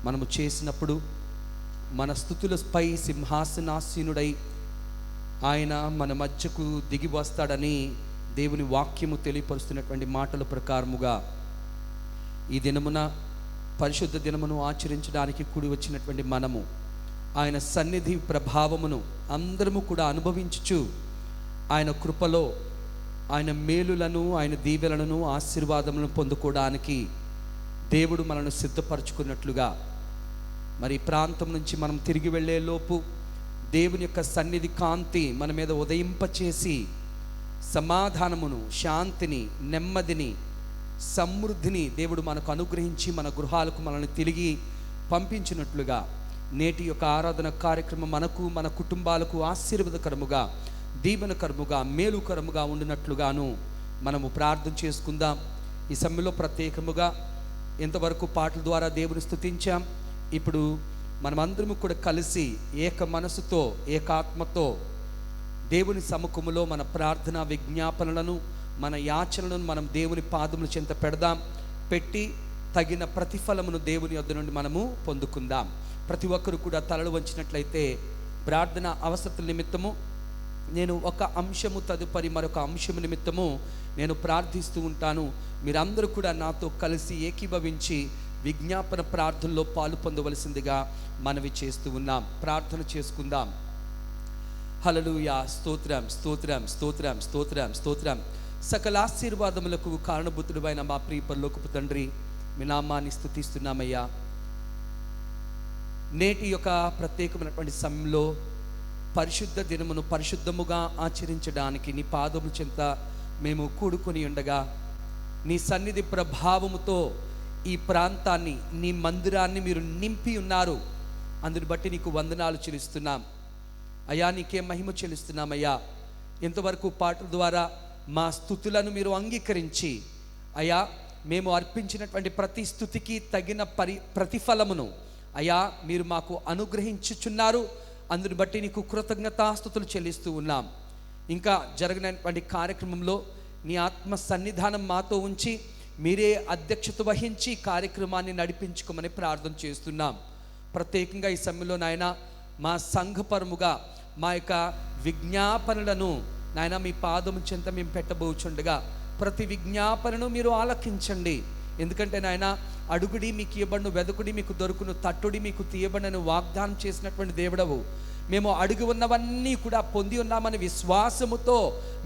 మనము చేసినప్పుడు మన స్తుతులపై సింహాసనాసీనుడై ఆయన మన మధ్యకు దిగి వస్తాడని దేవుని వాక్యము తెలియపరుస్తున్నటువంటి మాటల ప్రకారముగా ఈ దినమున పరిశుద్ధ దినమును ఆచరించడానికి కూడి వచ్చినటువంటి మనము ఆయన సన్నిధి ప్రభావమును అందరము కూడా అనుభవించుచు ఆయన కృపలో ఆయన మేలులను, ఆయన దీవెనలను, ఆశీర్వాదములను పొందుకోవడానికి దేవుడు మనల్ని సిద్ధపరచుకున్నట్లుగా మరి ప్రాంతం నుంచి మనం తిరిగి వెళ్ళే లోపు దేవుని యొక్క సన్నిధి కాంతి మన మీద ఉదయింపచేసి సమాధానమును, శాంతిని, నెమ్మదిని, సమృద్ధిని దేవుడు మనకు అనుగ్రహించి మన గృహాలకు మనల్ని తిరిగి పంపించినట్లుగా నేటి యొక్క ఆరాధన కార్యక్రమం మనకు, మన కుటుంబాలకు ఆశీర్వాదకరముగా, దీవెనకరముగా, మేలుకరముగా ఉండినట్లుగాను మనము ప్రార్థన చేసుకుందాం. ఈ సమయంలో ప్రత్యేకముగా ఇంతవరకు పాటల ద్వారా దేవుని స్తుతించాం. ఇప్పుడు మనమందరము కూడా కలిసి ఏక మనసుతో, ఏకాత్మతో దేవుని సముఖములో మన ప్రార్థన విజ్ఞాపనలను, మన యాచనలను మనం దేవుని పాదముల చెంత పెడదాం. పెట్టి తగిన ప్రతిఫలమును దేవుని యొద్ద నుండి మనము పొందుకుందాం. ప్రతి ఒక్కరు కూడా తలలు వంచినట్లయితే ప్రార్థన అవసరతల నిమిత్తము నేను ఒక అంశము తదుపరి మరొక అంశము నిమిత్తము నేను ప్రార్థిస్తూ ఉంటాను. మీరందరూ కూడా నాతో కలిసి ఏకీభవించి విజ్ఞాపన ప్రార్థనలో పాలు పొందవలసిందిగా మనవి చేస్తూ ఉన్నాం. ప్రార్థన చేసుకుందాం. హల్లెలూయా. స్తోత్రం, స్తోత్రం, స్తోత్రం, స్తోత్రం, స్తోత్రం. సకల ఆశీర్వాదములకు కారణభూతుడైన మా ప్రియ పరలోకపు తండ్రి, మీ నామాన్ని స్తుతిస్తున్నామయ్యా. నేటి యొక్క ప్రత్యేకమైనటువంటి సమయంలో పరిశుద్ధ దినమును పరిశుద్ధముగా ఆచరించడానికి నీ పాదముల చెంత మేము కూడుకొని ఉండగా, నీ సన్నిధి ప్రభావముతో ఈ ప్రాంతాన్ని, నీ మందిరాన్ని మీరు నింపి ఉన్నారు. అందుని బట్టి నీకు వందనాలు చెల్లిస్తున్నాం అయ్యా. నీకే మహిమ చెల్లిస్తున్నామయ్యా. ఇంతవరకు పాటల ద్వారా మా స్తుతులను మీరు అంగీకరించి అయ్యా, మేము అర్పించినటువంటి ప్రతి స్తుతికి తగిన ప్రతిఫలమును అయ్యా మీరు మాకు అనుగ్రహించుచున్నారు. అందుని బట్టి నీకు కృతజ్ఞతాస్తుతులు చెల్లిస్తూ ఉన్నాం. ఇంకా జరిగినటువంటి కార్యక్రమంలో నీ ఆత్మ సన్నిధానం మాతో ఉంచి మీరే అధ్యక్షత వహించి కార్యక్రమాన్ని నడిపించుకోమని ప్రార్థన చేస్తున్నాం. ప్రత్యేకంగా ఈ సమయంలో నాయన మా సంఘపరముగా మా యొక్క విజ్ఞాపనలను నాయన మీ పాదము చెంత మేము పెట్టబోచుండగా ప్రతి విజ్ఞాపనను మీరు ఆలకించండి. ఎందుకంటే నాయన అడుగుడి మీకు ఇవ్వబడును, వెదకుడి మీకు దొరుకును, తట్టుడి మీకు తీయబడను వాగ్దానం చేసినటువంటి దేవుడవు. మేము అడుగు ఉన్నవన్నీ కూడా పొంది ఉన్నామని విశ్వాసముతో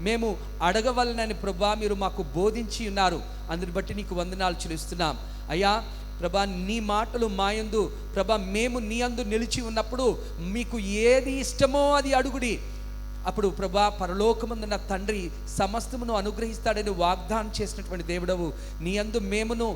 మేము అడగవలనని ప్రభా మీరు మాకు బోధించి ఉన్నారు. అందుని బట్టి నీకు వందనాలు చెల్లిస్తున్నాం అయ్యా. ప్రభా నీ మాటలు మాయందు ప్రభా మేము నీ అందు నిలిచి ఉన్నప్పుడు మీకు ఏది ఇష్టమో అది అడుగుడి. అప్పుడు ప్రభా పరలోకమందున్న తండ్రి సమస్తమును అనుగ్రహిస్తాడని వాగ్దానం చేసినటువంటి దేవుడవు. నీ యందు మేమును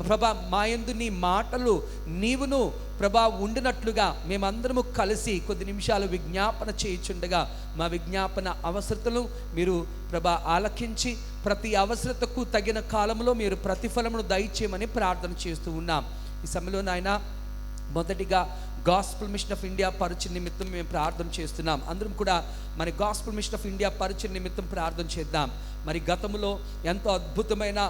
ప్రభా మా యందు నీ మాటలు నీవును ప్రభా ఉండినట్లుగా మేమందరము కలిసి కొద్ది నిమిషాలు విజ్ఞాపన చేయుచుండగా మా విజ్ఞాపన అవసరతలు మీరు ప్రభా ఆలకించి ప్రతి అవసరతకు తగిన కాలంలో మీరు ప్రతిఫలమును దయచేయమని ప్రార్థన చేస్తూ ఉన్నాం. ఈ సమయంలో నాయన మొదటిగా గాస్పుల్ మిషన్ ఆఫ్ ఇండియా పరిచయ నిమిత్తం మేము ప్రార్థన చేస్తున్నాం. అందరం కూడా మరి గాస్పుల్ మిషన్ ఆఫ్ ఇండియా పరిచయ నిమిత్తం ప్రార్థన చేద్దాం. మరి గతంలో ఎంతో అద్భుతమైన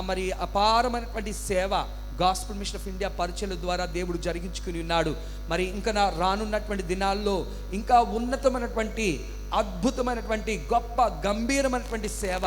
మరి అపారమైనటువంటి సేవ గాస్పుల్ మిషన్ ఆఫ్ ఇండియా పరిచయల ద్వారా దేవుడు జరిగించుకుని ఉన్నాడు. మరి ఇంకా రానున్నటువంటి దినాల్లో ఇంకా ఉన్నతమైనటువంటి అద్భుతమైనటువంటి గొప్ప గంభీరమైనటువంటి సేవ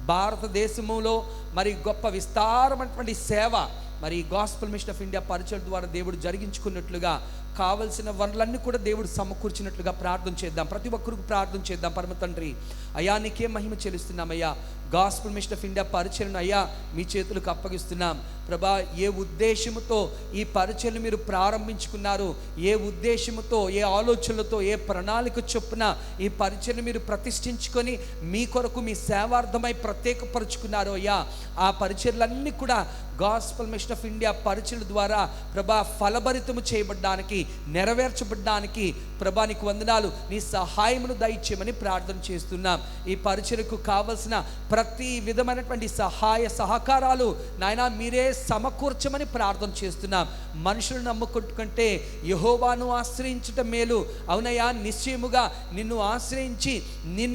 భారతదేశంలో మరి గొప్ప విస్తారమైనటువంటి సేవ మరి గాస్పుల్ మిషన్ ఆఫ్ ఇండియా పరిచయం ద్వారా దేవుడు జరిగించుకున్నట్లుగా కావలసిన వనరులన్నీ కూడా దేవుడు సమకూర్చినట్లుగా ప్రార్థన చేద్దాం. ప్రతి ఒక్కరికి ప్రార్థన చేద్దాం. పరమ తండ్రి అయ్యా నీకే మహిమ చెల్లిస్తున్నామయ్యా. గాస్పుల్ మిషన్ ఆఫ్ ఇండియా పరిచయను అయ్యా మీ చేతులకు అప్పగిస్తున్నాం. ప్రభా ఏ ఉద్దేశముతో ఈ పరిచయను మీరు ప్రారంభించుకున్నారు, ఏ ఉద్దేశముతో, ఏ ఆలోచనలతో, ఏ ప్రణాళిక చొప్పున ఈ పరిచయను మీరు ప్రతిష్ఠించుకొని మీ కొరకు మీ సేవార్థమై ప్రత్యేకపరుచుకున్నారు అయ్యా, ఆ పరిచయలన్నీ కూడా గాస్పుల్ మిషన్ ఆఫ్ ఇండియా పరిచయల ద్వారా ప్రభా ఫలభరితము చేయబడ్డానికి, నెరవేర్చబడ్డానికి ప్రభా నీకు వందనాలు. నీ సహాయమును దయచేయమని ప్రార్థన చేస్తున్నాం. ఈ పరిచయకు కావలసిన ప్రతి విధమైనటువంటి సహాయ సహకారాలు నాయనా మీరే సమకూర్చమని ప్రార్థన చేస్తున్నాం. మనుషులను నమ్ముకుంటే యెహోవాను ఆశ్రయించటం మేలు. అవునయ్యా, నిశ్చయముగా నిన్ను ఆశ్రయించి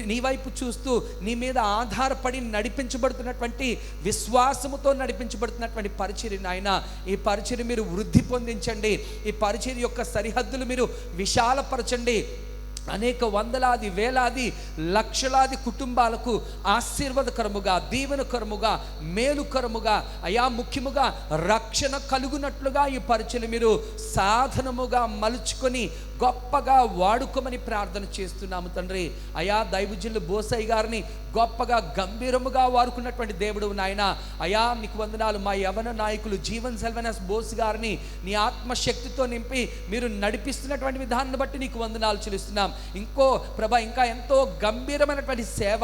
నీ వైపు చూస్తూ నీ మీద ఆధారపడి నడిపించబడుతున్నటువంటి విశ్వాసముతో నడిపించబడుతున్నటువంటి ఉన్నటువంటి పరిచర్య నాయన, ఈ పరిచర్య మీరు వృద్ధి పొందించండి. ఈ పరిచర్య యొక్క సరిహద్దులు మీరు విశాలపరచండి. అనేక వందలాది వేలాది లక్షలాది కుటుంబాలకు ఆశీర్వాదకరముగా, దీవెనకరముగా, మేలుకరముగా, అయా ముఖ్యముగా రక్షణ కలుగునట్లుగా ఈ పరిచయం మీరు సాధనముగా మలుచుకొని గొప్పగా వాడుకోమని ప్రార్థన చేస్తున్నాము తండ్రి. అయా దైవజనులు బోసయ్య గారిని గొప్పగా గంభీరముగా వాడుకున్నటువంటి దేవుడు నాయన. అయా నీకు వందనాలు. మా యవన నాయకులు జీవన్ సెల్వెనస్ బోస్ గారిని నీ ఆత్మశక్తితో నింపి మీరు నడిపిస్తున్నటువంటి విధానాన్ని బట్టి నీకు వందనాలు చెల్లిస్తున్నాం. ప్రభా ఇంకా ఎంతో గంభీరమైనటువంటి సేవ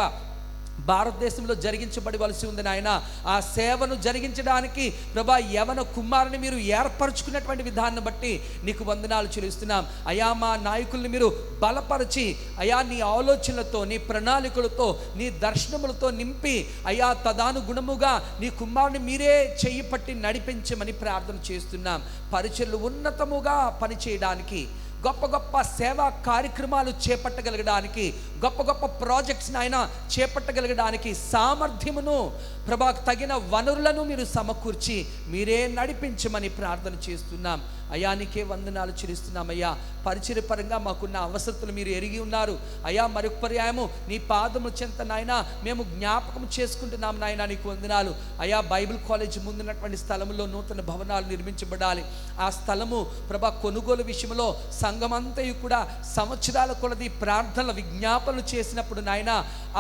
భారతదేశంలో జరిగించబడవలసి ఉంది నాయన. ఆ సేవను జరిగించడానికి ప్రభా యవన కుమారుని మీరు ఏర్పరచుకున్నటువంటి విధానాన్ని బట్టి నీకు వందనాలు చెల్లిస్తున్నాం. అయా మా నాయకుల్ని మీరు బలపరిచి అయా నీ ఆలోచనలతో, నీ ప్రణాళికలతో, నీ దర్శనములతో నింపి అయా తదానుగుణముగా నీ కుమారుని మీరే చెయ్యి పట్టి నడిపించమని ప్రార్థన చేస్తున్నాం. పరిచర్లు ఉన్నతముగా పనిచేయడానికి, గొప్ప గొప్ప సేవా కార్యక్రమాలు చేపట్టగలగడానికి, గొప్ప గొప్ప ప్రాజెక్ట్స్ ఆయన చేపట్టగలగడానికి సామర్థ్యమును ప్రభాకు తగిన వనరులను మీరు సమకూర్చి మీరే నడిపించమని ప్రార్థన చేస్తున్నాం. అయా నీకే వందనాలు చెల్లిస్తున్నామయ్యా. పరిచర్య పరంగా మాకున్న అవసరతలు మీరు ఎరిగి ఉన్నారు అయ్యా. మరొక పర్యాయము నీ పాదము చెంత నాయన మేము జ్ఞాపకం చేసుకుంటున్నాం నాయన, నీకు వందనాలు అయ్యా. బైబిల్ కాలేజ్ ముందున్నటువంటి స్థలంలో నూతన భవనాలు నిర్మించబడాలి. ఆ స్థలము ప్రభా కొనుగోలు విషయంలో సంఘమంతయు కూడా సంవత్సరాల కొలది ప్రార్థనల విజ్ఞాపనలు చేసినప్పుడు నాయన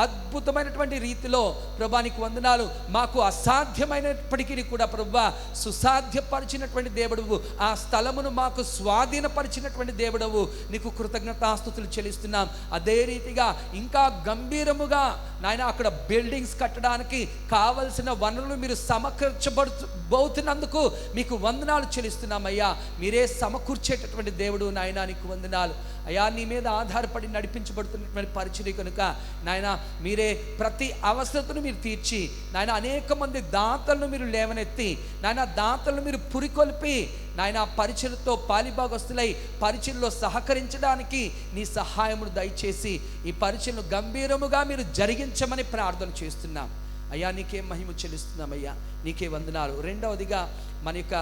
అద్భుతమైనటువంటి రీతిలో ప్రభా నీకు వందనాలు. మాకు అసాధ్యమైనప్పటికీ కూడా ప్రభా సుసాధ్యపరిచినటువంటి దేవుడువు, ఆ స్థలమును మాకు స్వాధీనపరిచినటువంటి దేవుడవు, నీకు కృతజ్ఞతాస్తుతులు చెల్లిస్తున్నాం. అదే రీతిగా ఇంకా గంభీరముగా నాయన అక్కడ బిల్డింగ్స్ కట్టడానికి కావలసిన వనరులు మీరు సమకూర్చబోతున్నందుకు మీకు వందనాలు చెల్లిస్తున్నాం అయ్యా. మీరే సమకూర్చేటటువంటి దేవుడు నాయన, నీకు వందనాలు అయ్యా. నీ మీద ఆధారపడి నడిపించబడుతున్నటువంటి పరిచర్య కనుక నాయన మీరే ప్రతి అవసరతను మీరు తీర్చి నాయన అనేక మంది దాతలను మీరు లేవనెత్తి నాయన దాతలను మీరు పురికొల్పి నాయన పరిచర్యతో పాలిభాగస్తులై పరిచర్యలో సహకరించడానికి నీ సహాయమును దయచేసి ఈ పరిచర్యను గంభీరముగా మీరు జరిగించమని ప్రార్థన చేస్తున్నాం అయ్యా. నీకే మహిమ చెల్లిస్తున్నామయ్యా, నీకే వందనాలు. రెండవదిగా మన యొక్క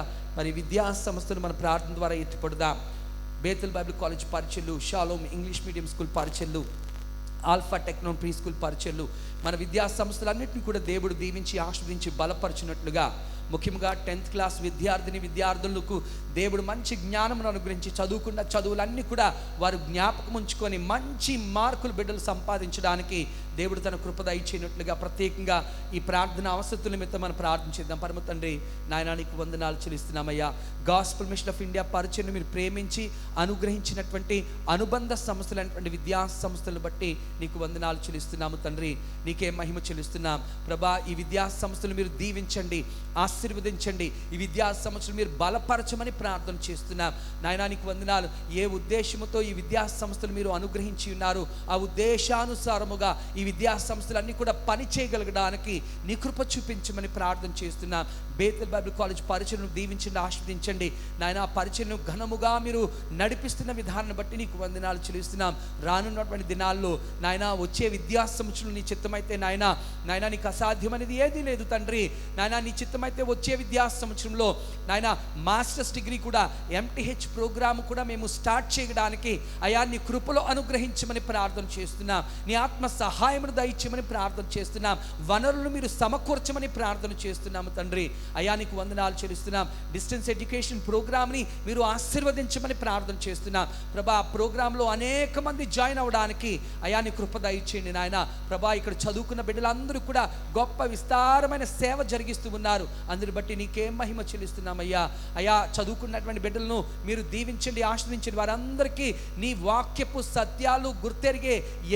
విద్యా సంస్థలు మన ప్రార్థన ద్వారా ఎత్తిపడదాం. బేతల్ బైబిల్ కాలేజ్ పరిచర్లు, షాలోమ్ ఇంగ్లీష్ మీడియం స్కూల్ పరిచర్లు, ఆల్ఫా టెక్నో ప్రీ స్కూల్ పరిచర్లు, మన విద్యా సంస్థలన్నింటినీ కూడా దేవుడు దీవించి ఆశీర్వదించి బలపరిచినట్లుగా ముఖ్యంగా 10th క్లాస్ విద్యార్థులకు దేవుడు మంచి జ్ఞానమును అనుగ్రహించి చదువుకున్న చదువులన్నీ కూడా వారు జ్ఞాపకం ఉంచుకొని మంచి మార్కులు బిడ్డలు సంపాదించడానికి దేవుడు తన కృప దయచేయనట్లుగా ప్రత్యేకంగా ఈ ప్రార్థన అవసరతల నిమిత్తం మనం ప్రార్థన చేద్దాం. పరమ తండ్రి నాయనా నీకు వందనాలు చెల్లిస్తున్నామయ్యా. గాస్పెల్ మిషన్ ఆఫ్ ఇండియా పరిచర్ను మీరు ప్రేమించి అనుగ్రహించినటువంటి అనుబంధ సంస్థలైనటువంటి విద్యా సంస్థలను బట్టి నీకు వందనాలు చెల్లిస్తున్నాము తండ్రి. నీకే మహిమ చెల్లిస్తున్నాం ప్రభా. ఈ విద్యా సంస్థలు మీరు దీవించండి, ఆశీర్వదించండి. ఈ విద్యా సంస్థలు మీరు బలపరచమని ప్రార్థన చేస్తున్నాం నాయనా. నీకు వందనాలు. ఏ ఉద్దేశముతో ఈ విద్యా సంస్థలు మీరు అనుగ్రహించి ఉన్నారు ఆ ఉద్దేశానుసారముగా ఈ విద్యా సంస్థలన్నీ కూడా పని చేయగలగడానికి నీ కృప చూపించమని ప్రార్థన చేస్తున్నాం. బేతల్ బైబిల్ కాలేజ్ పరిచర్ను దీవించండి, ఆశీర్వదించండి నాయన. ఆ పరిచర్ను ఘనముగా మీరు నడిపిస్తున్న విధానాన్ని బట్టి నీకు వందనాలు చెల్లిస్తున్నాం. రానున్నటువంటి దినాల్లో నాయన వచ్చే విద్యా సంవత్సరం నీ చిత్తమైతే నాయన నీకు అసాధ్యమనేది ఏదీ లేదు తండ్రి. నాయన నీ చిత్తమైతే వచ్చే విద్యా సంవత్సరంలో నాయన మాస్టర్స్ డిగ్రీ కూడా MTH ప్రోగ్రామ్ కూడా మేము స్టార్ట్ చేయడానికి అయా నీ కృపలో అనుగ్రహించమని ప్రార్థన చేస్తున్నాం. నీ ఆత్మ సహాయమును దయచేయమని ప్రార్థన చేస్తున్నాం. వనరులు మీరు సమకూర్చమని ప్రార్థన చేస్తున్నాము తండ్రి. అయా నీకు వందనాలు చెల్లిస్తున్నాం. డిస్టెన్స్ ఎడ్యుకేషన్ ప్రోగ్రామ్ని మీరు ఆశీర్వదించమని ప్రార్థన చేస్తున్నాం ప్రభా. ఆ ప్రోగ్రాంలో అనేక మంది జాయిన్ అవ్వడానికి అయా నీ కృప దయచేయండి నాయన ప్రభా. ఇక్కడ చదువుకున్న బిడ్డలందరూ కూడా గొప్ప విస్తారమైన సేవ జరిగిస్తూ ఉన్నారు. అందుని బట్టి నీకేం మహిమ చెల్లిస్తున్నామయ్యా. అయా చదువుకున్నటువంటి బిడ్డలను మీరు దీవించండి, ఆశీర్వదించండి. వారందరికీ నీ వాక్యపు సత్యాలు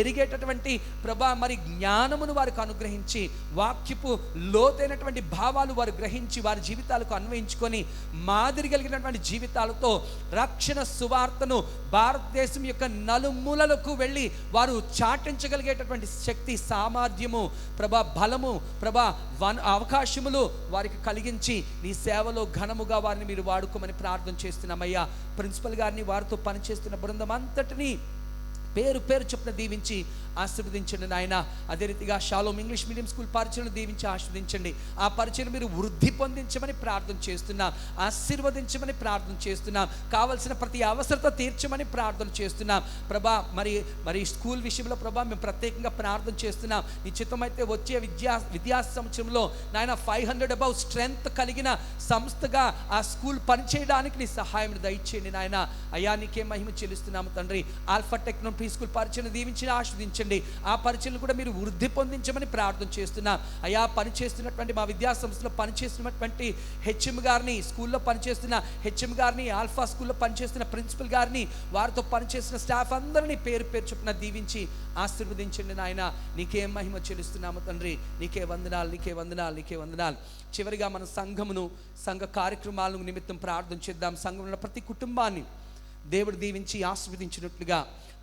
ఎరిగేటటువంటి ప్రభా జ్ఞానమును వారికి అనుగ్రహించి వాక్యపు లోతైనటువంటి భావాలు వారు గ్రహించి వారి జీవితాలకు అన్వయించుకొని మాదిరి కలిగినటువంటి జీవితాలతో రక్షణ సువార్తను భారతదేశం యొక్క నలుమూలలకు వెళ్ళి వారు చాటించగలిగేటటువంటి శక్తి, సామర్థ్యము ప్రభా, బలము ప్రభా, అవకాశములు వారికి కలిగించి నీ సేవలో ఘనముగా వారిని మీరు వాడుకోమని ప్రార్థన చేస్తున్నామయ్యా. ప్రిన్సిపల్ గారిని వారితో పనిచేస్తున్న బృందం అంతటినీ పేరు పేరు చొప్పున దీవించి ఆశీర్వదించండి నాయన. అదే రీతిగా షాలోమ్ ఇంగ్లీష్ మీడియం స్కూల్ పరిచయను దీవించి ఆశీర్వదించండి. ఆ పరిచయం మీరు వృద్ధి పొందించమని ప్రార్థన చేస్తున్నాం, ఆశీర్వదించమని ప్రార్థన చేస్తున్నాం, కావలసిన ప్రతి అవసరత తీర్చమని ప్రార్థన చేస్తున్నాం ప్రభా. మరి స్కూల్ విషయంలో ప్రభా మేము ప్రత్యేకంగా ప్రార్థన చేస్తున్నాం. నీ చిత్తమైతే వచ్చే విద్యా సంవత్సరంలో నాయన 500 అబౌవ్ స్ట్రెంగ్త్ కలిగిన సంస్థగా ఆ స్కూల్ పనిచేయడానికి నీ సహాయం దయచేయండి నాయన. అయ్యా నీకే మహిమ చెల్లిస్తున్నాము తండ్రి. ఆల్ఫా టెక్నో ప్రీ స్కూల్ పరిచయం దీవించి ఆశీర్వదించండి. ఆ పరిచయను కూడా మీరు వృద్ధి పొందించమని ప్రార్థన చేస్తున్నాం. అయ్యా పనిచేస్తున్నటువంటి మా విద్యా సంస్థలో పనిచేస్తున్నటువంటి హెచ్ఎం గారిని, స్కూల్లో పనిచేస్తున్న హెచ్ఎం గారిని, ఆల్ఫా స్కూల్లో పనిచేస్తున్న ప్రిన్సిపల్ గారిని, వారితో పనిచేస్తున్న స్టాఫ్ అందరినీ పేరు పేరు చొప్పున దీవించి ఆశీర్వదించండి నాయన. నీకే మహిమ చెల్లిస్తున్నాము తండ్రి. నీకే వందనాలు, నీకే వందనాలు, నీకే వందనాలు. చివరిగా మన సంఘ కార్యక్రమాలను నిమిత్తం ప్రార్థన చేద్దాం. సంఘంలో ప్రతి కుటుంబాన్ని దేవుడు దీవించి ఆశీర్వదించినట్లుగా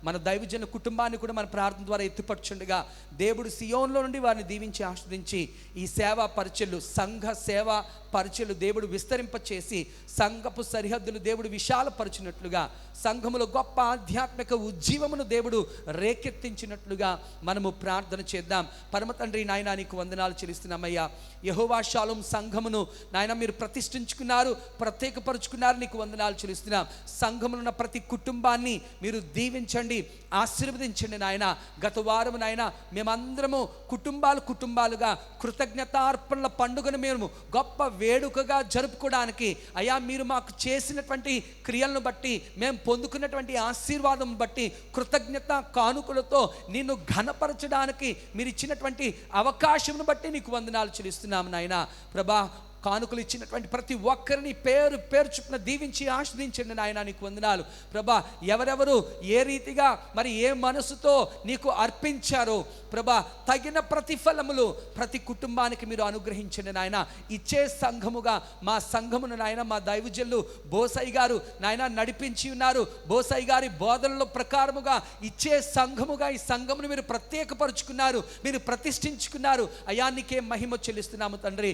మన దైవజన కుటుంబాన్ని కూడా మన ప్రార్థన ద్వారా ఎత్తుపరచుండగా దేవుడు సియోన్లో నుండి వారిని దీవించి ఆశీర్వదించి ఈ సేవా పరిచయలు, సంఘ సేవా పరిచయలు దేవుడు విస్తరింపచేసి సంఘపు సరిహద్దులు దేవుడు విశాలపరిచినట్లుగా, సంఘములో గొప్ప ఆధ్యాత్మిక ఉజ్జీవమును దేవుడు రేకెత్తించినట్లుగా మనము ప్రార్థన చేద్దాం. పరమ తండ్రి నాయన నీకు వందనాలు చెల్లిస్తున్నామయ్యా. యెహోవా షాలోమ్ సంఘమును నాయన మీరు ప్రతిష్ఠించుకున్నారు, ప్రత్యేకపరుచుకున్నారు, నీకు వందనాలు చెల్లిస్తున్నాం. సంఘములో ఉన్న ప్రతి కుటుంబాన్ని మీరు దీవించండి, ఆశీర్వదించండి నాయన. గత వారం నాయన మేమందరము కుటుంబాలుగా కృతజ్ఞతార్పణల పండుగను మేము గొప్ప వేడుకగా జరుపుకోవడానికి అయ్యా మీరు మాకు చేసినటువంటి క్రియలను బట్టి, మేము పొందుకున్నటువంటి ఆశీర్వాదం బట్టి కృతజ్ఞత కానుకలతో నిన్ను ఘనపరచడానికి మీరు ఇచ్చినటువంటి అవకాశమును బట్టి నీకు వందనాలు చెల్లిస్తున్నాము నాయన. ప్రభా కానుకలు ఇచ్చినటువంటి ప్రతి ఒక్కరిని పేరు పేరు చొప్పున దీవించి ఆశీర్వదించండి నాయన. నీకు వందనాలు ప్రభా. ఎవరెవరు ఏ రీతిగా మరి ఏ మనసుతో నీకు అర్పించారో ప్రభా తగిన ప్రతిఫలములు ప్రతి కుటుంబానికి మీరు అనుగ్రహించండి నాయన. ఇచ్చే సంఘముగా మా సంఘమును నాయన మా దైవజనులు బోసయ్య గారు నాయన నడిపించి ఉన్నారు. బోసయ్య గారి బోధనల ప్రకారముగా ఇచ్చే సంఘముగా ఈ సంఘమును మీరు ప్రత్యేకపరుచుకున్నారు, మీరు ప్రతిష్ఠించుకున్నారు. అయా నీకే మహిమ చెల్లిస్తున్నాము తండ్రి.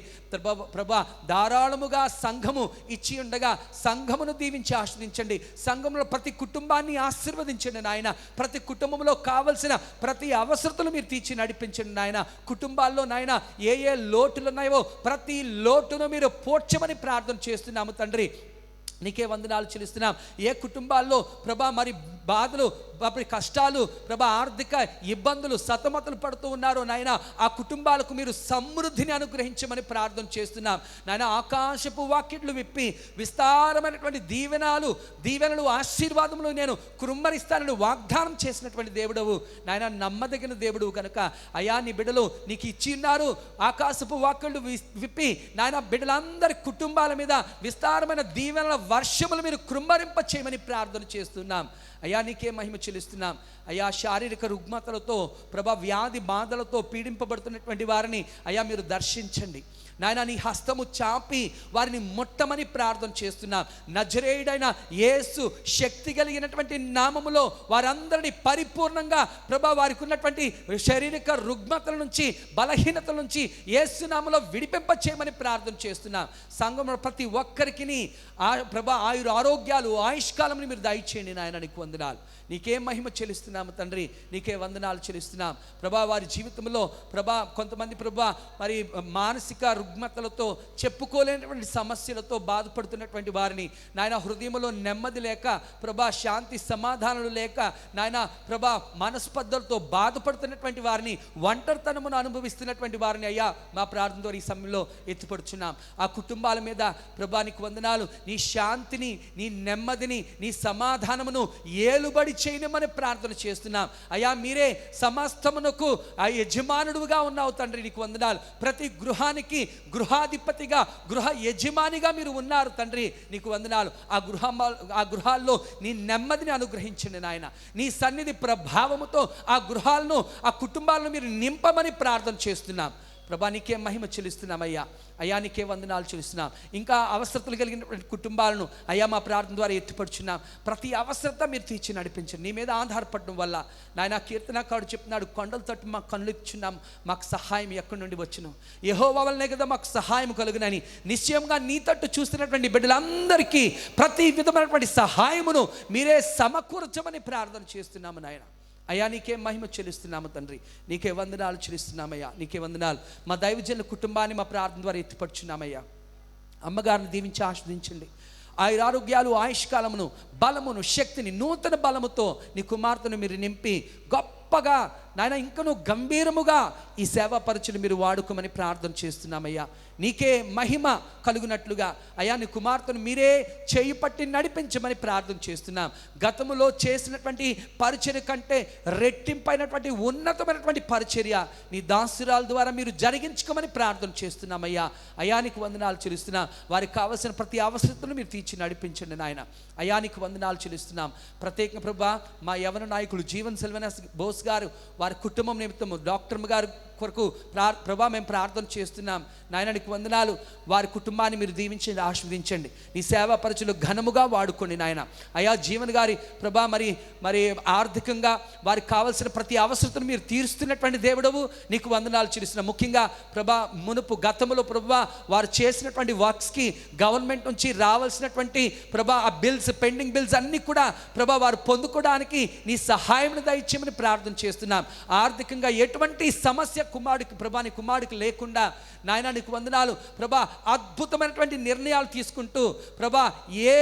ప్రభా ధారాళముగా సంఘము ఇచ్చి ఉండగా సంఘమును దీవించి ఆశీర్వదించండి. సంఘంలో ప్రతి కుటుంబాన్ని ఆశీర్వదించండి నాయన. ప్రతి కుటుంబంలో కావలసిన ప్రతి అవసరతలు మీరు తీర్చి నడిపించండి నాయన. కుటుంబాల్లో నాయన ఏ లోటులు ఉన్నాయో ప్రతి లోటును మీరు పోడ్చమని ప్రార్థన చేస్తున్నాము తండ్రి. నీకే వందనాలు చెల్లిస్తున్నాం. ఏ కుటుంబాల్లో ప్రభా మరి బాధలు, కష్టాలు, ప్రభా ఆర్థిక ఇబ్బందులు, సతమతలు పడుతూ ఉన్నారో నాయన ఆ కుటుంబాలకు మీరు సమృద్ధిని అనుగ్రహించమని ప్రార్థన చేస్తున్నాం నాయన. ఆకాశపు వాకిట్లు విప్పి విస్తారమైనటువంటి దీవెనలు ఆశీర్వాదములు నేను కృమ్మరిస్తానని వాగ్దానం చేసినటువంటి దేవుడవు నాయన, నమ్మదగిన దేవుడు కనుక అయా నీ బిడ్డలు నీకు ఇచ్చి ఉన్నారు. ఆకాశపు వాకిళ్ళు విప్పి నాయన బిడ్డలందరి కుటుంబాల మీద విస్తారమైన దీవెనల వర్షములు మీరు కృమ్మరింప చేయమని ప్రార్థన చేస్తున్నాం. అయ్యా నీకే మహిమ చెల్లిస్తున్నాం. అయ్యా శారీరక రుగ్మతలతో ప్రభా వ్యాధి బాధలతో పీడింపబడుతున్నటువంటి వారిని అయ్యా మీరు దర్శించండి నాయన. నీ హస్తము చాపి వారిని ముట్టమని ప్రార్థన చేస్తున్నాం. నజరేయుడైన యేసు శక్తి కలిగినటువంటి నామములో వారందరినీ పరిపూర్ణంగా ప్రభా వారికి ఉన్నటువంటి శారీరక రుగ్మతల నుంచి, బలహీనతల నుంచి యేసు నామములో విడిపింప చేయమని ప్రార్థన చేస్తున్నాం. సంఘంలో ప్రతి ఒక్కరికి ప్రభా ఆరోగ్యాలు, ఆయుష్కాలం మీరు దయచేయండి నాయన. నీకు వందనాలు. నీకే మహిమ చెల్లిస్తున్నాము తండ్రి. నీకే వందనాలు చెల్లిస్తున్నాం ప్రభా. వారి జీవితంలో ప్రభా కొంతమంది ప్రభా మరి మానసిక రుగ్మతలతో, చెప్పుకోలేనటువంటి సమస్యలతో బాధపడుతున్నటువంటి వారిని నాయన, హృదయంలో నెమ్మది లేక ప్రభా శాంతి సమాధానాలు లేక నాయన ప్రభా మనస్పర్ధలతో బాధపడుతున్నటువంటి వారిని, ఒంటరితనమును అనుభవిస్తున్నటువంటి వారిని అయ్యా మా ప్రార్థన ద్వారా ఈ సమయంలో ఎత్తుపడుచున్నాం. ఆ కుటుంబాల మీద ప్రభా నీకు వందనాలు. నీ శాంతిని, నీ నెమ్మదిని, నీ సమాధానమును ఏలుబడి చేయమని ప్రార్థన చేస్తున్నాం అయ్యా. మీరే సమస్తమునకు ఆ యజమానుడుగా ఉన్నావు తండ్రి. నీకు వందనాలు. ప్రతి గృహానికి గృహాధిపతిగా, గృహ యజమానిగా మీరు ఉన్నారు తండ్రి. నీకు వందనాలు. ఆ గృహాల్లో నీ నెమ్మదిని అనుగ్రహించండి నాయన. నీ సన్నిధి ప్రభావముతో ఆ గృహాలను, ఆ కుటుంబాలను మీరు నింపమని ప్రార్థన చేస్తున్నాం ప్రభా. నీకే మహిమ చెల్లిస్తున్నామయ్యా. అయ్యా నీకే వందనాలు చెల్లిస్తున్నాం. ఇంకా అవసరతలు కలిగినటువంటి కుటుంబాలను అయ్యా మా ప్రార్థన ద్వారా ఎత్తుపడుచున్నాం. ప్రతి అవసరత మీరు తీర్చి నడిపించండి. నీ మీద ఆధారపడడం వల్ల నాయన కీర్తనకారుడు చెప్తున్నాడు, కొండల తట్టు మాకు కళ్ళు ఇచ్చున్నాం, మాకు సహాయం ఎక్కడి నుండి వచ్చును? యెహోవా వల్లనే కదా మాకు సహాయం కలుగునని నిశ్చయంగా నీ తట్టు చూస్తున్నటువంటి బిడ్డలందరికీ ప్రతి విధమైనటువంటి సహాయమును మీరే సమకూర్చమని ప్రార్థన చేస్తున్నాము నాయన. అయ్యా నీకే మహిమ చెల్లిస్తున్నాము తండ్రి, నీకే వందనాలు చెల్లిస్తున్నామయ్యా, నీకే వందనాలు. మా దైవజనుల కుటుంబాన్ని మా ప్రార్థన ద్వారా ఎత్తిపడుచున్నామయ్యా. అమ్మగారిని దీవించి ఆస్వాదించండి. ఆయురారోగ్యాలు, ఆయుష్కాలమును, బలమును, శక్తిని, నూతన బలముతో నీ కుమార్తెను మీరు నింపి గొప్పగా నాయన ఇంకనూ గంభీరముగా ఈ సేవా పరిచయం మీరు వాడుకోమని ప్రార్థన చేస్తున్నామయ్యా. నీకే మహిమ కలుగునట్లుగా అయ్యా నీ కుమార్తెను మీరే చేయి పట్టి నడిపించమని ప్రార్థన చేస్తున్నాం. గతములో చేసినటువంటి పరిచర్య కంటే రెట్టింపైనటువంటి ఉన్నతమైనటువంటి పరిచర్య నీ దాసురాల ద్వారా మీరు జరిగించుకోమని ప్రార్థన చేస్తున్నామయ్యా. అయ్యా నీకు వందనాలు చెల్లిస్తున్నాం. వారికి కావలసిన ప్రతి అవసరతను మీరు తీర్చి నడిపించండి నాయన. అయ్యా నీకు వందనాలు చెల్లిస్తున్నాం. ప్రత్యేక ప్రభా మా యవన నాయకులు జీవన్ సెల్వెనస్ బోస్ గారు, వారి కుటుంబం నిమిత్తము డాక్టర్ గారు కొరకు ప్రభా మేము ప్రార్థన చేస్తున్నాం నాయన. నీకు వందనాలు. వారి కుటుంబాన్ని మీరు దీవించండి, ఆశీర్వదించండి. నీ సేవా పరిచయలు ఘనముగా వాడుకోండి నాయన. అయ్యా జీవన్ గారి ప్రభా మరి ఆర్థికంగా వారికి కావలసిన ప్రతి అవసరతను మీరు తీరుస్తున్నటువంటి దేవుడవు నీకు వందనాలు చెల్లిస్తున్నాం. ముఖ్యంగా ప్రభా మునుపు గతంలో ప్రభా వారు చేసినటువంటి వర్క్స్కి గవర్నమెంట్ నుంచి రావాల్సినటువంటి ప్రభా ఆ బిల్స్, పెండింగ్ బిల్స్ అన్నీ కూడా ప్రభా వారు పొందుకోవడానికి నీ సహాయం దయచేయమని ప్రార్థన చేస్తున్నాం. ఆర్థికంగా ఎటువంటి సమస్య కుమారుడికి ప్రభా నీ కుమారుడికి లేకుండా నాయన నీకు వందనాలు ప్రభా. అద్భుతమైనటువంటి నిర్ణయాలు తీసుకుంటూ ప్రభా ఏ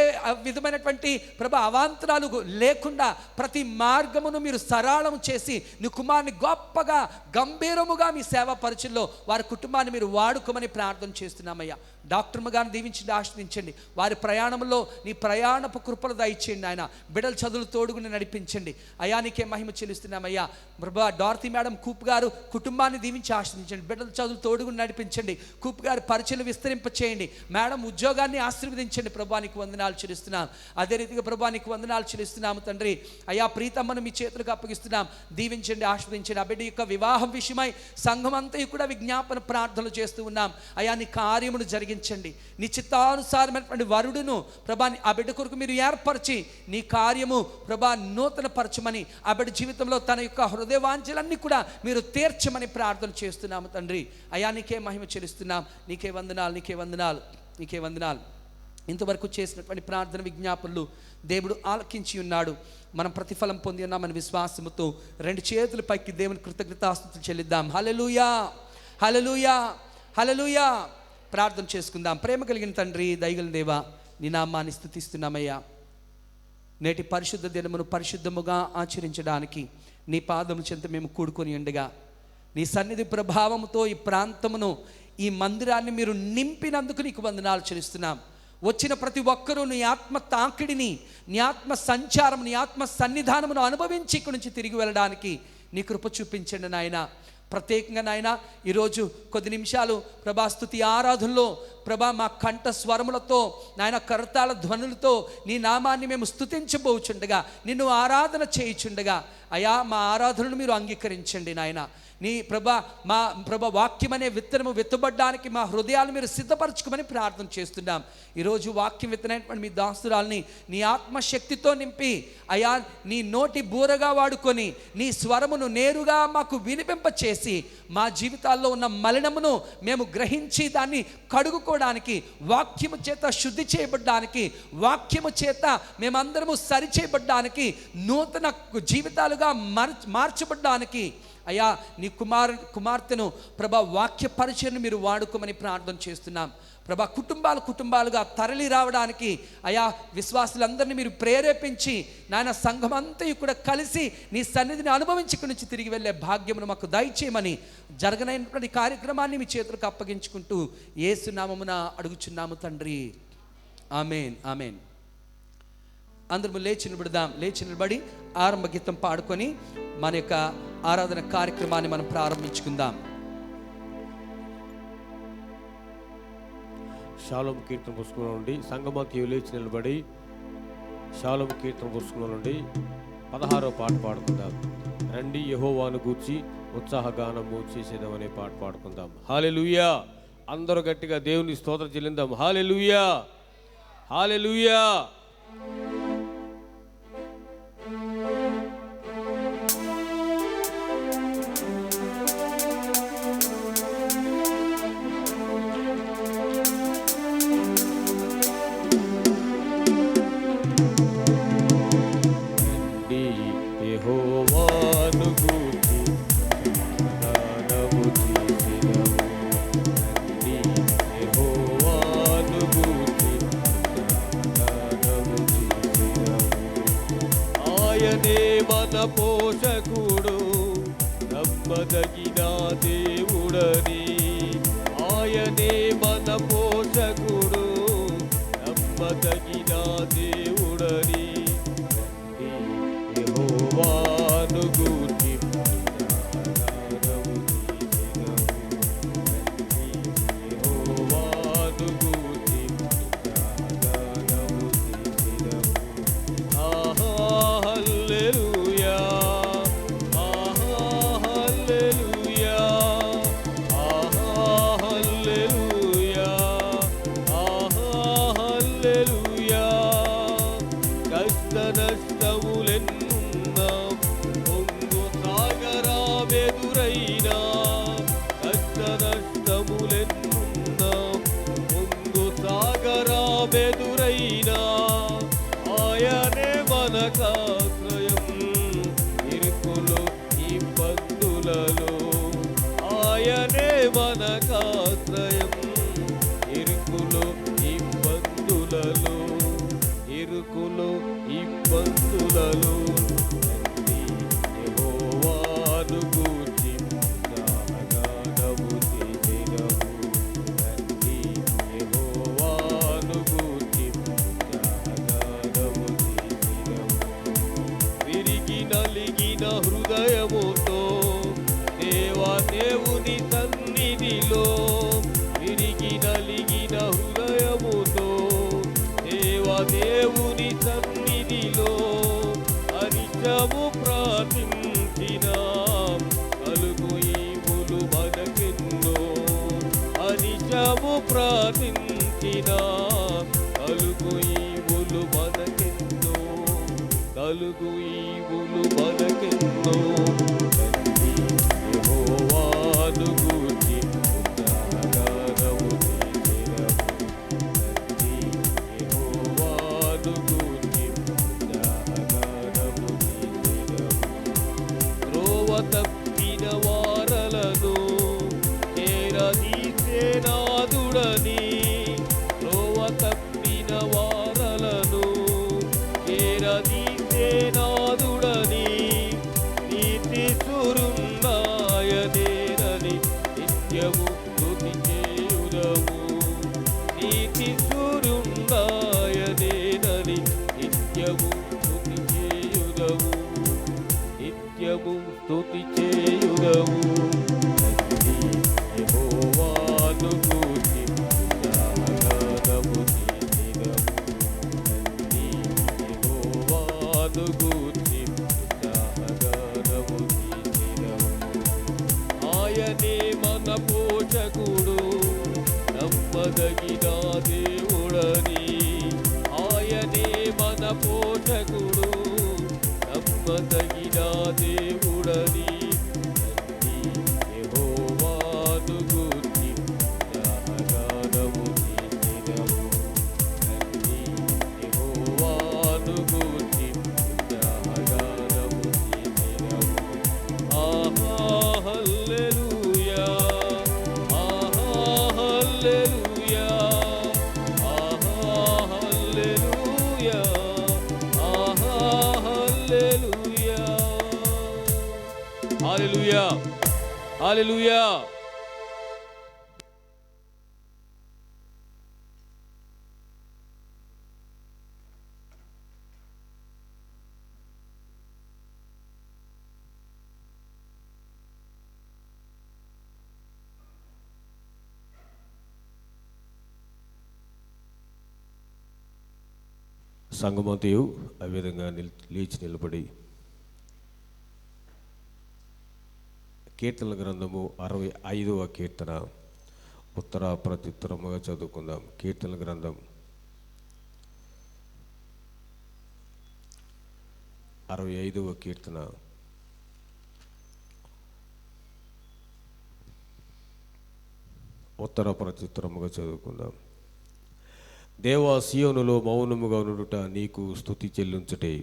విధమైనటువంటి ప్రభా అవాంతరాలు లేకుండా ప్రతి మార్గమును మీరు సరళం చేసి నీ కుమారుని గొప్పగా గంభీరముగా మీ సేవా పరిచయంలో వారి కుటుంబాన్ని మీరు వాడుకోమని ప్రార్థన చేస్తున్నామయ్యా. డాక్టర్ గారిని దీవించండి, ఆశ్రయించండి. వారి ప్రయాణంలో నీ ప్రయాణపు కృపలు దయచేయండి ఆయన. బిడ్డల చదువులు తోడుగుని నడిపించండి అయ్యా. నీకే మహిమ చెల్లిస్తున్నామయ్యా. ప్రభా డార్తీ మేడం కూప్ గారు కుటుంబాన్ని దీవించి ఆశ్రయించండి. బిడ్డల చదువులు తోడుగుని నడిపించండి. కూప్ గారి పరిచయలు విస్తరింప చేయండి. మేడం ఉద్యోగాన్ని ఆశీర్వదించండి. ప్రభా నీకు వందనాలు చెల్లిస్తున్నాం. అదే రీతిగా ప్రభా నీకు వందనాలు చెల్లిస్తున్నాము తండ్రి. అయ్యా ప్రీతమ్మను మీ చేతులకు అప్పగిస్తున్నాం. దీవించండి, ఆశీర్వదించండి. ఆ బిడ్డ యొక్క వివాహం విషయమై సంఘం అంతా కూడా విజ్ఞాపన ప్రార్థనలు చేస్తూ ఉన్నాం అయ్యా. నీ కార్యమును జరిగించండి. నీ చిత్తానుసారమైనటువంటి వరుడును ప్రభా ఆ బిడ్డ కొరకు మీరు ఏర్పరిచి నీ కార్యము ప్రభా నూతన పరచమని ఆ బిడ్డ జీవితంలో తన యొక్క హృదయవాంఛలన్నీ కూడా మీరు తీర్చమని ప్రార్థన చేస్తున్నాము తండ్రి. అయ్యా నీకే మహిమ చెల్లిస్తున్నాం. నీకే వందనాలు, నీకే వందనాలు, నీకే వందనాలు. ఇంతవరకు చేసినటువంటి ప్రార్థన విజ్ఞాపనలు దేవుడు ఆలకించి ఉన్నాడు. మనం ప్రతిఫలం పొంది ఉన్నామని విశ్వాసముతో రెండు చేతుల పైకి దేవుని కృతజ్ఞతాస్తుతులు చెల్లిద్దాం. హల్లెలూయా, హల్లెలూయా, హల్లెలూయా. ప్రార్థన చేసుకుందాం. ప్రేమ కలిగిన తండ్రి, దయగల దేవా, నీ నామాన్ని స్తుతిస్తున్నామయ్యా. నేటి పరిశుద్ధ దినమును పరిశుద్ధముగా ఆచరించడానికి నీ పాదము చెంత మేము కూడుకొని ఉండగా నీ సన్నిధి ప్రభావముతో ఈ ప్రాంతమును, ఈ మందిరాన్ని మీరు నింపినందుకు నీకు వందనాలు చెల్లిస్తున్నాం. వచ్చిన ప్రతి ఒక్కరూ నీ ఆత్మ తాకిడిని, నీ ఆత్మ సంచారం, నీ ఆత్మ సన్నిధానమును అనుభవించి ఇక్కడి నుంచి తిరిగి వెళ్ళడానికి నీ కృప చూపించండి నాయన. ప్రత్యేకంగా నాయన ఈరోజు కొద్ది నిమిషాలు ప్రభాస్తుతి ఆరాధనలో ప్రభా మా కంఠ స్వరములతో నాయన కరతాళ ధ్వనులతో నీ నామాన్ని మేము స్తుతించబోచుండగా, నిన్ను ఆరాధన చేయుచుండగా అయా మా ఆరాధనను మీరు అంగీకరించండి నాయన. నీ మా వాక్యం అనే విత్తనము విత్తబడ్డానికి మా హృదయాలు మీరు సిద్ధపరచుకోమని ప్రార్థన చేస్తున్నాం. ఈరోజు వాక్యం విత్తనైనటువంటి మీ దాసురాల్ని నీ ఆత్మశక్తితో నింపి అయా నీ నోటి బూరగా వాడుకొని నీ స్వరమును నేరుగా మాకు వినిపింప చేసి మా జీవితాల్లో ఉన్న మలినమును మేము గ్రహించి దాన్ని కడుగుకోవడానికి, వాక్యము చేత శుద్ధి చేయబడ్డానికి, వాక్యము చేత మేమందరము సరిచేయబడ్డానికి, నూతన జీవితాలుగా మార్చబడ్డానికి అయ్యా నీ కుమార్తెను ప్రభా వాక్య పరిచయను మీరు వాడుకోమని ప్రార్థన చేస్తున్నాం. ప్రభా కుటుంబాలుగా తరలి రావడానికి అయా విశ్వాసులందరినీ మీరు ప్రేరేపించి నాయన సంఘం అంతా కూడా కలిసి నీ సన్నిధిని అనుభవించి ఇక్కడి నుంచి తిరిగి వెళ్ళే భాగ్యమును మాకు దయచేయమని జరగనైనటువంటి కార్యక్రమాన్ని మీ చేతులకు అప్పగించుకుంటూ యేసు నామమున అడుగుచున్నాము తండ్రి. ఆమేన్, ఆమేన్. అందరము లేచి నిలబడదాం. లేచి నిలబడి ఆరంభ గీతం పాడుకొని మన యొక్క ఆరాధన కార్యక్రమాన్ని మనం ప్రారంభించుకుందాం. షాలోమ్ కీర్తన పుస్తకంలో నుండి సంగమకి లేచి నిలబడి షాలోమ్ కీర్తన పుస్తకంలో నుండి 16వ పాట పాడుకుందాం. రండి యెహోవాను గూర్చి ఉత్సాహగానము చేసేదామనే పాట పాడుకుందాం. హల్లెలూయా. అందరూ గట్టిగా దేవుని స్తోత్రం చెల్లిద్దాం. హల్లెలూయా, హల్లెలూయా. యెహోవాను ఆయనే మన పోషకుడు, నమ్మదగిన దేవుడని. ఆయనే మన పోషకుడు, నమ్మదగిన దేవుడని. యెహోవాను గూర్చి యెహోవాను గూర్చి ఆహా హల్లెలూయా, ఆహా హల్లెలూయా, ఆహా హల్లెలూయా, ఆహా హల్లెలూయా. కష్ట నష్టములెన్నున్నా పొంగు సాగరామెదురైనా, కష్ట నష్టములెన్నున్నా పొంగు సాగరామెదురైనా, ఆయనే మనకాశ్రయం ఇరుకులో ఇబ్బందులలో. ఆయనే మనకాశ్రయం ఇరుకులో ఇబ్బందులలో, ఇరుకులో ఇబ్బందులలో. యెహోవాను గూర్చి గానము చేసెదము. యెహోవాను గూర్చి గానము చేసెదము. విరిగి నలిగిన హృదయముతో దేవుని సన్నిధిలో, విరిగి నలిగిన హృదయముతో దేవుని సన్నిధిలో అనిత్యము ప్రార్థించిన కలుగు ఈవులు మనకెన్నో. అనిత్యము ప్రార్థించిన కలుగు ఈవులు మనకెన్నో, కలుగు ఈవులు మనకెన్నో. యెహోవాను గూర్చి గానము చేసెదము. యెహోవాను గూర్చి గానము చేసెదము. త్రోవ తప్పిన వారలను చేరదీసే నాదుడని, త్రోవ తప్పిన వారలను చేరదీసే నాదుడని. నీతి సురుందాయనేనని నిత్యము స్తుతి చేయుదము. నీతి సురుందాయనేనని నిత్యము స్తుతి చేయుదము, నిత్యము స్తుతి చేయుదము. యెహోవాను గూర్చి గానము చేసెదము. యెహోవాను గూర్చి గానము చేసెదము. ఆయనే మన పోషకుడు, నమ్మదగిన దేవుడని. ఆయనే మన పోషకుడు, నమ్మదగిన దేవుడని. యెహోవాను గూర్చి గానము చేసెదము. యెహోవాను గూర్చి గానము చేసెదము. ఆహా హల్లెలూయా, ఆహా హల్లెలూయా, ఆహా హల్లెలూయా, ఆహా హల్లెలూయా. హల్లెలూయా, హల్లెలూయా. సంగమంతయు ఆ విధంగా లేచి నిలబడి కీర్తనల గ్రంథము 65వ కీర్తన ఉత్తర ప్రత్యుత్తరముగా చదువుకుందాం. కీర్తనల గ్రంథం 65వ కీర్తన ఉత్తర ప్రత్యుత్తరముగా చదువుకుందాం. దేవా, సియోనులో మౌనముగా నుండుట నీకు స్తుతి చెల్లించుటే,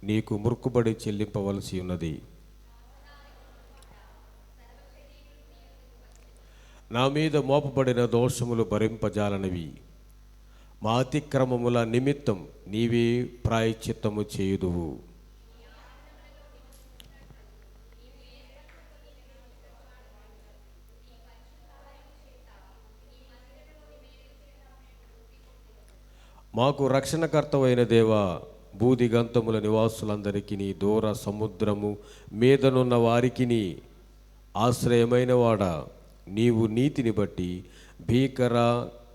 నీకు మొక్కుబడి చెల్లింపవలసి ఉన్నది. నా మీద మోపబడిన దోషములు భరింపజాలనివి, మా అతిక్రమముల నిమిత్తం నీవే ప్రాయశ్చిత్తము చేయుదువు. మాకు రక్షణకర్తవైన దేవా, భూదిగంతముల నివాసులందరికీ దూర సముద్రము మీదనున్న వారికి ఆశ్రయమైన వాడా, నీవు నీతిని బట్టి భీకర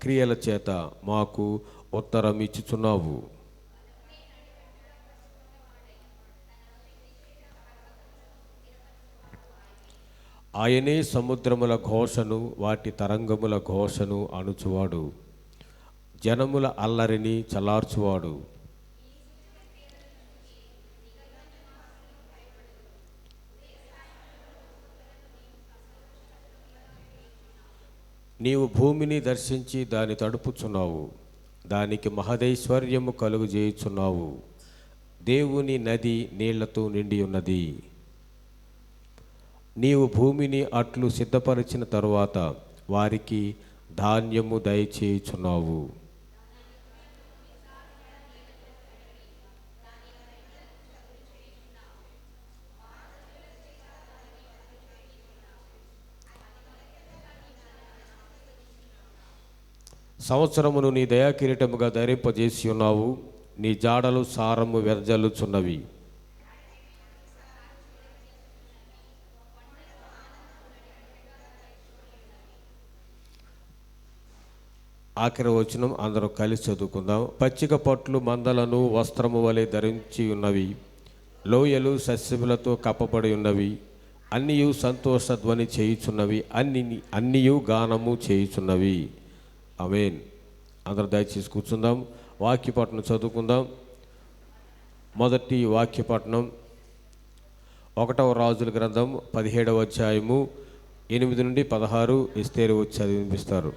క్రియల చేత మాకు ఉత్తరం ఇచ్చుచున్నావు. ఆయనే సముద్రముల ఘోషను వాటి తరంగముల ఘోషను అణుచువాడు, జనముల అల్లరిని చలార్చువాడు. నీవు భూమిని దర్శించి దాని తడుపుచున్నావు, దానికి మహదైశ్వర్యము కలుగు చేయుచున్నావు. దేవుని నది నీళ్లతో నిండి ఉన్నది. నీవు భూమిని అట్లు సిద్ధపరిచిన తరువాత వారికి ధాన్యము దయచేయుచున్నావు. సంవత్సరమును నీ దయాకిరీటముగా ధరింపజేసి ఉన్నావు. నీ జాడలు సారము వెదజల్లుచున్నవి. ఆఖరి వచనం అందరూ కలిసి చదువుకుందాం. పచ్చిక పట్లు మందలను వస్త్రము వలె ధరించి ఉన్నవి, లోయలు సస్యములతో కప్పబడి ఉన్నవి. అన్నియు సంతోష ధ్వని చేయుచున్నవి, అన్నియు గానము చేయుచున్నవి. ఆమేన్. అందరూ దయచేసి కూర్చుందాం. వాక్యపట్నం చదువుకుందాం. మొదటి వాక్యపట్నం 1వ రాజుల గ్రంథం 17వ అధ్యాయము 8 నుండి 16. ఎస్తేరు వచ్చి చదివినిపిస్తారు.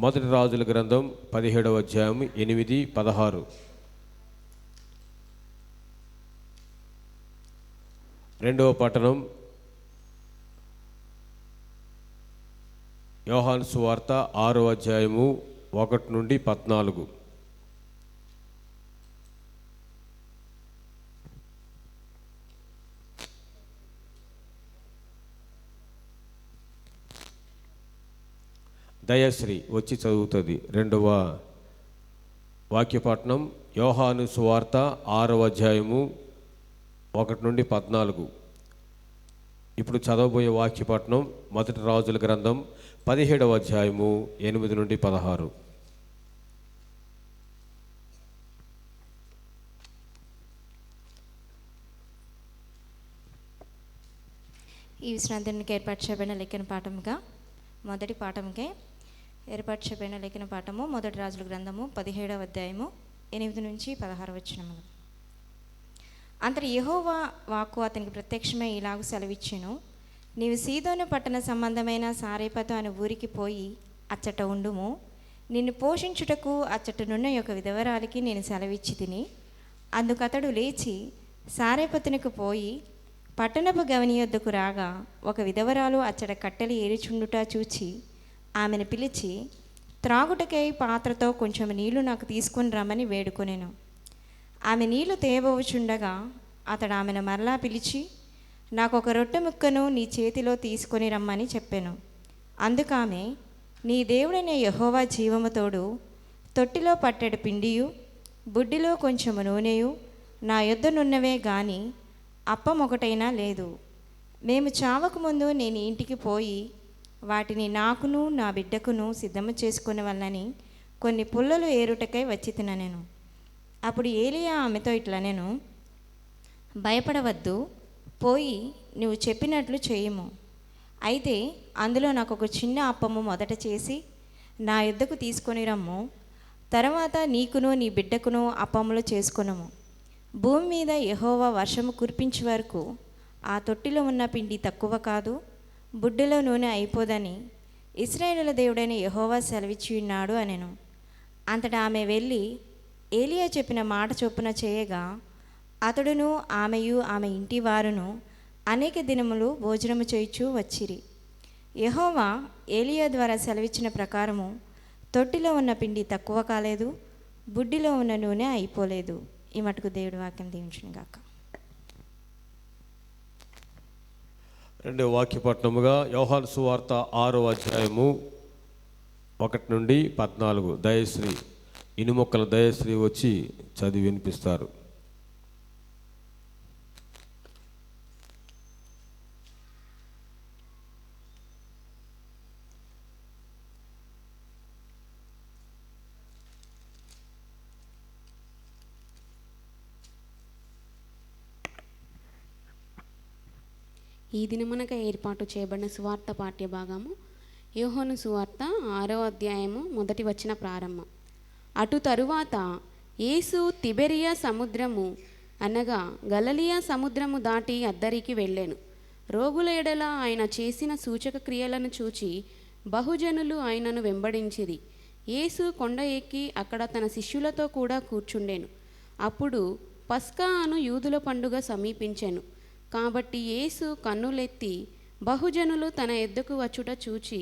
మొదటి రాజుల గ్రంథం 17వ అధ్యాయం 8, 16. రెండవ పట్టణం యోహాను సువార్త 6వ అధ్యాయము 1 నుండి 14. దయశ్రీ వచ్చి చదువుతుంది. రెండవ వాక్యపట్నం యోహాను సువార్త 6వ అధ్యాయము 1 నుండి 14. ఇప్పుడు చదవబోయే వాక్యపట్నం మొదటి రాజుల గ్రంథం 17వ అధ్యాయము 8 నుండి 16. ఈ విశ్రాంతికి ఏర్పాటు చేయబడిన లెక్కన పాఠముగా మొదటి పాఠముకే ఏర్పాటు చేయబడిన లెక్కన పాఠము మొదటి రాజుల గ్రంథము 17వ అధ్యాయము 8 నుంచి 16 వచనములు. అంతటి యెహోవా వాక్కు అతనికి ప్రత్యక్షమై ఇలాగు సెలవిచ్చెను. నీవు సీదోను పట్టణ సంబంధమైన సారేపతు అనే ఊరికి పోయి అచ్చట ఉండుము. నిన్ను పోషించుటకు అచ్చటనున్న యొక్క విధవరాలికి నేను సెలవిచ్చి తిని. అందుకతడు లేచి సారేపతునికి పోయి పట్టణపు గవని యొద్దకు రాగా ఒక విధవరాలు అచ్చట కట్టెలు ఏరుచుండుట చూచి ఆమెను పిలిచి, త్రాగుటకై పాత్రతో కొంచెం నీళ్లు నాకు తీసుకొని రమ్మని వేడుకొనెను. ఆమె నీళ్లు తేబోచుండగా అతడు ఆమెను మరలా పిలిచి, నాకు ఒక రొట్టె ముక్కను నీ చేతిలో తీసుకొని రమ్మని చెప్పాను. అందుకామె, నీ దేవుడైన యెహోవా జీవము తోడు తొట్టిలో పట్టెడు పిండియు బుడ్డిలో కొంచెము నూనెయు నా యొద్దనున్నవే గాని అప్పం ఒకటైనా లేదు. మేము చావకముందు నేను ఇంటికి పోయి వాటిని నాకును నా బిడ్డకును సిద్ధము చేసుకునే వలనని కొన్ని పుల్లలు ఏరుటకై వచ్చి తిననేను. అప్పుడు ఏలియా ఆమెతో ఇట్లనెను, భయపడవద్దు, పోయి నువ్వు చెప్పినట్లు చేయుము. అయితే అందులో నాకు ఒక చిన్న అప్పము మొదట చేసి నా యొద్దకు తీసుకొని రమ్ము. తర్వాత నీకును నీ బిడ్డకును అప్పములు చేసుకొనుము. భూమి మీద యెహోవా వర్షము కురిపించే వరకు ఆ తొట్టిలో ఉన్న పిండి తక్కువ కాదు, బుడ్డిలో నూనె అయిపోదని ఇశ్రాయేలుల దేవుడైన యెహోవా సెలవిచ్చి ఉన్నాడు అనెను. అంతటా ఆమె వెళ్ళి ఏలియా చెప్పిన మాట చొప్పున చేయగా అతడును ఆమెయు ఆమె ఇంటి వారును అనేక దినములు భోజనము చేయుచూ వచ్చిరి. యెహోవా ఏలియా ద్వారా సెలవిచ్చిన ప్రకారము తొట్టిలో ఉన్న పిండి తక్కువ కాలేదు, బుడ్డిలో ఉన్న నూనె అయిపోలేదు. ఈ మటుకు దేవుడి వాక్యం దీవించును గాక. రెండవ వాక్యపట్నముగా యోహాను సువార్త 6వ అధ్యాయము 1 నుండి 14. దయశ్రీ ఇనుమొక్కల దయశ్రీ వచ్చి చదివి వినిపిస్తారు. ఈ దినమునక ఏర్పాటు చేయబడిన సువార్త పాఠ్య భాగము యోహాను సువార్త 6వ అధ్యాయము 1 వచన ప్రారంభం. అటు తరువాత యేసు తిబెరియా సముద్రము అనగా గలిలయ సముద్రము దాటి అద్దరికి వెళ్ళెను. రోగుల ఎడల ఆయన చేసిన సూచక క్రియలను చూచి బహుజనులు ఆయనను వెంబడించిరి. యేసు కొండ ఎక్కి అక్కడ తన శిష్యులతో కూడా కూర్చుండెను. అప్పుడు పస్కా అను యూదుల పండుగ సమీపించెను. కాబట్టి యేసు కన్నులెత్తి బహుజనులు తన ఎద్దకు వచ్చుట చూచి,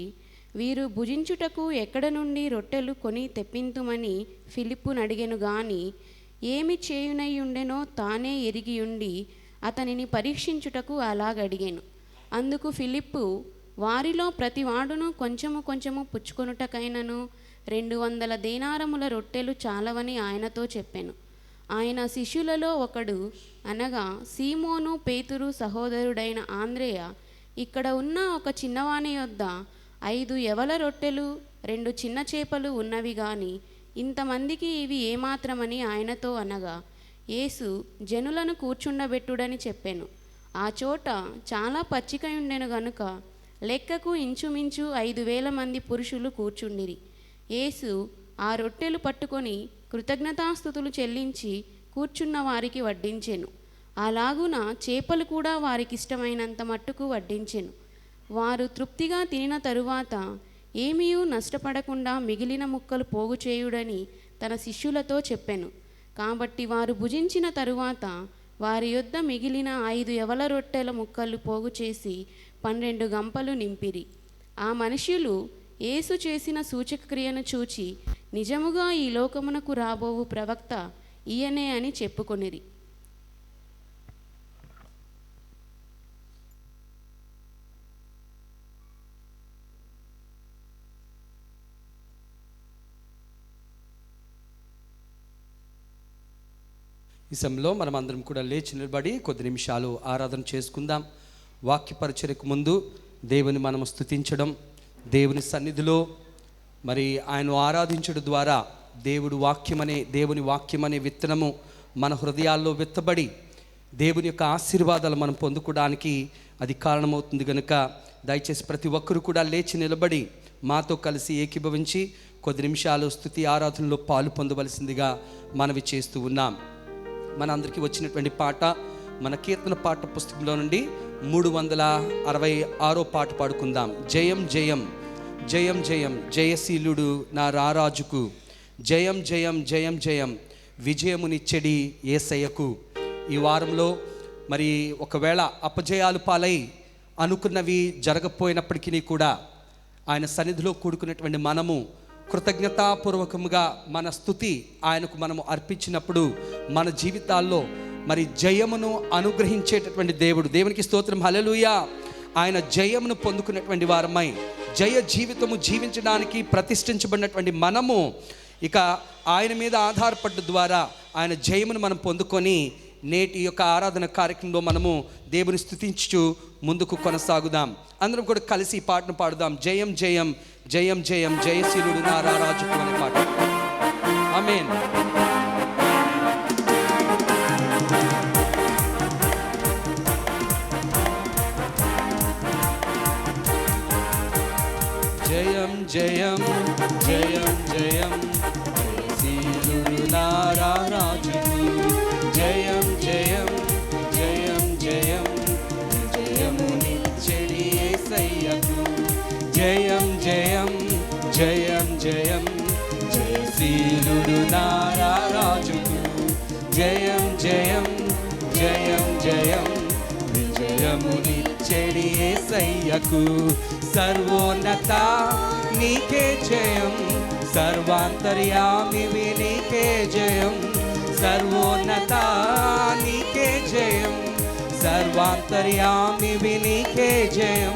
వీరు భుజించుటకు ఎక్కడ నుండి రొట్టెలు కొని తెప్పింతుమని ఫిలిప్పును అడిగెను గాని ఏమి చేయునయ్యుండెనో తానే ఎరిగియుండి అతనిని పరీక్షించుటకు అలాగడిగాను. అందుకు ఫిలిప్పు, వారిలో ప్రతివాడును కొంచెము కొంచెము పుచ్చుకొనుటకైనను 200 దేనారముల రొట్టెలు చాలవని ఆయనతో చెప్పాను. ఆయన శిష్యులలో ఒకడు అనగా సీమోను పేతురు సహోదరుడైన ఆంద్రేయ ఇక్కడ ఉన్న ఒక చిన్నవాని యొద్ద 5 యవల రొట్టెలు 2 చిన్న చేపలు ఉన్నవి గాని ఇంతమందికి ఇవి ఏమాత్రమని ఆయనతో అనగా, యేసు జనులను కూర్చుండబెట్టుడని చెప్పాను. ఆ చోట చాలా పచ్చిక ఉండెను గనుక లెక్కకు ఇంచుమించు 5,000 మంది పురుషులు కూర్చుండిరి. యేసు ఆ రొట్టెలు పట్టుకొని కృతజ్ఞతాస్తుతులు చెల్లించి కూర్చున్న వారికి వడ్డించెను. అలాగున చేపలు కూడా వారికి ఇష్టమైనంత మట్టుకు వడ్డించెను. వారు తృప్తిగా తినిన తరువాత ఏమీయూ నష్టపడకుండా మిగిలిన ముక్కలు పోగు చేయుడని తన శిష్యులతో చెప్పెను. కాబట్టి వారు భుజించిన తరువాత వారి యొద్ద మిగిలిన 5 యవల రొట్టెల ముక్కలు పోగు చేసి 12 గంపలు నింపిరి. ఆ మనుష్యులు యేసు చేసిన సూచక్రియను చూచి నిజముగా ఈ లోకమునకు రాబోవు ప్రవక్త ఈయనే అని చెప్పుకొనిరి. ఈ సమయంలో మనం అందరం కూడా లేచి నిలబడి కొద్ది నిమిషాలు ఆరాధన చేసుకుందాం. వాక్య పరిచర్యకు ముందు దేవుని మనం స్తుతించడం, దేవుని సన్నిధిలో మరి ఆయన ఆరాధించడం ద్వారా దేవుని వాక్యం అనే విత్తనము మన హృదయాల్లో విత్తబడి దేవుని యొక్క ఆశీర్వాదాలు మనం పొందుకోవడానికి అది కారణమవుతుంది కనుక దయచేసి ప్రతి ఒక్కరు కూడా లేచి నిలబడి మాతో కలిసి ఏకీభవించి కొద్ది నిమిషాలు స్తుతి ఆరాధనలో పాలు పొందవలసిందిగా మనవి చేస్తూ ఉన్నాం. మనందరికీ వచ్చినటువంటి పాట మన కీర్తన పాట పుస్తకంలో నుండి 366 పాట పాడుకుందాం. జయం జయం జయం జయం జయశీలుడు నా రారాజుకు, జయం జయం జయం జయం విజయమునిచ్చెడి యేసయ్యకు. ఈ వారంలో మరి ఒకవేళ అపజయాలు పాలై అనుకున్నవి జరగపోయినప్పటికీ కూడా ఆయన సన్నిధిలో కూడుకున్నటువంటి మనము కృతజ్ఞతాపూర్వకంగా మన స్తుతి ఆయనకు మనము అర్పించినప్పుడు మన జీవితాల్లో మరి జయమును అనుగ్రహించేటటువంటి దేవునికి స్తోత్రం, హల్లెలూయా. ఆయన జయమును పొందుకున్నటువంటి వారమై జయ జీవితము జీవించడానికి ప్రతిష్ఠించబడినటువంటి మనము ఇక ఆయన మీద ఆధారపడ్డ ద్వారా ఆయన జయమును మనం పొందుకొని నేటి యొక్క ఆరాధన కార్యక్రమంలో మనము దేవుని స్తుతించుచు ముందుకు కొనసాగుదాం. అందరం కూడా కలిసి ఈ పాటను పాడుదాం. జయం జయం జయం జయం జయశీలుడు నా రారాజుకు అనే పాట. ఆమేన్. జయం జయం జయం జయం జయశీలుడు నా రారాజుకు, జయం జయం జయం జయం విజయమునిచ్చెడి యేసయ్యకు, జయం జయం జయం జయం జయశీలుడు నా రారాజుకు, జయం జయం జయం జయం విజయమునిచ్చెడి యేసయ్యకు. సర్వోన్నత నీకే జయం, సర్వాంతర్యామివి నీకే జయం, సర్వోన్నత నీకే జయం, సర్వాంతర్యామివి నీకే జయం,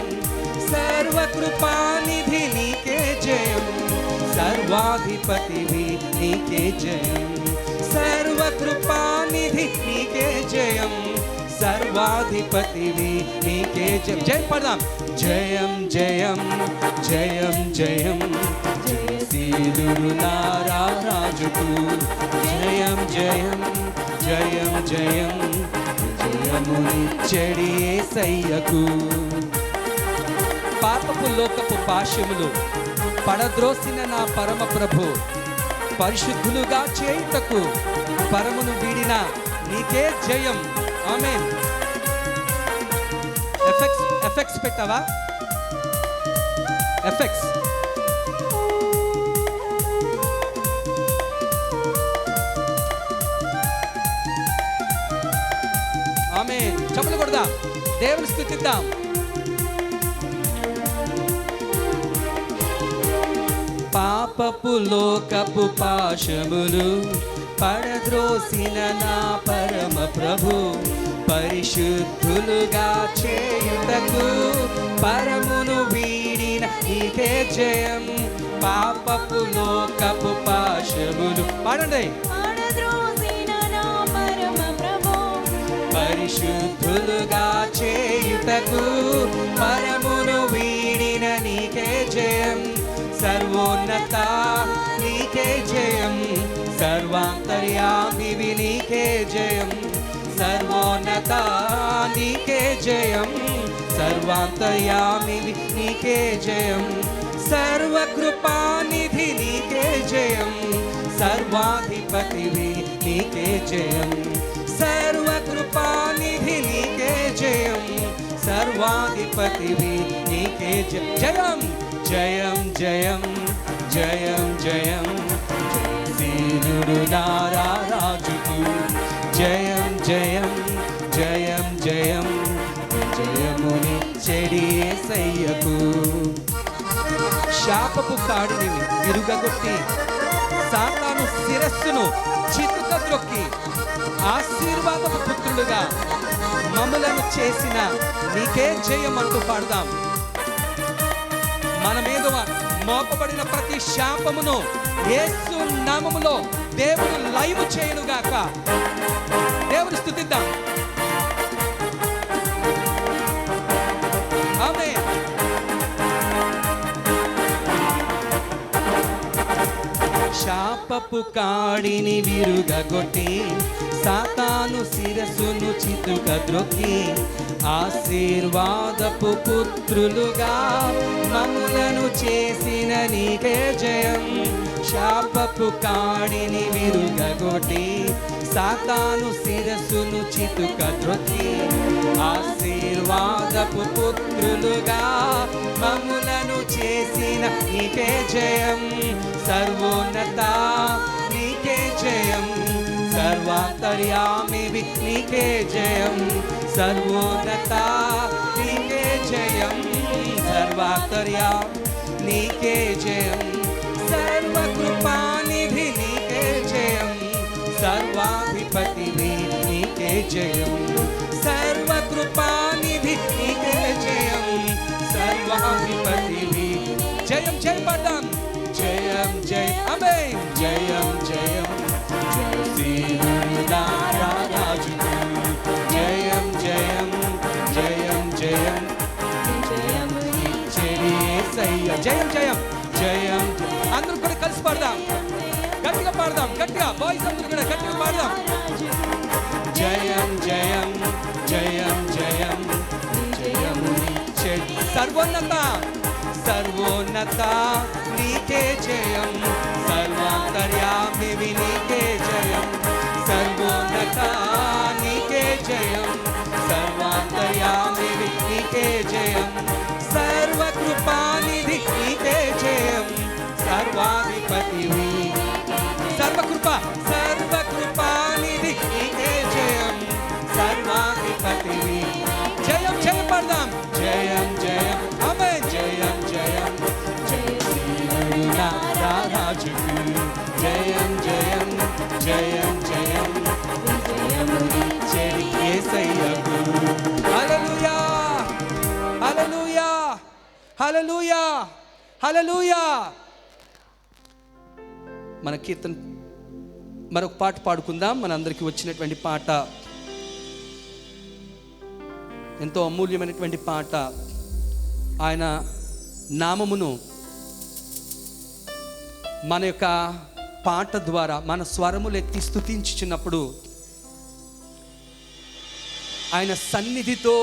సర్వకృపానిధి నీకే జయం, సర్వాధిపతివి నీకే జయం, సర్వకృపానిధి నీకే జయం, సర్వాధిపతివి నీకే జయం. జయం పడదాం. జయం జయం జయం జయం జయశీలుడు నారా రాజుకు, జయం జయం జయం జయం జయమునిచ్చెడి యేసయ్యకు. పాపపు లోకపు పాశములు పడద్రోసిన నా పరమ ప్రభు, పరిశుద్ధులుగా చేయుటకు పరమును వీడిన నీకే జయం. ఆమేన్. ఎఫెక్ట్స్ పెట్టావా? ఎఫెక్ట్స్. ఆమేన్. చప్పట్లు కొడదాం, దేవుని స్తుతిద్దాం. పాపపు లోకపు పాశములు పడద్రోసిన నా పరమ ప్రభు, పరిశుద్ధులుగా చేయుటకు పరమును వీడిన నీకే జయం. పాపపు లోకపు పాశములు పాడండి. పరిశుద్ధులుగా చేయుటకు పరమును వీడిన నీకే జయం, సర్వోన్నత నీకే జయం, సర్వాంతర్యామివి నీకే జయం, సర్వోన్నత నీకే జయం, సర్వాంతర్యామివి నీకే జయం, సర్వకృపానిధి నీకే జయం, సర్వాధిపతివి నీకే జయం, సర్వకృపానిధి నీకే జయం, సర్వాధిపతివి నీకే జయం. జయం జయం జయం జయం జయశీలుడు నారా రాజుకు, జయం జయం జయం జయం జయమునిచ్చెడి యేసయ్యకు. శాపపు కాడిని విరుగగొట్టి సాతాను శిరస్సును చితుక త్రొక్కి ఆశీర్వాదపు పుత్రులుగా మమ్ములను చేసిన నీకే జయం అంటూ పాడదాం. మన మీద మోపబడిన ప్రతి శాపమును యేసు నామములో దేవుడు లైవ్ చేయనుగాక. దేవుని స్తుతిద్దాం. ఆమేన్. శాపపు కాడిని విరుగగొట్టి సాతాను శిరస్సును చితుక ద్రొక్కి ఆశీర్వాదపు పుత్రులుగా మమ్ములను చేసిన నీకే జయం. శాపపు కాడిని విరుగగొట్టి సాతాను శిరస్సును చితుక ద్రొక్కి ఆశీర్వాదపు పుత్రులుగా మమ్ములను చేసిన నీకే జయం, సర్వోన్నత నీకే జయం, సర్వాంతర్యామివి నీకే జయం, సర్వోన్నత నీకే జయం, సర్వాంతర్యామి నీకే జయం, సర్వకృపానిధి నీకే జయం, సర్వాధిపతివి నీకే జయం, సర్వకృపానిధి నీకే జయం, సర్వాధిపతివి. జయం జయం పడదాం. జయం జయం ఆమేన్. జయం జయం జయశీలుడు నారా రాజుకు, జయం జయం జయం జయం జయమునిచ్చెడి యేసయ్య. జయం జయం జయం. అందరూ కూడా కలిసి పాడదాం, గట్టిగా పాడదాం, గట్టిగా బాయ్స్ అందరూ కూడా గట్టిగా పాడదాం. జయం జయం జయం జయం జయమునిచ్చెడి. సర్వోన్నత సర్వోన్నత నీకే జయం, సర్వాంతర్యామివి నీకే జయం, సర్వోన్నత నీకే జయం, సర్వాంతర్యామివి నీకే జయం, సర్వకృపానిధి నీకే జయం, సర్వాధిపతివి. సర్వకృప సర్వకృపానిధి నీకే జయం, సర్వాధిపతివి. జయం జయం పడదాం. జయం జయం ఆమేన్. జయం జయం జయశీలుడు నారా రాజుకు, జయం జయం జయం జయం జయమునిచ్చెడి యేసయ్యకు. హల్లెలూయా హల్లెలూయా హల్లెలూయా హల్లెలూయా. మన కీర్తన మరొక పాట పాడుకుందాం. మనందరికీ వచ్చినటువంటి పాట, ఎంతో అమూల్యమైనటువంటి పాట. ఆయన నామమును మన యొక్క పాట ద్వారా మన స్వరములు ఎత్తి స్తుతించుచున్నప్పుడు ఆయన సన్నిధితో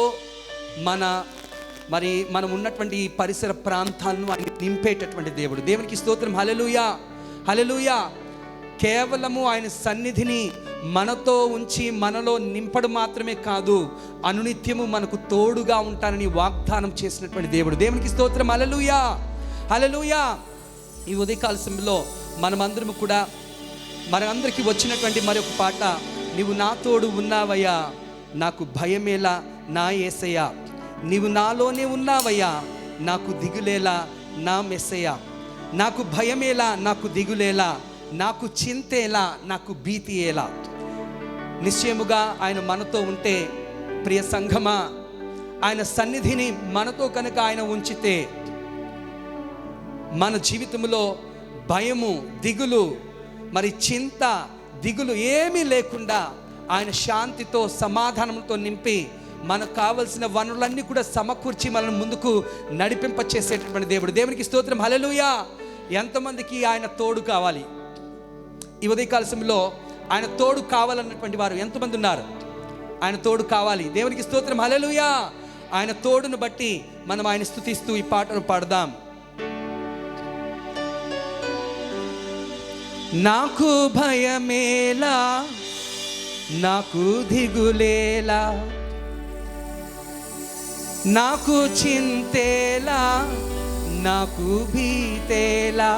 మనం ఉన్నటువంటి ఈ పరిసర ప్రాంతాలను ఆయన నింపేటటువంటి దేవుడు. దేవునికి స్తోత్రం. హల్లెలూయా, హల్లెలూయా. కేవలము ఆయన సన్నిధిని మనతో ఉంచి మనలో నింపడం మాత్రమే కాదు, అనునిత్యము మనకు తోడుగా ఉంటానని వాగ్దానం చేసినటువంటి దేవుడు. దేవునికి స్తోత్రం. హల్లెలూయా, హల్లెలూయా. ఈ ఉదయకాల సమయంలో మనమందరము కూడా మనందరికీ వచ్చినటువంటి మరొక పాట, నీవు నా తోడు ఉన్నావయ్యా, నాకు భయమేలా నా యేసయ్యా, నీవు నాలోనే ఉన్నావయ్యా, నాకు దిగులేలా నా మెస్సయ్యా, నాకు భయమేలా నాకు దిగులేలా, నాకు చింతేలా నాకు భీతియేలా. నిశ్చయముగా ఆయన మనతో ఉంటే, ప్రియ సంఘమా, ఆయన సన్నిధిని మనతో కనుక ఆయన ఉంచితే మన జీవితంలో భయము, దిగులు, చింత, దిగులు ఏమీ లేకుండా ఆయన శాంతితో, సమాధానంతో నింపి మనకు కావలసిన వనరులన్నీ కూడా సమకూర్చి మనల్ని ముందుకు నడిపింపచేసేటటువంటి దేవుడు. దేవునికి స్తోత్రం. హల్లెలూయా. ఎంతమందికి ఆయన తోడు కావాలి? ఈ ఉదయకాల సమయంలో ఆయన తోడు కావాలన్నటువంటి వారు ఎంతమంది ఉన్నారు? ఆయన తోడు కావాలి. దేవునికి స్తోత్రం. హల్లెలూయా. ఆయన తోడును బట్టి మనం ఆయన స్తుతిస్తూ ఈ పాటను పాడదాం. నాకు భయమేలా నాకు దిగులేలా, నాకు చింతేలా నాకు భీతేలా,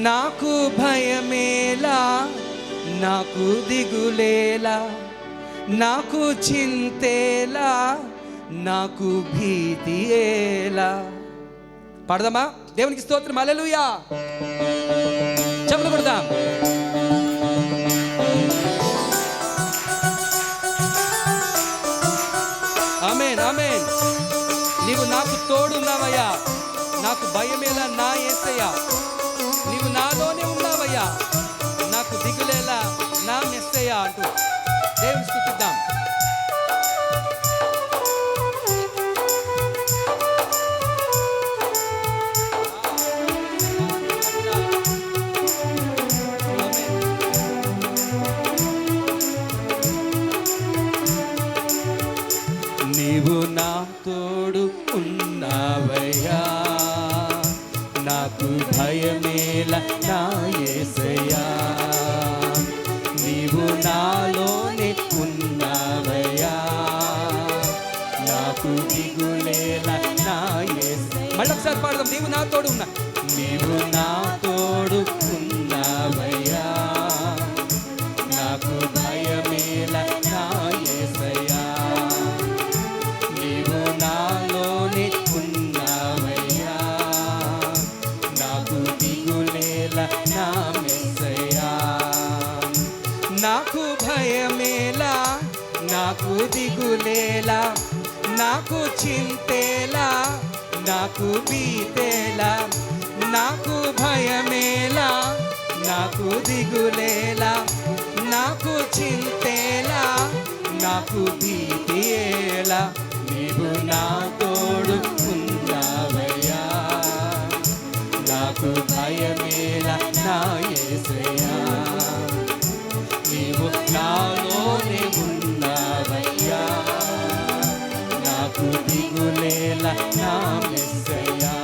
నాకు భయమేలా నాకు దిగులేలా, నాకు చింతేలా నాకు భీతియేలా. పాడదామా? దేవునికి స్తోత్రం. హల్లెలూయా. చెప్పులు కొడదాం. ఆమేన్, ఆమేన్. నీవు నాకు తోడున్నావయ్యా, నాకు భయమేలా నా యేసయ్యా, నీవు నాలోనే ఉన్నావయ్యా, నాకు దిగులేలా నా మెస్సయ్యా అంటూ దేవుని స్తుతిద్దాం. నీవు నా తోడు ఉన్నావయ్యా, నాకు భయమేలా నా యేసయ్యా, నీవు నాలోనే ఉన్నావయ్యా, నాకు దిగులేలా నా యేసయ్యా. మళ్ళీ ఒకసారి పాడదాం. నీవు నా తోడు ఉన్నా, నీవు నా తోడు ఉన్నావయ్యా, నాకు భయమేలా నా యేసయ్యా, నీవు నాలోనే ఉన్నావయ్యా, నాకు దిగులేలా నా మెస్సయ్యా, నాకు భయమేలా నాకు దిగులేలా, నాకు చింతేలా నాకు భీతేలా, నాకు భయమేలా నాకు దిగులేలా, నాకు చింతేలా నాకు భీతియేలా, నీవు నా తోడు ఉన్నావయ్యా, నాకు భయమేలా నా యేసయ్యా, నీవు నాలోనే ఉన్నావయ్యా, నాకు దిగులేలా నా మెస్సయ్యా.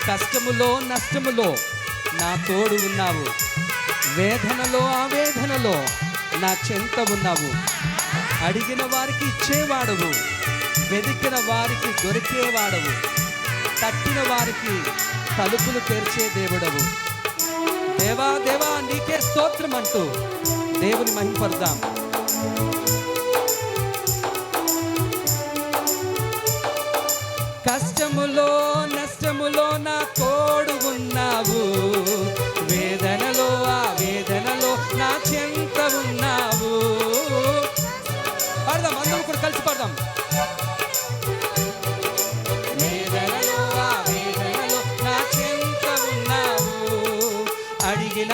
కష్టములో నష్టములో నా తోడు ఉన్నావు, వేదనలో ఆవేదనలో నా చెంత ఉన్నావు, అడిగిన వారికి ఇచ్చేవాడవు, వెదికిన వారికి దొరికేవాడవు, తట్టిన వారికి తలుపులు తెరిచే దేవుడవు. దేవా దేవా నీకే స్తోత్రం అంటూ దేవుని మహిమపడదాం. కష్టములో నష్టములో నా తోడు ఉన్నావు, వేదనలో ఆవేదనలో నా చెంత ఉన్నావు. పాడదాం, అందరం కూడా కలిసి పాడదాం. వేదనలో ఆవేదనలో నా చెంత ఉన్నావు, అడిగిన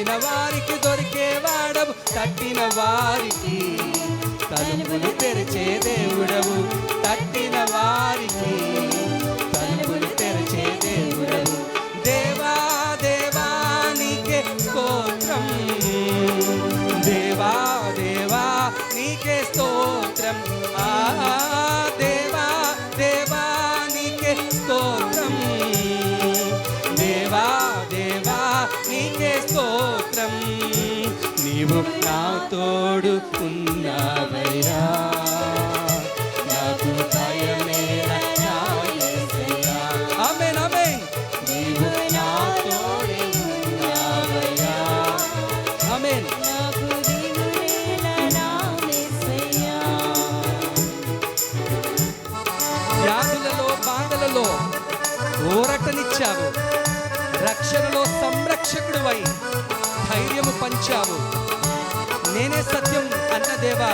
వెతికిన వారికి దొరికేవాడవు, తట్టిన వారికి తలుపులు తెరిచే దేవుడవు, తట్టిన వారికి తలుపులు తెరిచే దేవుడవు. దేవా దేవా నీకే స్తోత్రం, దేవా దేవా నీకే స్తోత్రం, దేవా దేవా నీకే స్తోత్రం, దేవా దేవా నీకే స్తోత్రం. నీవు నా తోడు ఉన్నావయ్యా, నాకు భయమేలా నా యేసయ్యా. ఆమేన్ ఆమేన్. నీవు నా తోడు ఉన్నావయ్యా, ఆమేన్. వ్యాధులలో బాధలలో ఊరటనిచ్చావు, రక్షణలో సంరక్షకుడివై ధైర్యము పంచావు. నేనే సత్యం అన్న దేవా,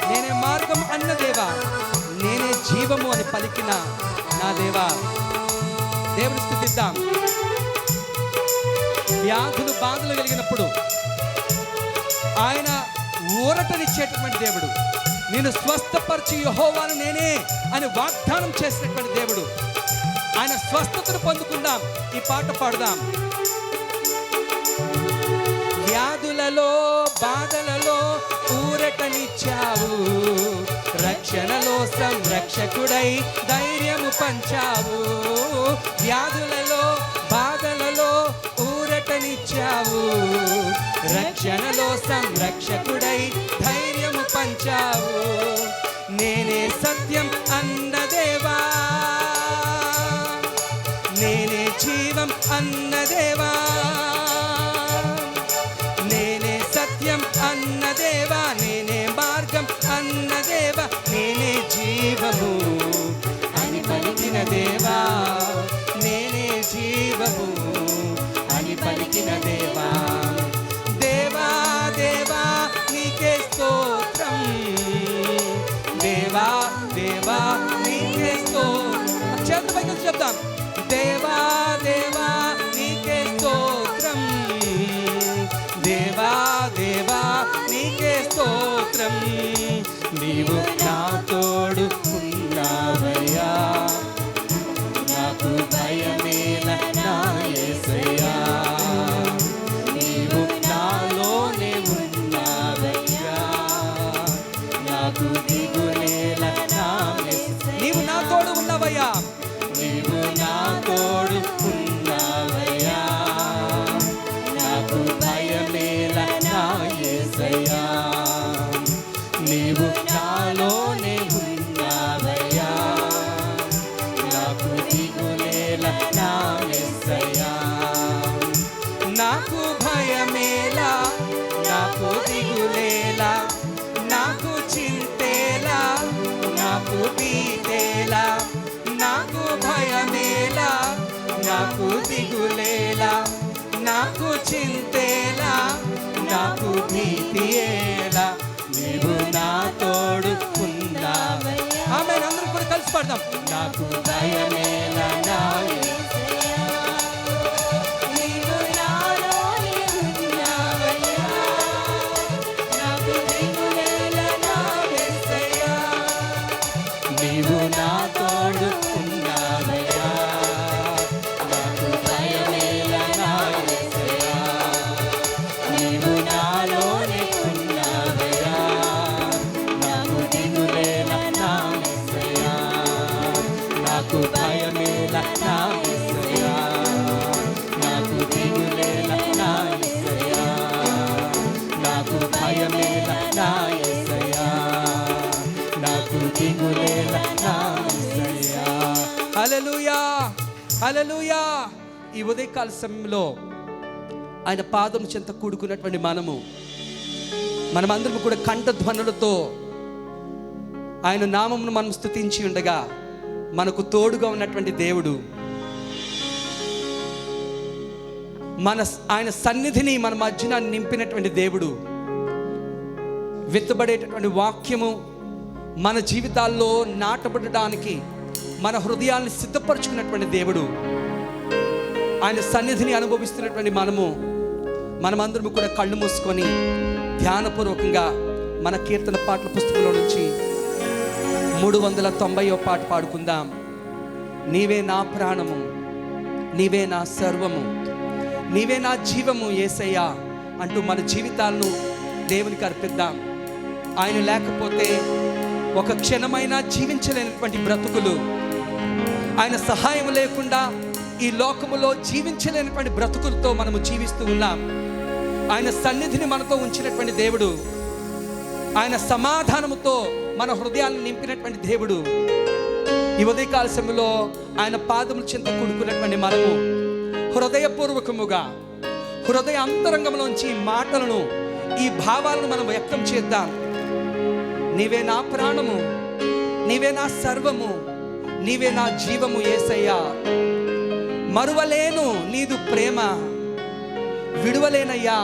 నేనే మార్గం అన్న దేవా, నేనే జీవము అని పలికిన నా దేవా. దేవుని స్తుతిద్దాం. వ్యాధులు బాధలు కలిగినప్పుడు ఆయన ఊరటనిచ్చేటటువంటి దేవుడు, నేను స్వస్థపరిచి యెహోవాను నేనే అని వాగ్దానం చేసినటువంటి దేవుడు. ఆయన స్వస్థతను పొందుకుందాం. ఈ పాట పాడుదాం. వ్యాధులలో బాధలలో ఊరటనిచ్చావు, రక్షణలో సంరక్షకుడై ధైర్యము పంచావు. వ్యాధులలో బాధలలో ఊరటనిచ్చావు, రక్షణలో సంరక్షకుడై ధైర్యము పంచావు. నేనే సత్యం అన్న దేవా, నేనే జీవం అన్న దేవా, నేనే సత్యం అన్న దేవా, నేనే మార్గం అన్న దేవా, నేనే జీవము అని పలికిన దేవా, నేనే జీవము అని పలికిన దేవా. దేవా దేవా నీకే స్తోత్రం, దేవా దేవా నీకే స్తోత్రం. చేతులపైకి చెప్తాం. దేవా దేవా నీకే స్తోత్రం, దేవా దేవా నీకే స్తోత్రం. నీవు నా తోడు ఉన్నావయ్యా, నాకు భయమేలా నా యేసయ్యా. నీవు నాలోనే ఉన్నావయ్యా, నాకు దిగులేలా నా యేసయ్యా. నీవు నా తోడు ఉన్నావయ్యా, నీవు నా తోడు ఉన్నావయ్యా, నాకు భయమేలా నా యేసయ్యా. నీవు నాలోనే ఉన్నావయ్యా, నాకు దిగులేలా నా యేసయ్యా. నాకు భయమేలా, నాకు దిగులేలా, నాకు చింతేలా, నాకు భీతేలా. నాకు భయమేలా, నాకు దిగులేలా, నాకు చింతేలా, నాకు భీతియేలా. నీవు నా తోడు ఉన్నావయ్యా. ఆమేన్. అందరం కూడా కలిసి పాడదాం. నాకు భయమేలా నా యేసయ్యా, నీవు నాలోనే ఉన్నావయ్యా, నాకు దిగులేలా నా యేసయ్యా. నీవు నా తోడు ఉన్నావయ్యా, నాకు భయమేలా నా యేసయ్యా. నీవు నాలోనే ఉన్నావయ్యా, నాకు దిగులేలా నా యేసయ్యా. నాకు భయమేలా నా యేసయ్యా, నాకు దిగులేలా నా యేసయ్యా. నాకు భయమేలా నా యేసయ్యా, నాకు దిగులేలా నా యేసయ్యా. హల్లెలూయా హల్లెలూయా. ఈ ఉదయకాల సమయంలో ఆయన పాదం చెంత కూడుకున్నటువంటి మనమందరం కూడా కంఠధ్వనులతో ఆయన నామమును మనం స్తుతించి ఉండగా మనకు తోడుగా ఉన్నటువంటి దేవుడు, ఆయన సన్నిధిని మన మధ్యన నింపినటువంటి దేవుడు, విత్తబడేటటువంటి వాక్యము మన జీవితాల్లో నాటబడడానికి మన హృదయాన్ని సిద్ధపరచుకున్నటువంటి దేవుడు, ఆయన సన్నిధిని అనుభవిస్తున్నటువంటి మనమందరం కూడా కళ్ళు మూసుకొని ధ్యానపూర్వకంగా మన కీర్తన పాటల పుస్తకంలో నుంచి 390వ పాట పాడుకుందాం. నీవే నా ప్రాణము, నీవే నా సర్వము, నీవే నా జీవము యేసయ్యా అంటూ మన జీవితాలను దేవునికి అర్పిద్దాం. ఆయన లేకపోతే ఒక క్షణమైనా జీవించలేనటువంటి బ్రతుకులు, ఆయన సహాయం లేకుండా ఈ లోకములో జీవించలేనటువంటి బ్రతుకులతో మనము జీవిస్తూ ఉన్నాం. ఆయన సన్నిధిని మనతో ఉంచినటువంటి దేవుడు, ఆయన సమాధానముతో మన హృదయాలను నింపినటువంటి దేవుడు. ఈ ఉదయకాల సమయంలో ఆయన పాదముల చెంత కూడుకున్నటువంటి మనము హృదయపూర్వకముగా హృదయ అంతరంగంలోంచి ఈ మాటలను, ఈ భావాలను మనం వ్యక్తం చేద్దాం. నీవే నా ప్రాణము, నీవే నా సర్వము, నీవే నా జీవము యేసయ్యా. మరువలేను నీదు ప్రేమ, విడువలేనయ్యా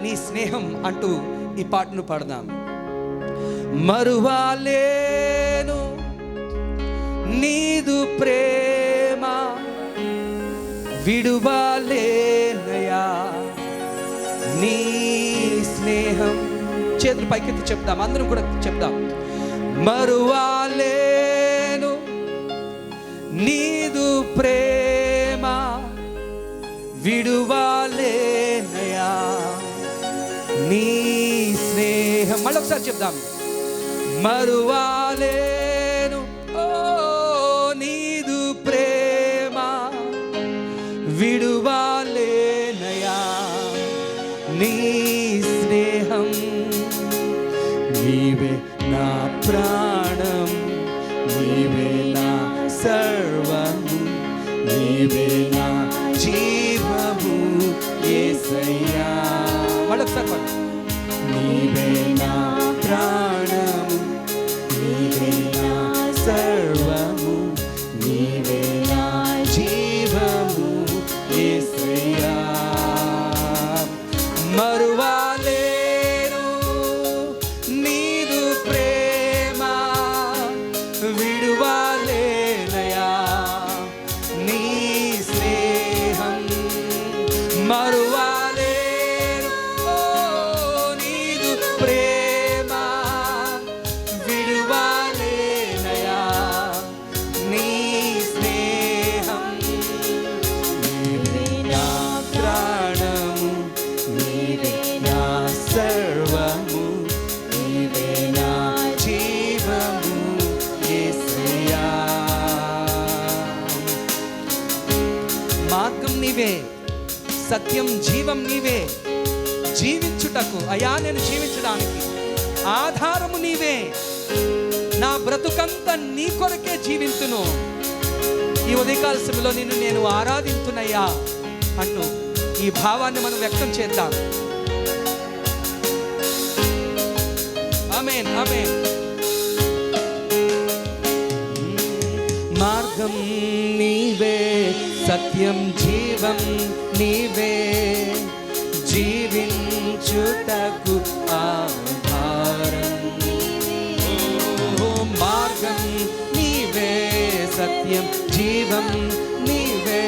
నీ స్నేహం అంటూ ఈ పాటను పాడదాం. మరువలేను నీదు ప్రేమ, విడువలేనయ్యా నీ స్నేహం. చేతులు పైకెత్తి చెప్దాం, అందరం కూడా చెప్దాం. మరువలేను నీదు ప్రేమ, విడువలేనయ్యా నీ స్నేహం. మళ్ళొకసారి చెప్దాం. మరువలేను నీదు ప్రేమ, విడువలేనయ్యా నీ స్నేహం. నీవే నా ప్రాణం, నీవే నా సర్వము, నీవే నా జీవము యేసయ్యా. మళ్ళొకసారి పాడు. నీవే నా ప్రాణము, నీవే నా సర్వము, నీవే నా జీవము యేసయ్యా. మరువలేను నీదు ప్రేమ, విడువలేనయ్యా నీ స్నేహం. మరువలేను నీదు ప్రేమ, విడువలేనయ్యా నీ స్నేహం. నీవే నా ప్రాణము, నీవే నా సర్వము, నీవే నా జీవము యేసయ్యా. మార్గం నీవే, సత్యం జీవం నీవే. జీవించుటకు అయా నేను జీవించడానికి ఆధారము నీవే. నా బ్రతుకంతా నీ కొరకే జీవింతును. ఈ ఉదయకాల సమయంలో నిన్ను నేను ఆరాధింతునయ్యా అంటూ ఈ భావాన్ని మనం వ్యక్తం చేద్దాం. ఆమేన్, ఆమేన్. మార్గం నీవే, సత్యం జీవం నీవే, జీవించుటకు ఆధారం. మార్గం నీవే, సత్యం జీవం నీవే,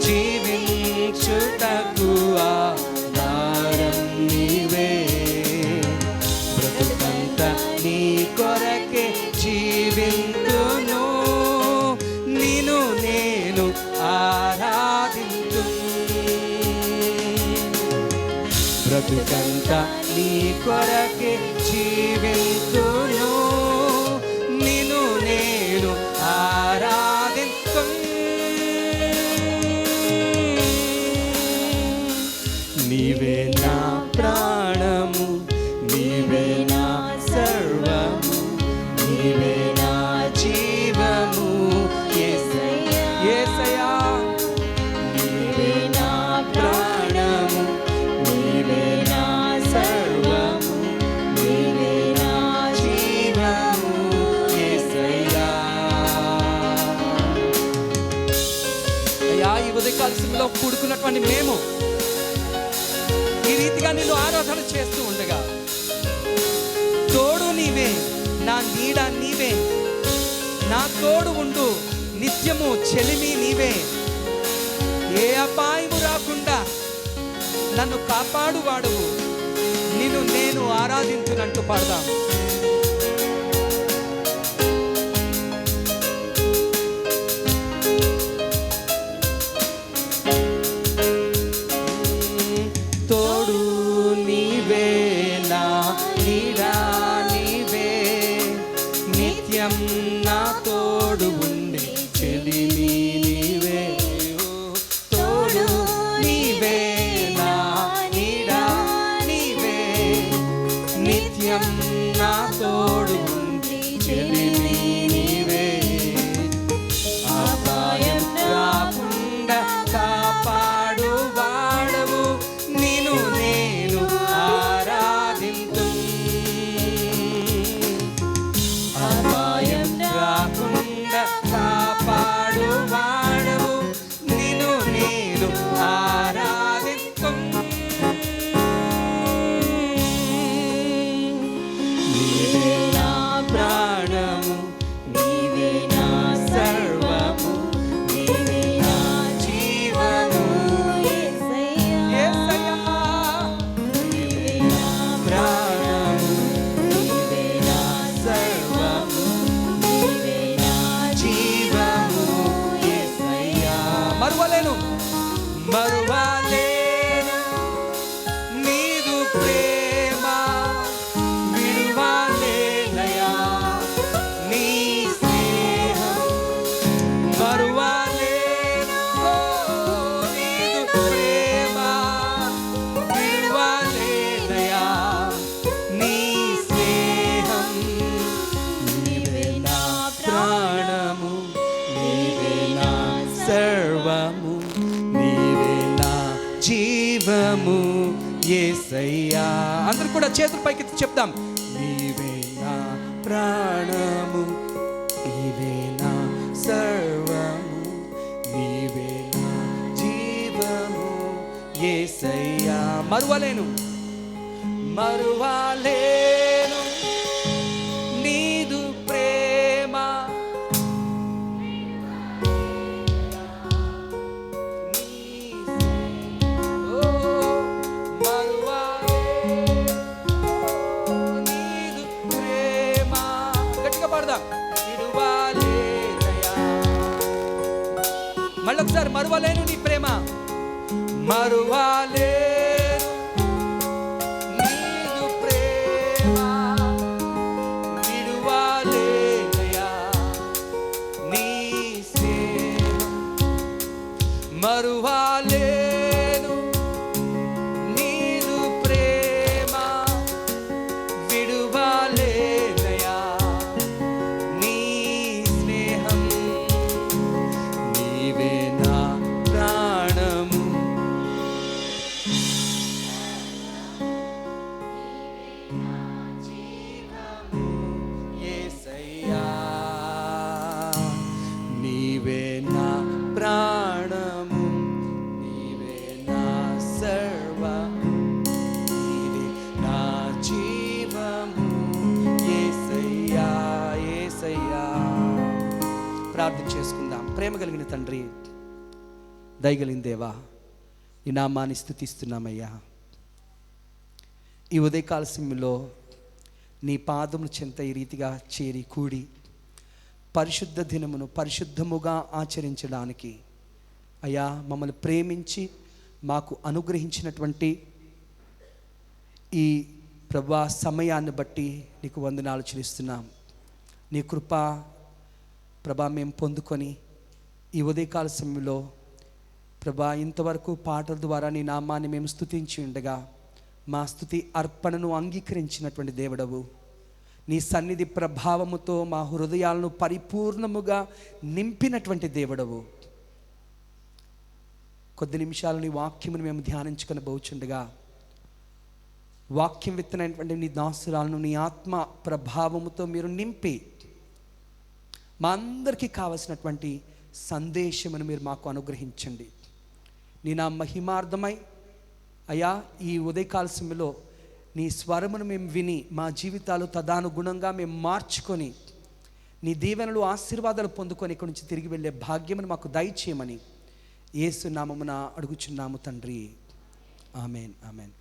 జీవించుటకు ఆధారం నీవే. బ్రతుకంతా నీ కొరకే జీవింతును, నిన్ను నేను ఆరాధింతు. బ్రతుకంతా నీ కొరకే జీవింతును, నిన్ను నేను ఆరాధింతు. నీవే నా ప్రాణము, నీవే నా సర్వము, నీవే నా జీవము యేసయ్యా. యేసయ్యా నీవే నా ప్రాణము, నీవే నా సర్వము, నీవే నా జీవము యేసయ్యా. అయ్యా ఈ ఉదయకాల సమయంలో కూడుకున్నటువంటి మేము ఈ రీతిగా నిన్ను ఆరాధన చేస్తూ ఉండగా తోడు నీవే, నా నీడ నీవే, నా తోడు ఉండు నిత్యము చెలిమి నీవే. ఏ అపాయము రాకుండా నన్ను కాపాడువాడవు, నిన్ను నేను ఆరాధించునంటూ పాడదాం. తోడు నీవే, నా నీడా నీవే, నిత్యం నా తోడు ఉండే చెలిమి నీవే. తోడు నీవే, నా నీడా నీవే, నిత్యం నా తోడు ఉండే చెలిమి నీవే. అపాయం రాకుండా కాపాడు వాడవు, నిన్ను నేను ఆరాధింతు. అపాయం రాకుండా కాపాడు వాడవు, నిన్ను నేను ఆరాధింతు. నీవే నా ప్రాణము, నీవే నా సర్వము, నీవే నా జీవము. యేసయ్యా, నీవే నా ప్రాణము, నీవే నా సర్వము, నీవే నా జీవము. యేసయ్యా, మరువలేను మరువలేను నీదు ప్రేమ, విడువలేనయా నీ స్నేహం. మరువలేను నీదు ప్రేమ, విడువలేనయా నీ స్నేహం. నీవే నా ప్రాణము, నీవే నా సర్వము, నీవే నా జీవము. యేసయ్యా, అందరూ కూడా చేతుల పైకి చెప్దాం. నీవే నా ప్రాణము, నీవే నా సర్వము, నీవే నా జీవము. యేసయ్యా, మరువలేను మరువలేను నీదు ప్రేమ, నీదు ప్రేమ. గట్టిగా పాడదాం. విడువలేనయా. మళ్ళొకసారి, మరువలేను నీ ప్రేమ, మరువలేను నీదు ప్రేమ, విడువలేనయా నీ స్నేహం. మరువలేను నీదు ప్రేమ, విడువలేనయా నీ స్నేహం. నీవే నా ప్రాణము, యేసయ్యా, నీవే నా ప్రాణము, నీవే నా సర్వము, నీవే నా జీవము. యేసయ్యా, యేసయ్యా. ప్రార్థన చేసుకుందాం. ప్రేమ కలిగిన తండ్రి, దయగలిగిన దేవా, ఈ నామాన్ని స్తుతిస్తున్నామయ్యా. ఈ ఉదయకాల సమయంలో నీ పాదముల చెంత ఈ రీతిగా చేరి కూడి పరిశుద్ధ దినమును పరిశుద్ధముగా ఆచరించడానికి అయ్యా మమ్మల్ని ప్రేమించి మాకు అనుగ్రహించినటువంటి ఈ ప్రభా సమయాన్ని బట్టి నీకు వందనాలు చెల్లిస్తున్నాం. నీ కృప ప్రభా మేము పొందుకొని ఈ ఉదయకాల సమయంలో ప్రభా ఇంతవరకు పాటల ద్వారా నీ నామాన్ని మేము స్తుతించి ఉండగా మా స్తుతి అర్పణను అంగీకరించినటువంటి దేవుడవు. నీ సన్నిధి ప్రభావముతో మా హృదయాలను పరిపూర్ణముగా నింపినటువంటి దేవుడవు. కొద్ది నిమిషాలు నీ వాక్యమును మేము ధ్యానించుకొని పోచుండగా వాక్యం విత్తనటువంటి నీ దాసురాలను నీ ఆత్మ ప్రభావముతో మీరు నింపి మా అందరికీ కావలసినటువంటి సందేశమును మీరు మాకు అనుగ్రహించండి. నీ నా మహిమార్థమై అయ్యా ఈ ఉదయకాల సమయంలో నీ స్వరమును మేము విని మా జీవితాలు తదానుగుణంగా మేము మార్చుకొని నీ దీవెనలు ఆశీర్వాదాలు పొందుకొని ఇక్కడి నుంచి తిరిగి వెళ్ళే భాగ్యమును మాకు దయచేయమని యేసు నామమున అడుగుచున్నాము తండ్రి, ఆమెన్. ఆమెన్.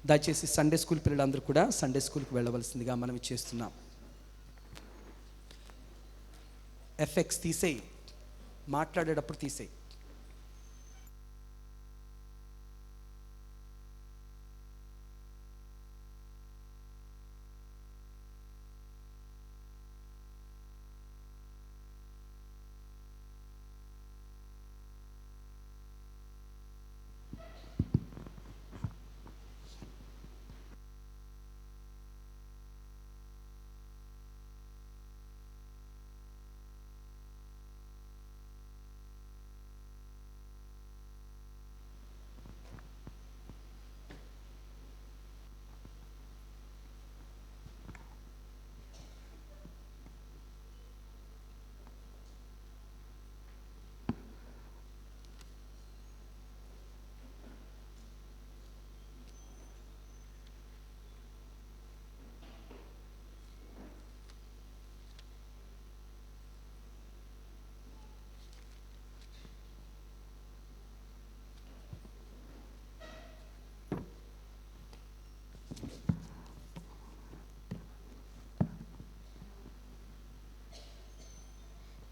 దయచేసి సండే స్కూల్ పిల్లలందరూ కూడా సండే స్కూల్కి వెళ్ళవలసిందిగా మనం చేస్తున్నాం. ఎఫెక్ట్స్ తీసేయి, మాట్లాడేటప్పుడు తీసేయి.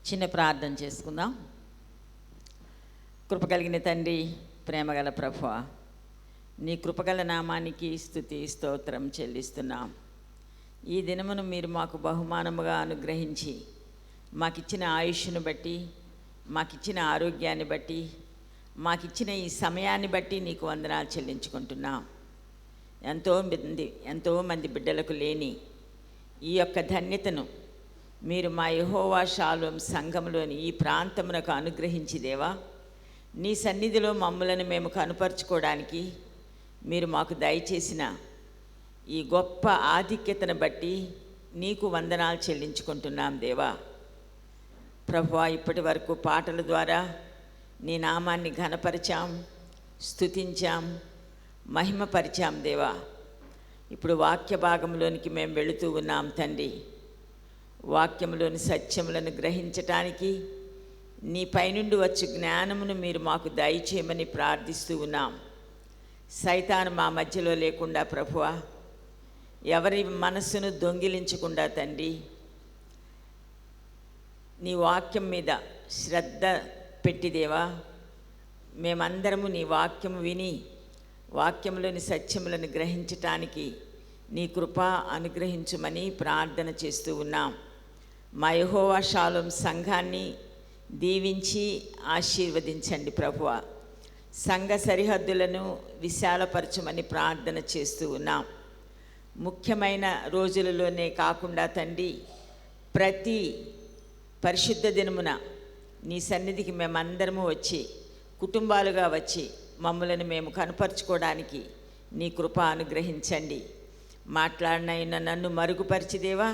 చిన్న ప్రార్థన చేసుకుందాం. కృపగలిగిన తండ్రి, ప్రేమగల ప్రభువా, నీ కృపగల నామానికి స్తుతి స్తోత్రం చెల్లిస్తున్నాం. ఈ దినమును మీరు మాకు బహుమానముగా అనుగ్రహించి మాకిచ్చిన ఆయుష్ను బట్టి, మాకిచ్చిన ఆరోగ్యాన్ని బట్టి, మాకిచ్చిన ఈ సమయాన్ని బట్టి నీకు వందనాలు చెల్లించుకుంటున్నాం. ఎంతోమంది బిడ్డలకు లేని ఈ యొక్క ధన్యతను మీరు మా యెహోవా షాలోమ్ సంఘంలోని ఈ ప్రాంతమునకు అనుగ్రహించి దేవా, నీ సన్నిధిలో మమ్ములను మేము కనుపరుచుకోవడానికి మీరు మాకు దయచేసిన ఈ గొప్ప ఆధిక్యతను బట్టి నీకు వందనాలు చెల్లించుకుంటున్నాం దేవా. ప్రభువా, ఇప్పటి వరకు పాటల ద్వారా నీ నామాన్ని ఘనపరిచాం, స్తుతించాం, మహిమపరిచాం దేవా. ఇప్పుడు వాక్య భాగంలోనికి మేము వెళుతూ ఉన్నాం తండ్రి. వాక్యంలోని సత్యములను గ్రహించటానికి నీ పైనుండి వచ్చే జ్ఞానమును మీరు మాకు దయచేయమని ప్రార్థిస్తూ ఉన్నాం. సైతాను మా మధ్యలో లేకుండా ప్రభువా, ఎవరి మనస్సును దొంగిలించకుండా తండ్రి, నీ వాక్యం మీద శ్రద్ధ పెట్టిదేవా, మేమందరము నీ వాక్యము విని వాక్యంలోని సత్యములను గ్రహించటానికి నీ కృప అనుగ్రహించమని ప్రార్థన చేస్తూ ఉన్నాం. మా యెహోవా షాలోమ్ సంఘాన్ని దీవించి ఆశీర్వదించండి ప్రభువా. సంఘ సరిహద్దులను విశాలపరచమని ప్రార్థన చేస్తూ ఉన్నాం. ముఖ్యమైన రోజులలోనే కాకుండా తండ్రి, ప్రతి పరిశుద్ధ దినమున నీ సన్నిధికి మేమందరము వచ్చి, కుటుంబాలుగా వచ్చి మమ్మలను మేము కనపరుచుకోవడానికి నీ కృప అనుగ్రహించండి. మాట్లాడినైనా నన్ను మరుగుపరిచిదేవా,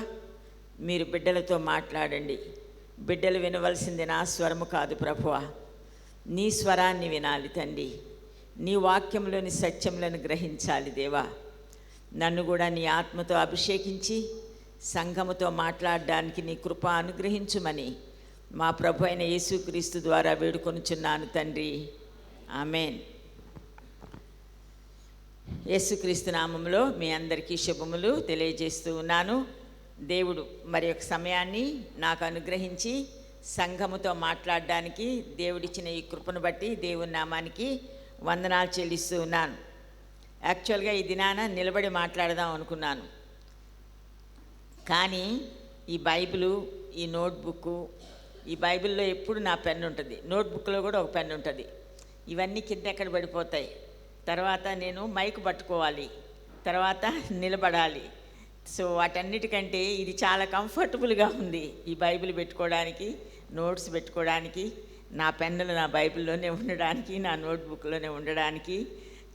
మీరు బిడ్డలతో మాట్లాడండి. బిడ్డలు వినవలసింది నా స్వరము కాదు ప్రభువా, నీ స్వరాన్ని వినాలి తండ్రి. నీ వాక్యంలోని సత్యములను గ్రహించాలి దేవా. నన్ను కూడా నీ ఆత్మతో అభిషేకించి సంఘముతో మాట్లాడడానికి నీ కృప అనుగ్రహించుమని మా ప్రభు అయిన యేసుక్రీస్తు ద్వారా వేడుకొనుచున్నాను తండ్రి. ఆమెన్. యేసుక్రీస్తు నామములో మీ అందరికీ శుభములు తెలియజేస్తూ ఉన్నాను. దేవుడు మరి ఒక సమయాన్ని నాకు అనుగ్రహించి సంఘముతో మాట్లాడడానికి దేవుడిచ్చిన ఈ కృపను బట్టి దేవుని నామానికి వందనాలు చెల్లిస్తూ ఉన్నాను. యాక్చువల్గా ఈ దినాన నిలబడి మాట్లాడదాం అనుకున్నాను, కానీ ఈ బైబిలు, ఈ నోట్బుక్, ఈ బైబిల్లో ఎప్పుడు నా పెన్ను ఉంటుంది, నోట్బుక్లో కూడా ఒక పెన్ను ఉంటుంది. ఇవన్నీ కింద ఎక్కడ పడిపోతాయి. తర్వాత నేను మైక్ పట్టుకోవాలి, తర్వాత నిలబడాలి. సో వాటన్నిటికంటే ఇది చాలా కంఫర్టబుల్గా ఉంది. ఈ బైబిల్ పెట్టుకోవడానికి, నోట్స్ పెట్టుకోవడానికి, నా పెన్నులు నా బైబిల్లోనే ఉండడానికి, నా నోట్బుక్లోనే ఉండడానికి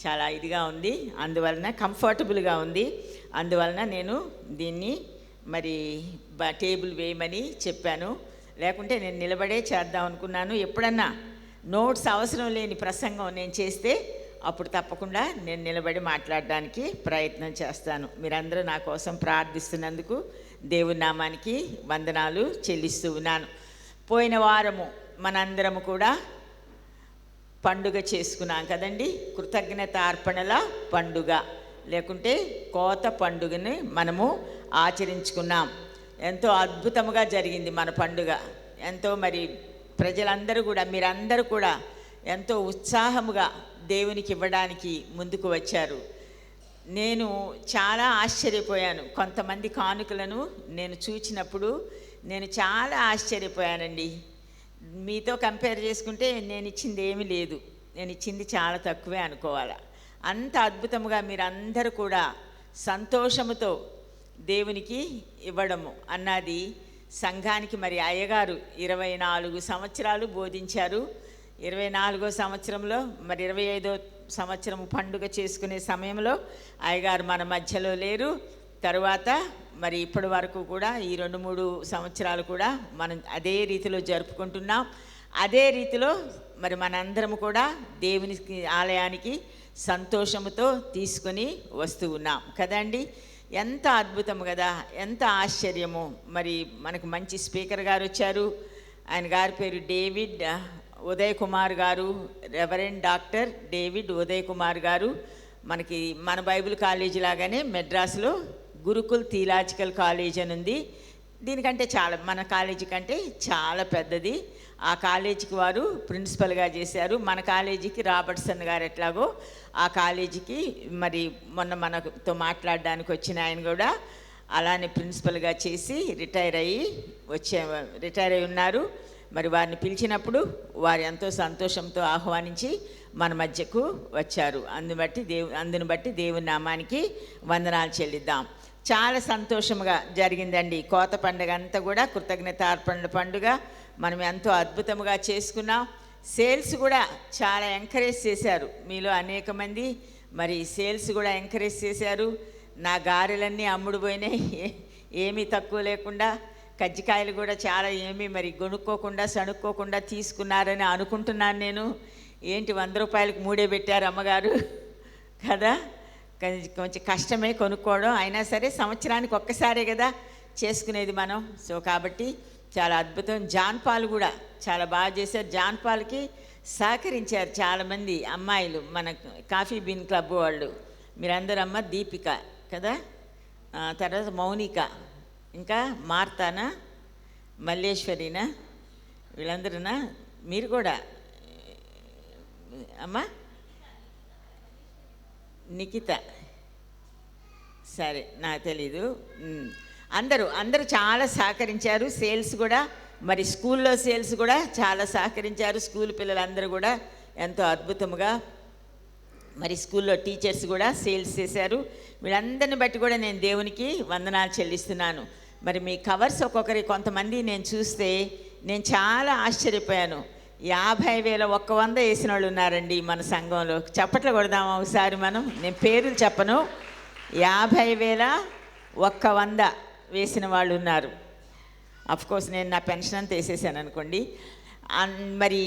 చాలా ఇదిగా ఉంది. అందువలన కంఫర్టబుల్గా ఉంది. అందువలన నేను దీన్ని మరి టేబుల్ వేయమని చెప్పాను. లేకుంటే నేను నిలబడే చేద్దాం అనుకున్నాను. ఎప్పుడన్నా నోట్స్ అవసరం లేని ప్రసంగం నేను చేస్తే అప్పుడు తప్పకుండా నేను నిలబడి మాట్లాడడానికి ప్రయత్నం చేస్తాను. మీరందరూ నా కోసం ప్రార్థిస్తున్నందుకు దేవుని నామానికి వందనాలు చెల్లిస్తూ ఉన్నాను. పోయిన వారము మనందరము కూడా పండుగ చేసుకున్నాం కదండి. కృతజ్ఞత అర్పణల పండుగ లేకుంటే కోత పండుగని మనము ఆచరించుకున్నాం. ఎంతో అద్భుతముగా జరిగింది మన పండుగ. ఎంతో మరి ప్రజలందరూ కూడా, మీరందరూ కూడా ఎంతో ఉత్సాహముగా దేవునికి ఇవ్వడానికి ముందుకు వచ్చారు. నేను చాలా ఆశ్చర్యపోయాను. కొంతమంది కానుకలను నేను చూచినప్పుడు నేను చాలా ఆశ్చర్యపోయానండి. మీతో కంపేర్ చేసుకుంటే నేను ఇచ్చింది ఏమీ లేదు, నేను ఇచ్చింది చాలా తక్కువే అనుకోవాలా. అంత అద్భుతముగా మీరందరూ కూడా సంతోషముతో దేవునికి ఇవ్వడము అన్నది సంఘానికి. మరి అయ్యగారు 24 సంవత్సరాలు బోధించారు. 24వ సంవత్సరంలో మరి 25వ సంవత్సరం పండుగ చేసుకునే సమయంలో అయ్యగారు మన మధ్యలో లేరు. తరువాత మరి ఇప్పటి వరకు కూడా ఈ 2-3 సంవత్సరాలు కూడా మనం అదే రీతిలో జరుపుకుంటున్నాం. అదే రీతిలో మరి మనందరము కూడా దేవుని ఆలయానికి సంతోషముతో తీసుకొని వస్తూ ఉన్నాం కదండి. ఎంత అద్భుతము కదా, ఎంత ఆశ్చర్యము. మరి మనకు మంచి స్పీకర్ గారు వచ్చారు. ఆయన గారి పేరు డేవిడ్ ఉదయ్ కుమార్ గారు, reverend doctor David Uday Kumar గారు. మనకి మన బైబిల్ కాలేజీ లాగానే మెడ్రాస్లో గురుకుల్ థియలాజికల్ కాలేజ్ అని ఉంది. దీనికంటే చాలా, మన కాలేజీ కంటే చాలా పెద్దది. ఆ కాలేజీకి వారు ప్రిన్సిపల్గా చేశారు. మన కాలేజీకి రాబర్ట్సన్ గారు ఎట్లాగో ఆ కాలేజీకి మరి మొన్న మనతో మాట్లాడడానికి వచ్చిన ఆయన కూడా అలానే ప్రిన్సిపల్గా చేసి రిటైర్ అయి ఉన్నారు. మరి వారిని పిలిచినప్పుడు వారు ఎంతో సంతోషంతో ఆహ్వానించి మన మధ్యకు వచ్చారు. అందుని బట్టి దేవుని నామానికి వందనాలు చెల్లిద్దాం. చాలా సంతోషముగా జరిగిందండి కోత పండుగ అంతా కూడా. కృతజ్ఞతార్పణల పండుగ మనం ఎంతో అద్భుతముగా చేసుకున్నాం. సేల్స్ కూడా చాలా ఎంకరేజ్ చేశారు. మీలో అనేక మంది మరి సేల్స్ కూడా ఎంకరేజ్ చేశారు. నా గారెలన్నీ అమ్ముడుపోయినాయి, ఏమీ తక్కువ లేకుండా. కజ్జికాయలు కూడా చాలా ఏమీ మరి కొనుక్కోకుండా సణుక్కోకుండా తీసుకున్నారని అనుకుంటున్నాను నేను. ఏంటి 100 రూపాయలకు 3 పెట్టారు అమ్మగారు కదా. కొంచెం కష్టమే కొనుక్కోవడం, అయినా సరే సంవత్సరానికి ఒక్కసారే కదా చేసుకునేది మనం. సో కాబట్టి చాలా అద్భుతం. జాన్పాలు కూడా చాలా బాగా చేశారు. జాన్పాల్కి సహకరించారు చాలామంది అమ్మాయిలు, మన కాఫీ బీన్ క్లబ్ వాళ్ళు. మీరందరూ అమ్మ దీపిక కదా, తర్వాత మౌనిక, ఇంకా మార్తానా, మల్లేశ్వరినా, వీళ్ళందరూనా. మీరు కూడా అమ్మ నిఖిత, సరే నాకు తెలీదు. అందరూ చాలా సహకరించారు. సేల్స్ కూడా మరి స్కూల్లో సేల్స్ కూడా చాలా సహకరించారు. స్కూల్ పిల్లలందరూ కూడా ఎంతో అద్భుతముగా మరి స్కూల్లో టీచర్స్ కూడా సేల్స్ చేశారు. వీళ్ళందరిని బట్టి కూడా నేను దేవునికి వందనాలు చెల్లిస్తున్నాను. మరి మీ కవర్స్ కొంతమంది నేను చూస్తే నేను చాలా ఆశ్చర్యపోయాను. 50,000 100 వేసిన వాళ్ళు ఉన్నారండి మన సంఘంలో. చప్పట్లు కొడదామా ఒకసారి మనం? నేను పేర్లు చెప్పను. 50,000 100 వేసిన వాళ్ళు ఉన్నారు. అఫ్కోర్స్ నేను నా పెన్షన్ అంతా వేసేసాను అనుకోండి. మరి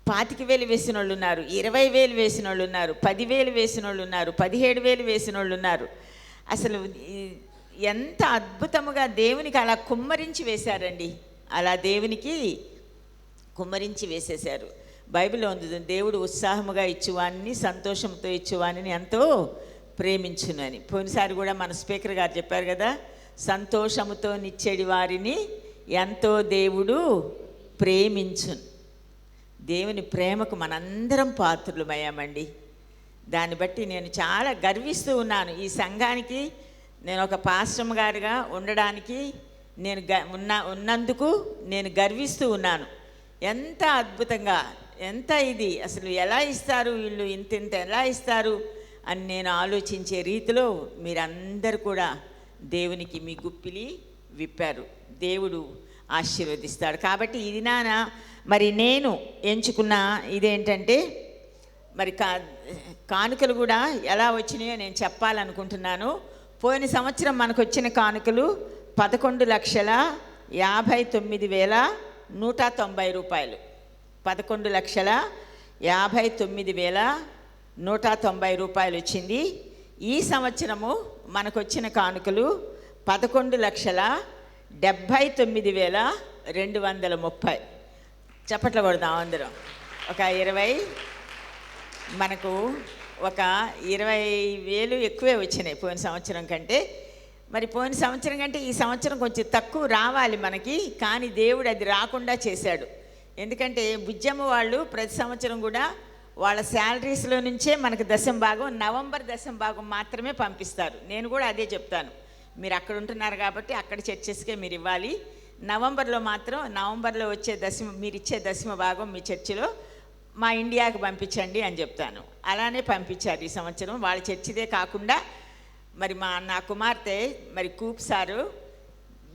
25,000 వేసిన వాళ్ళు ఉన్నారు, 20,000 వేసిన వాళ్ళు ఉన్నారు, 10,000 వేసిన వాళ్ళు ఉన్నారు, 17,000 వేసిన వాళ్ళు ఉన్నారు. అసలు ఎంత అద్భుతముగా దేవునికి అలా కుమ్మరించి వేశారండి. అలా దేవునికి కుమ్మరించి వేసేశారు. బైబిల్లో ఉంది, దేవుడు ఉత్సాహముగా ఇచ్చువాన్ని సంతోషంతో ఇచ్చువాని ఎంతో ప్రేమించును అని. పోయినసారి కూడా మన స్పీకర్ గారు చెప్పారు కదా, సంతోషముతో నిచ్చేడి వారిని ఎంతో దేవుడు ప్రేమించును. దేవుని ప్రేమకు మనందరం పాత్రులమయ్యామండి. దాన్ని బట్టి నేను చాలా గర్విస్తూ ఉన్నాను. ఈ సంఘానికి నేను ఒక పాస్టర్ గారుగా ఉండడానికి నేను ఉన్నందుకు నేను గర్విస్తూ ఉన్నాను. ఎంత అద్భుతంగా, ఎంత ఇది అసలు ఎలా ఇస్తారు వీళ్ళు, ఇంత ఎలా ఇస్తారు అని నేను ఆలోచించే రీతిలో మీరందరూ కూడా దేవునికి మీ గుప్పిలి విప్పారు. దేవుడు ఆశీర్వదిస్తాడు. కాబట్టి ఇది మరి నేను ఎంచుకున్న ఇదేంటంటే మరి కానుకలు కూడా ఎలా వచ్చినాయో నేను చెప్పాలనుకుంటున్నాను. పోయిన సంవత్సరం మనకు వచ్చిన కానుకలు 11,59,190 రూపాయలు. 11,59,190 రూపాయలు వచ్చింది. ఈ సంవత్సరము మనకు వచ్చిన కానుకలు 11,79,190 230. చప్పట్లు కొడదాం అందరం. ఒక 20, మనకు ఒక 20,000 ఎక్కువే వచ్చినాయి పోయిన సంవత్సరం కంటే. మరి పోయిన సంవత్సరం కంటే ఈ సంవత్సరం కొంచెం తక్కువ రావాలి మనకి, కానీ దేవుడు అది రాకుండా చేశాడు. ఎందుకంటే బుజ్జమ్మ వాళ్ళు ప్రతి సంవత్సరం కూడా వాళ్ళ శాలరీస్లో నుంచే మనకు దశంభాగం, నవంబర్ దశంభాగం మాత్రమే పంపిస్తారు. నేను కూడా అదే చెప్తాను, మీరు అక్కడ ఉంటున్నారు కాబట్టి అక్కడ చర్చెస్కే మీరు ఇవ్వాలి. నవంబర్లో వచ్చే మీరు ఇచ్చే దశమ భాగం మీ చర్చిలో మా ఇండియాకి పంపించండి అని చెప్తాను. అలానే పంపించారు ఈ సంవత్సరం. వాళ్ళ చర్చిదే కాకుండా మరి నా కుమార్తె మరి కూప్ సారు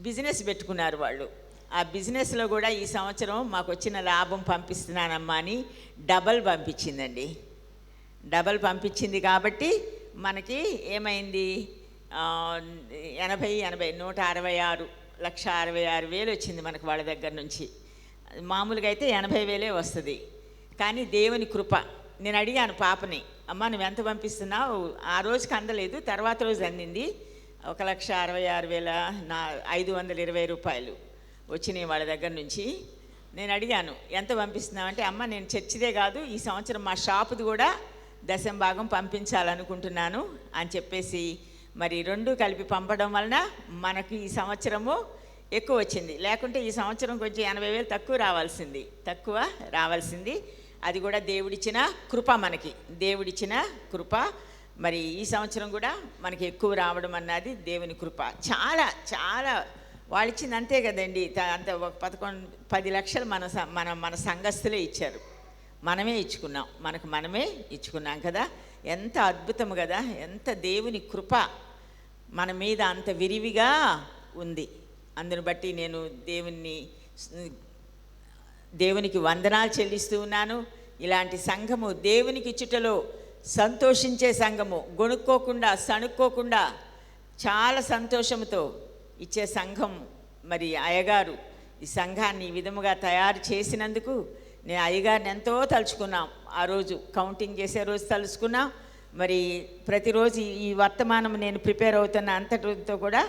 బిజినెస్ పెట్టుకున్నారు వాళ్ళు. ఆ బిజినెస్లో కూడా ఈ సంవత్సరం మాకు వచ్చిన లాభం పంపిస్తున్నానమ్మా అని డబల్ పంపించిందండి. డబల్ పంపించింది కాబట్టి మనకి ఏమైంది, 166,000 వచ్చింది మనకు వాళ్ళ దగ్గర నుంచి. మామూలుగా అయితే 80,000 వస్తుంది, కానీ దేవుని కృప. నేను అడిగాను పాపని, అమ్మ నువ్వు ఎంత పంపిస్తున్నావు? ఆ రోజుకి అందలేదు, తర్వాత రోజు అందింది. 1,66,520 రూపాయలు వచ్చినాయి వాళ్ళ దగ్గర నుంచి. నేను అడిగాను ఎంత పంపిస్తున్నావు అంటే, అమ్మ నేను చర్చిదే కాదు ఈ సంవత్సరం మా షాపుది కూడా దశంభాగం పంపించాలనుకుంటున్నాను అని చెప్పేసి మరి 2 కలిపి పంపడం వలన మనకి ఈ సంవత్సరము ఎక్కువ వచ్చింది. లేకుంటే ఈ సంవత్సరం కొంచెం 80,000 తక్కువ రావాల్సింది. అది కూడా దేవుడిచ్చిన కృప, మనకి దేవుడిచ్చిన కృప. మరి ఈ సంవత్సరం కూడా మనకి ఎక్కువ రావడం అన్నది దేవుని కృప. చాలా చాలా వాళ్ళు ఇచ్చింది అంతే కదండి. అంత 10 లక్షలు మన సంఘస్థులే ఇచ్చారు, మనమే ఇచ్చుకున్నాం కదా. ఎంత అద్భుతం కదా, ఎంత దేవుని కృప మన మీద అంత విరివిగా ఉంది. అందుని బట్టి నేను దేవునికి వందనాలు చెల్లిస్తూ ఉన్నాను. ఇలాంటి సంఘము, దేవునికి ఇచ్చుటలో సంతోషించే సంఘము, గొణుక్కోకుండా సణుక్కోకుండా చాలా సంతోషంతో ఇచ్చే సంఘం. మరి అయ్యగారు ఈ సంఘాన్ని ఈ విధముగా తయారు చేసినందుకు నేను అయ్యగారిని ఎంతో తలుచుకున్నాం. ఆ రోజు కౌంటింగ్ చేసే రోజు తలుచుకున్నాం. మరి ప్రతిరోజు ఈ వర్తమానం నేను ప్రిపేర్ అవుతున్న అంతటితో కూడా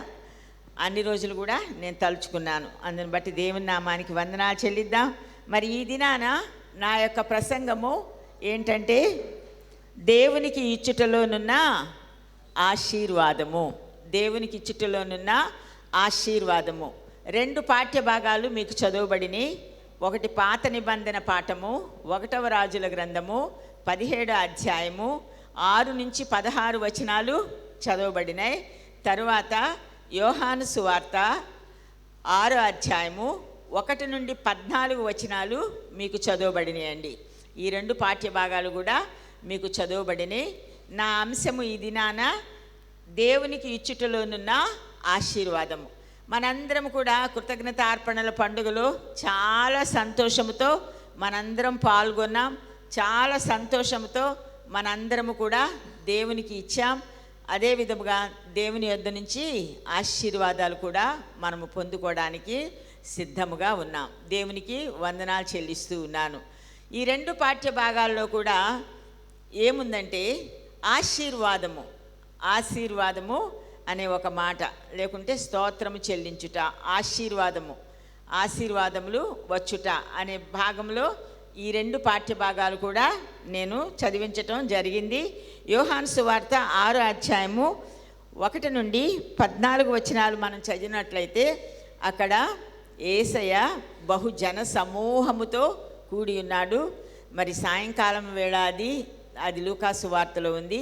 అన్ని రోజులు కూడా నేను తలుచుకున్నాను. అందుని బట్టి దేవుని నామానికి వందనాలు చెల్లిద్దాం. మరి ఈ దినాన నా యొక్క ప్రసంగము ఏంటంటే, దేవునికి ఇచ్చుటలోనున్న ఆశీర్వాదము. దేవునికి ఇచ్చుటలోనున్న ఆశీర్వాదము. 2 పాఠ్య భాగాలు మీకు చదవబడినాయి. ఒకటి పాత నిబంధన పాఠము, 1వ రాజుల గ్రంథము 17వ అధ్యాయము 6 నుంచి 16 వచనాలు చదవబడినాయి. తరువాత యోహాను సువార్త 6వ అధ్యాయము 1 నుండి 14 వచనాలు మీకు చదవబడినాయండి. ఈ 2 పాఠ్య భాగాలు కూడా మీకు చదవబడినాయి. నా అంశము ఈ దినాన దేవునికి ఇచ్చుటలోనున్న ఆశీర్వాదము. మనందరం కూడా కృతజ్ఞతార్పణల పండుగలో చాలా సంతోషంతో మనందరం పాల్గొన్నాం. చాలా సంతోషంతో మనందరము కూడా దేవునికి ఇచ్చాం. అదే విధముగా దేవుని యొద్ద నుంచి ఆశీర్వాదాలు కూడా మనము పొందుకోవడానికి సిద్ధముగా ఉన్నాం. దేవునికి వందనాలు చెల్లిస్తూ ఉన్నాను. ఈ 2 పాఠ్య భాగాల్లో కూడా ఏముందంటే ఆశీర్వాదము అనే ఒక మాట, లేకుంటే స్తోత్రము చెల్లించుట, ఆశీర్వాదములు వచ్చుట అనే భాగంలో ఈ 2 పాఠ్య భాగాలు కూడా నేను చదివించటం జరిగింది. యోహాను సువార్త 6వ అధ్యాయము 1 నుండి 14 వచనాలు మనం చదివినట్లయితే అక్కడ యేసయ్య బహుజన సమూహముతో కూడి ఉన్నాడు. మరి సాయంకాలం వేళ అది లూకా సువార్తలో ఉంది.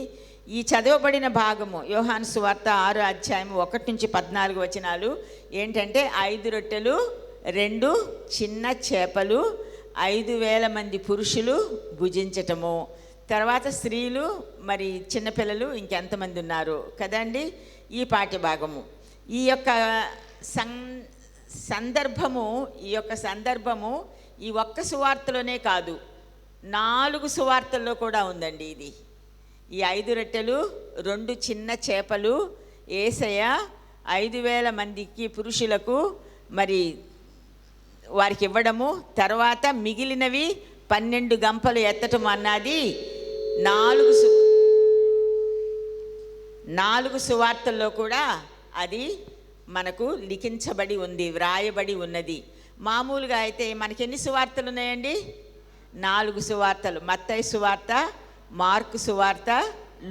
ఈ చదవబడిన భాగము యోహాను సువార్త 6వ అధ్యాయం 1 నుంచి 14 వచనాలు ఏంటంటే, 5 రొట్టెలు 2 చిన్న చేపలు 5,000 మంది పురుషులు భుజించటము. తర్వాత స్త్రీలు మరి చిన్నపిల్లలు ఇంకెంతమంది ఉన్నారు కదండి. ఈ పాఠ్యభాగము ఈ యొక్క సందర్భము ఈ ఒక్క సువార్తలోనే కాదు, 4 సువార్తల్లో కూడా ఉందండి. ఈ 5 రొట్టెలు 2 చిన్న చేపలు యేసయ్య 5,000 మందికి పురుషులకు మరి వారికి ఇవ్వడము, తర్వాత మిగిలినవి 12 గంపలు ఎత్తటం అన్నది 4 సువార్తల్లో కూడా అది మనకు లిఖించబడి ఉంది, వ్రాయబడి ఉన్నది. మామూలుగా అయితే మనకి ఎన్ని సువార్తలు ఉన్నాయండి? 4 సువార్తలు. మత్తయి సువార్త, మార్కు సువార్త,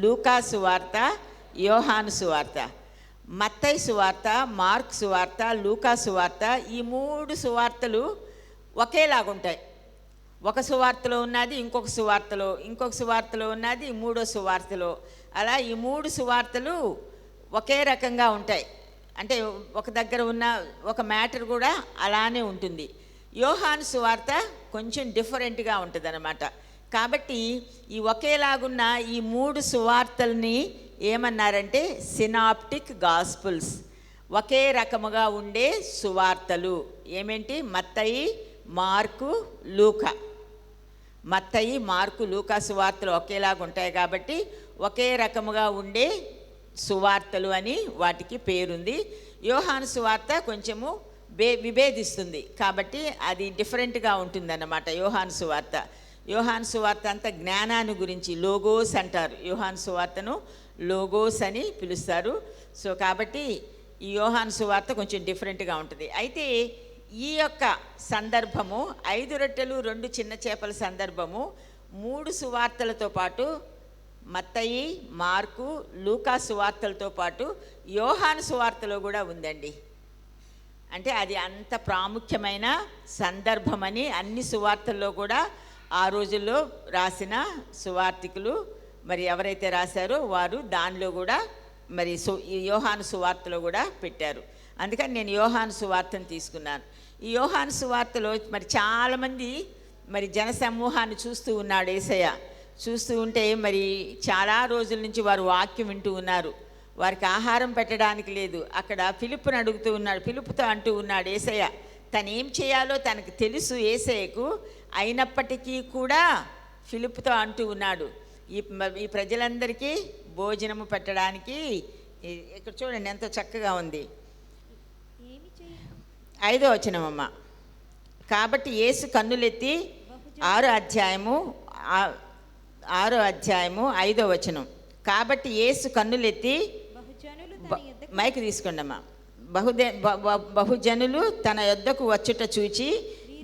లూకా సువార్త, యోహాను సువార్త. మత్తయి సువార్త, మార్కు సువార్త, లూకా సువార్త, ఈ 3 సువార్తలు ఒకేలాగుంటాయి. ఒక సువార్తలో ఉన్నది ఇంకొక సువార్తలో ఉన్నది మూడో సువార్తలో, అలా ఈ 3 సువార్తలు ఒకే రకంగా ఉంటాయి. అంటే ఒక దగ్గర ఉన్న ఒక మ్యాటర్ కూడా అలానే ఉంటుంది. యోహాను సువార్త కొంచెం డిఫరెంట్గా ఉంటుంది అన్నమాట. కాబట్టి ఈ ఒకేలాగున్న ఈ 3 సువార్తల్ని ఏమన్నారంటే సినాప్టిక్ గాస్పుల్స్, ఒకే రకముగా ఉండే సువార్తలు. ఏమేంటి? మత్తయి, మార్కు, లూకా. మత్తయి, మార్కు, లూకా సువార్తలు ఒకేలాగా ఉంటాయి కాబట్టి ఒకే రకముగా ఉండే సువార్తలు అని వాటికి పేరుంది. యోహాను సువార్త కొంచెము విభేదిస్తుంది కాబట్టి అది డిఫరెంట్గా ఉంటుందన్నమాట. యోహాను సువార్త అంతా జ్ఞానాన్ని గురించి, లోగోస్ అంటారు. యోహాను సువార్తను లోగోస్ అని పిలుస్తారు. సో కాబట్టి ఈ యోహాను సువార్త కొంచెం డిఫరెంట్గా ఉంటుంది. అయితే ఈ యొక్క సందర్భము 5 రొట్టెలు 2 చిన్న చేపల సందర్భము 3 సువార్తలతో పాటు మత్తయి, మార్కు, లూకా సువార్తలతో పాటు యోహాను సువార్తలో కూడా ఉందండి. అంటే అది అంత ప్రాముఖ్యమైన సందర్భమని అన్ని సువార్తల్లో కూడా ఆ రోజుల్లో రాసిన సువార్తికులు మరి ఎవరైతే రాశారో వారు దానిలో కూడా మరి ఈ యోహాను సువార్తలో కూడా పెట్టారు. అందుకని నేను యోహాను సువార్తను తీసుకున్నాను. ఈ యోహాను సువార్తలో మరి చాలామంది మరి జనసమూహాన్ని చూస్తూ ఉన్నాడు యేసయ్య. చూస్తూ ఉంటే మరి చాలా రోజుల నుంచి వారు వాక్యం వింటూ ఉన్నారు. వారికి ఆహారం పెట్టడానికి లేదు. అక్కడ ఫిలిప్పుని అడుగుతూ ఉన్నాడు. ఫిలిప్పుతో అంటూ ఉన్నాడు యేసయ్య తను ఏం చేయాలో తనకు తెలుసు యేసయ్యకు. అయినప్పటికీ కూడా ఫిలిప్పుతో అంటూ ఉన్నాడు ఈ ప్రజలందరికీ భోజనము పెట్టడానికి. ఇక్కడ చూడండి ఎంతో చక్కగా ఉంది. 5వ వచనమమ్మ. కాబట్టి యేసు కన్నులెత్తి 6వ అధ్యాయము 5వ వచనం. కాబట్టి యేసు కన్నులెత్తి, మైక్ తీసుకోండి అమ్మా. బహుజనులు తన యొద్దకు వచ్చుట చూచి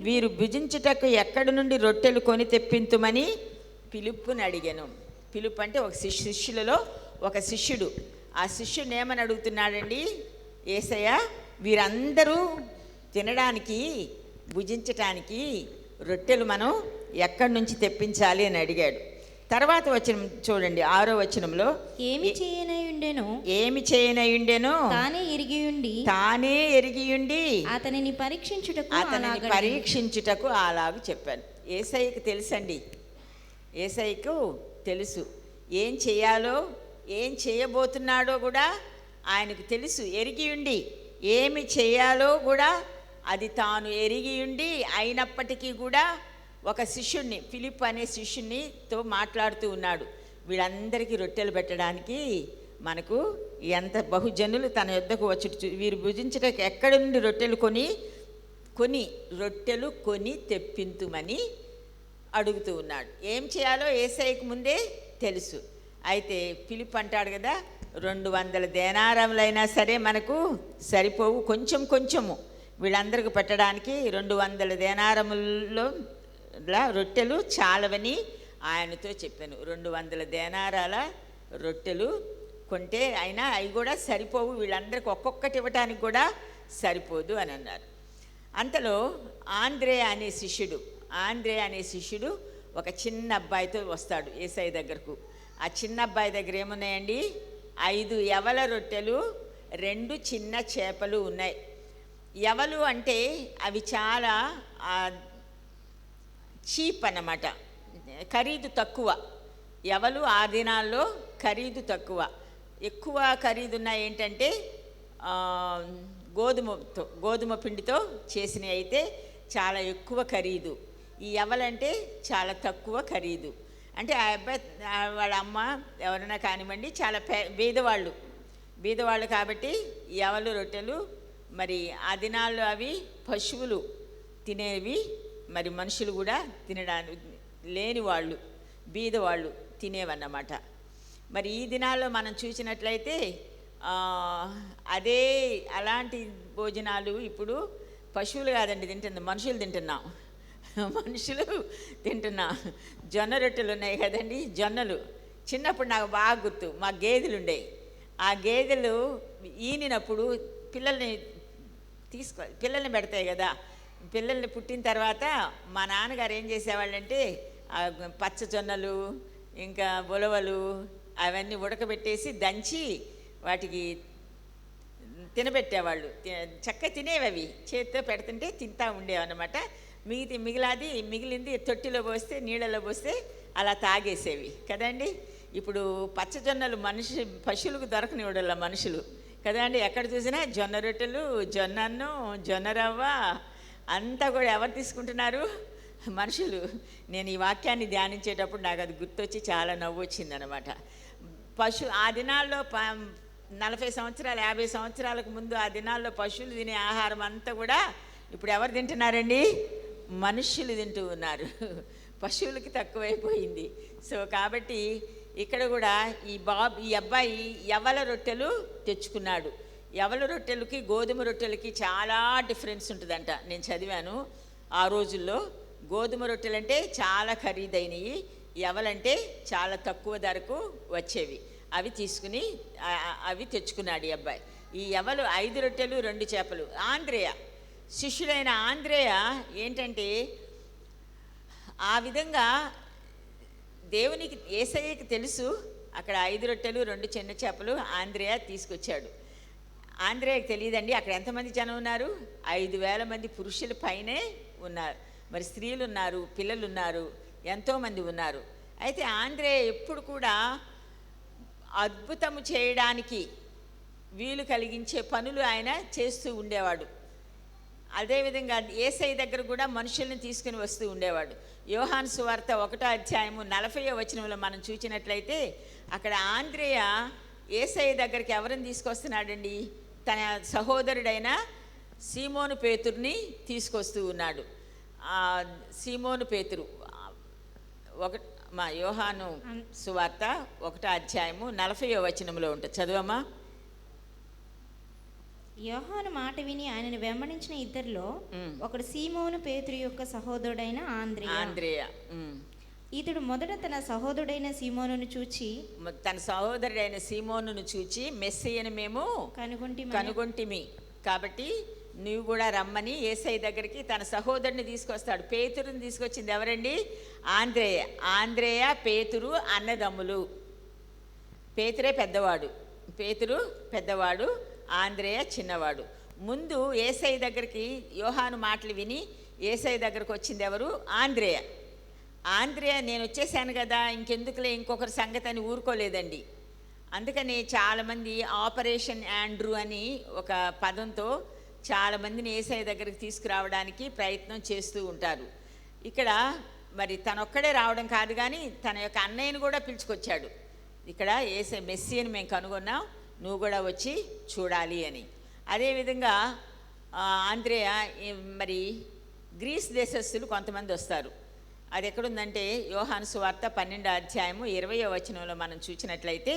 వీరు భుజించుటకు ఎక్కడి నుండి రొట్టెలు కొని తెప్పింతుమని ఫిలిప్పుని అడిగాను. ఫిలిప్ అంటే ఒక శిష్యులలో ఒక శిష్యుడు. ఆ శిష్యుడిని ఏమని అడుగుతున్నాడండి? యేసయ్య వీరందరూ తినడానికి భుజించటానికి రొట్టెలు మనం ఎక్కడి నుంచి తెప్పించాలి అని అడిగాడు. తర్వాత వచనం చూడండి 6వ వచనంలో, ఏమి చేయనయుండెను తానే ఎరిగియుండి అతనిని పరీక్షించుటకు అలాగు చెప్పాను. యేసయ్యకు తెలుసండి, యేసయ్యకు తెలుసు ఏం చేయాలో ఏం చేయబోతున్నాడో కూడా ఆయనకు తెలుసు. ఎరిగియుండి ఏమి చేయాలో కూడా అది తాను ఎరిగియుండి అయినప్పటికీ కూడా ఒక శిష్యుడిని, ఫిలిప్ అనే శిష్యునితో మాట్లాడుతూ ఉన్నాడు. వీళ్ళందరికీ రొట్టెలు పెట్టడానికి మనకు ఎంత బహుజనులు తన యొద్దకు వచ్చి వీరు భుజించడానికి ఎక్కడి నుండి రొట్టెలు కొని తెప్పింతుమని అడుగుతూ ఉన్నాడు. ఏం చేయాలో యేసయ్యకు ముందే తెలుసు. అయితే ఫిలిప్ అంటాడు కదా, 200 దేనారములైనా సరే మనకు సరిపోవు, కొంచెము వీళ్ళందరికీ పెట్టడానికి 200 దేనారముల్లో రొట్టెలు చాలవని ఆయనతో చెప్పాను. 200 దేనారాల రొట్టెలు కొంటే అయినా అవి కూడా సరిపోవు, వీళ్ళందరికీ ఒక్కొక్కటి ఇవ్వటానికి కూడా సరిపోదు అని అన్నారు. అంతలో ఆంద్రే అనే శిష్యుడు ఒక చిన్న అబ్బాయితో వస్తాడు యేసయ్య దగ్గరకు. ఆ చిన్న అబ్బాయి దగ్గర ఏమున్నాయండి? 5 యవల రొట్టెలు 2 చిన్న చేపలు ఉన్నాయి. యవలు అంటే అవి చాలా చీప్ అన్నమాట, ఖరీదు తక్కువ. యవలు ఆ దినాల్లో ఖరీదు తక్కువ. ఎక్కువ ఖరీదున్న ఏంటంటే గోధుమ పిండితో చేసినవి అయితే చాలా ఎక్కువ ఖరీదు. ఈ యవలంటే చాలా తక్కువ ఖరీదు. అంటే ఆ అబ్బాయి వాళ్ళ అమ్మ ఎవరైనా కానివ్వండి చాలా బీదవాళ్ళు కాబట్టి యవలు రొట్టెలు మరి ఆ దినాల్లో అవి పశువులు తినేవి, మరి మనుషులు కూడా తినడానికి లేని వాళ్ళు బీదవాళ్ళు తినేవన్నమాట. మరి ఈ దినాల్లో మనం చూసినట్లయితే అలాంటి భోజనాలు ఇప్పుడు పశువులు కాదండి తింటుంది, మనుషులు తింటున్నాం. మనుషులు తింటున్నాం. జొన్న రొట్టెలు ఉన్నాయి కదండి, జొన్నలు. చిన్నప్పుడు నాకు బాగా గుర్తు, మా గేదెలు ఉండేవి. ఆ గేదెలు ఈనినప్పుడు పిల్లల్ని పెడతాయి కదా. పిల్లల్ని పుట్టిన తర్వాత మా నాన్నగారు ఏం చేసేవాళ్ళంటే పచ్చ జొన్నలు ఇంకా ఉలవలు అవన్నీ ఉడకబెట్టేసి దంచి వాటికి తినబెట్టేవాళ్ళు. చక్కగా తినేవి అవి, చేతితో పెడుతుంటే తింటా ఉండేవన్నమాట. మిగిలింది తొట్టిలో పోస్తే, నీళ్ళలో పోస్తే అలా తాగేసేవి కదండి. ఇప్పుడు పచ్చజొన్నలు పశువులకు దొరకనివ్వడల్లా మనుషులు కదండి. ఎక్కడ చూసినా జొన్న రొట్టెలు, జొన్న అన్నం, జొన్న రవ్వ అంతా కూడా ఎవరు తీసుకుంటున్నారు? మనుషులు. నేను ఈ వాక్యాన్ని ధ్యానించేటప్పుడు నాకు అది గుర్తొచ్చి చాలా నవ్వు వచ్చిందనమాట. ఆ దినాల్లో 40 సంవత్సరాలు 50 సంవత్సరాలకు ముందు ఆ దినాల్లో పశువులు తినే ఆహారం అంతా కూడా ఇప్పుడు ఎవరు తింటున్నారండి? మనుష్యులు తింటూ ఉన్నారు. పశువులకి తక్కువైపోయింది. సో కాబట్టి ఇక్కడ కూడా ఈ అబ్బాయి యవల రొట్టెలు తెచ్చుకున్నాడు. యవల రొట్టెలకి గోధుమ రొట్టెలకి చాలా డిఫరెన్స్ ఉంటుందంట. నేను చదివాను. ఆ రోజుల్లో గోధుమ రొట్టెలంటే చాలా ఖరీదైనవి, యవలంటే చాలా తక్కువ ధరకు వచ్చేవి. అవి తెచ్చుకున్నాడు ఈ అబ్బాయి. ఈ యవలు 5 రొట్టెలు 2 చేపలు. ఆంద్రేయ శిష్యుడైన ఆంద్రేయ ఏంటంటే ఆ విధంగా దేవునికి యేసయ్యకి తెలుసు అక్కడ 5 రొట్టెలు 2 చిన్న చేపలు ఆంద్రేయ తీసుకొచ్చాడు. ఆంద్రేయకి తెలియదండి అక్కడ ఎంతమంది జనం ఉన్నారు? 5,000 మంది పురుషుల పైనే ఉన్నారు. మరి స్త్రీలు ఉన్నారు, పిల్లలు ఉన్నారు, ఎంతోమంది ఉన్నారు. అయితే ఆంద్రేయ ఎప్పుడు కూడా అద్భుతము చేయడానికి వీలు కలిగించే పనులు ఆయన చేస్తూ ఉండేవాడు. అదేవిధంగా యేసయ్య దగ్గర కూడా మనుషుల్ని తీసుకుని వస్తూ ఉండేవాడు. యోహాను సువార్త 1వ అధ్యాయము 40వ వచనంలో మనం చూసినట్లయితే అక్కడ ఆంద్రేయ యేసయ్య దగ్గరికి ఎవరిని తీసుకొస్తున్నాడండి? తన సహోదరుడైన సీమోను పేతురుని తీసుకొస్తూ ఉన్నాడు. సీమోను పేతురు యోహాను సువార్త 1వ అధ్యాయము 40వ వచనంలో ఉంటుంది. చదువమ్మా. యోహాను మాట విని ఆయనను వెంబడించిన ఇద్దరిలో ఒకడు సీమోను పేతురు యొక్క సహోదరుడైన ఆంద్రేయ. ఇతడు మొదట తన సహోదరుడైన సీమోనును చూచి మెస్సీయను మేము కనుగొంటిమి కాబట్టి నువ్వు కూడా రమ్మని యేసయ్య దగ్గరికి తన సహోదరుని తీసుకొస్తాడు. పేతురుని తీసుకొచ్చింది ఎవరండి? ఆంద్రేయ పేతురు అన్నదమ్ములు. పేతురు పెద్దవాడు, ఆంద్రేయ చిన్నవాడు. ముందు యేసయ్య దగ్గరికి యోహాను మాటలు విని యేసయ్య దగ్గరకు వచ్చింది ఎవరు? ఆంద్రేయ నేను వచ్చేసాను కదా ఇంకెందుకులే ఇంకొకరి సంగతి అని ఊరుకోలేదండి. అందుకని చాలామంది ఆపరేషన్ ఆండ్రూ అని ఒక పదంతో చాలామందిని యేసయ్య దగ్గరికి తీసుకురావడానికి ప్రయత్నం చేస్తూ ఉంటారు. ఇక్కడ మరి తనొక్కడే రావడం కాదు కానీ తన యొక్క అన్నయ్యను కూడా పిలుచుకొచ్చాడు. ఇక్కడ మెస్సీని మేము కనుగొన్నాం, నువ్వు కూడా వచ్చి చూడాలి అని. అదేవిధంగా ఆంద్రేయ మరి గ్రీస్ దేశస్థులు కొంతమంది వస్తారు. అది ఎక్కడుందంటే యోహాను సువార్త 12వ అధ్యాయము 20వ వచనంలో మనం చూసినట్లయితే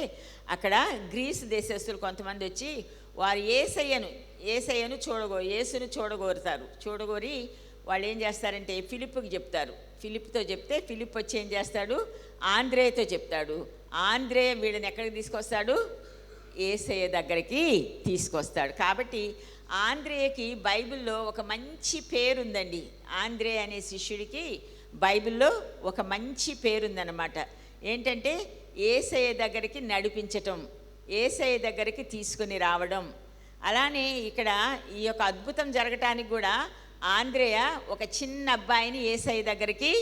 అక్కడ గ్రీస్ దేశస్థులు కొంతమంది వచ్చి వారు యేసును చూడగోరుతారు. చూడగోరి వాళ్ళు ఏం చేస్తారంటే ఫిలిప్పుకి చెప్తారు. ఫిలిప్తో చెప్తే ఫిలిప్ వచ్చి ఏం చేస్తాడు? ఆంద్రేయతో చెప్తాడు. ఆంద్రేయ వీళ్ళని ఎక్కడికి తీసుకొస్తాడు? యేసయ్య దగ్గరికి తీసుకొస్తాడు. కాబట్టి ఆంద్రేయకి బైబిల్లో ఒక మంచి పేరుందండి. ఆంద్రేయ అనే శిష్యుడికి బైబిల్లో ఒక మంచి పేరుందన్నమాట. ఏంటంటే యేసయ్య దగ్గరికి నడిపించటం, యేసయ్య దగ్గరికి తీసుకుని రావడం. అలానే ఇక్కడ ఈ యొక్క అద్భుతం జరగటానికి కూడా ఆంద్రేయ ఒక చిన్న అబ్బాయిని యేసయ్య దగ్గరికి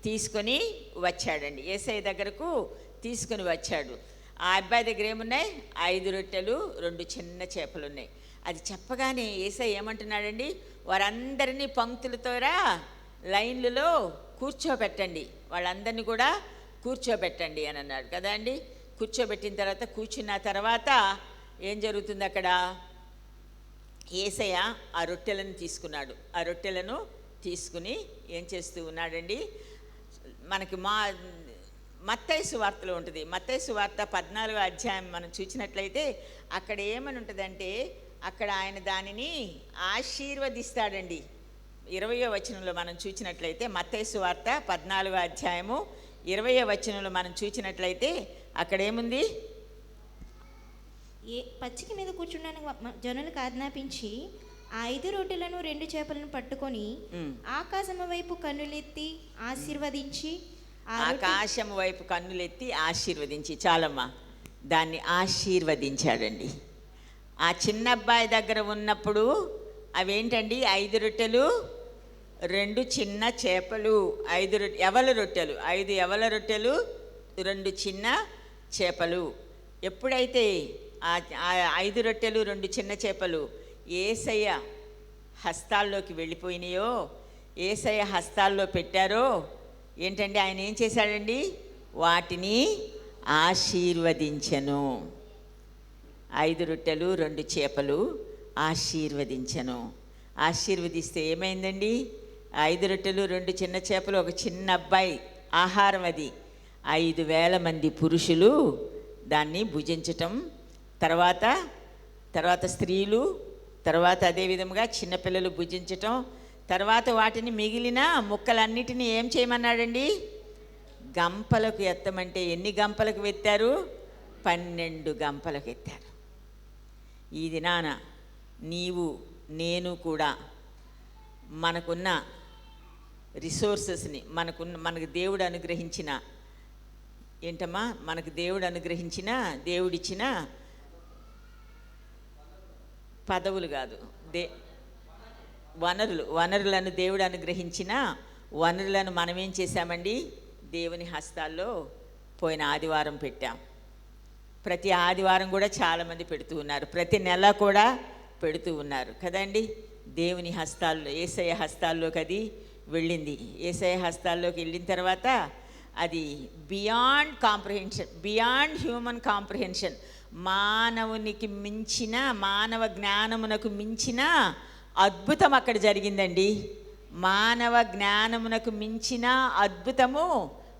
తీసుకొని వచ్చాడండి. యేసయ్య దగ్గరకు తీసుకుని వచ్చాడు. ఆ అబ్బాయి దగ్గర ఏమున్నాయి? 5 రొట్టెలు 2 చిన్న చేపలు ఉన్నాయి. అది చెప్పగానే యేసయ్య ఏమంటున్నాడండి? వారందరినీ పంక్తులతోరా లైన్లలో కూర్చోబెట్టండి, వాళ్ళందరినీ కూడా కూర్చోబెట్టండి అని అన్నాడు కదా అండి. కూర్చోబెట్టిన తర్వాత కూర్చున్న తర్వాత ఏం జరుగుతుంది? అక్కడ యేసయ్య ఆ రొట్టెలను తీసుకున్నాడు. ఆ రొట్టెలను తీసుకుని ఏం చేస్తూ ఉన్నాడండి? మనకి మత్తయి సువార్తలో ఉంటుంది. మత్తయి సువార్త 14వ అధ్యాయం మనం చూసినట్లయితే అక్కడ ఏమని ఉంటుందంటే అక్కడ ఆయన దానిని ఆశీర్వదిస్తాడండి. 20వ వచనంలో మనం చూసినట్లయితే మత్తయి సువార్త 14వ అధ్యాయము 20వ వచనంలో మనం చూసినట్లయితే అక్కడ ఏముంది? పచ్చిక మీద కూర్చున్న జనులకు ఆజ్ఞాపించి ఆ 5 రొట్టెలను 2 చేపలను పట్టుకొని ఆకాశము వైపు కన్నులెత్తి ఆశీర్వదించి ఆకాశము వైపు కన్నులెత్తి ఆశీర్వదించి, చాలమ్మా, దాన్ని ఆశీర్వదించాడండి. ఆ చిన్న అబ్బాయి దగ్గర ఉన్నప్పుడు అవేంటండి? 5 రొట్టెలు 2 చిన్న చేపలు. 5 ఎవల రొట్టెలు, 5 ఎవల రొట్టెలు 2 చిన్న చేపలు. ఎప్పుడైతే ఆ 5 రొట్టెలు 2 చిన్న చేపలు యేసయ్య హస్తాల్లోకి వెళ్ళిపోయినాయో, యేసయ్య హస్తాల్లో పెట్టారో, ఏంటండి ఆయన ఏం చేశాడండి? వాటిని ఆశీర్వదించెను. 5 రొట్టెలు 2 చేపలు ఆశీర్వదించెను. ఆశీర్వదిస్తే ఏమైందండి? 5 రొట్టెలు 2 చిన్న చేపలు, ఒక చిన్న అబ్బాయి ఆహారం. అది 5,000 మంది పురుషులు దాన్ని భుజించటం, తర్వాత స్త్రీలు, తర్వాత అదేవిధంగా చిన్నపిల్లలు భుజించటం, తర్వాత వాటిని మిగిలిన ముక్కలన్నిటినీ ఏం చేయమన్నాడండి? గంపలకు ఎత్తమంటే ఎన్ని గంపలకు ఎత్తారు? 12 గంపలకు ఎత్తారు. ఈ దినాన నీవు నేను కూడా మనకున్న రిసోర్సెస్ని, మనకు దేవుడు అనుగ్రహించిన ఏంటమ్మా, మనకు దేవుడు అనుగ్రహించిన, దేవుడిచ్చిన పదవులు కాదు, వనరులను, దేవుడు అనుగ్రహించిన వనరులను మనం ఏం చేశామండి? దేవుని హస్తాల్లో పోయిన ఆదివారం పెట్టాం. ప్రతి ఆదివారం కూడా చాలామంది పెడుతూ ఉన్నారు, ప్రతి నెల కూడా పెడుతూ ఉన్నారు కదండి. దేవుని హస్తాల్లో, యేసయ్య హస్తాల్లోకి అది వెళ్ళింది. యేసయ్య హస్తాల్లోకి వెళ్ళిన తర్వాత అది beyond comprehension, beyond human comprehension, మానవునికి మించిన, మానవ జ్ఞానమునకు మించిన అద్భుతం అక్కడ జరిగిందండి. మానవ జ్ఞానమునకు మించిన అద్భుతము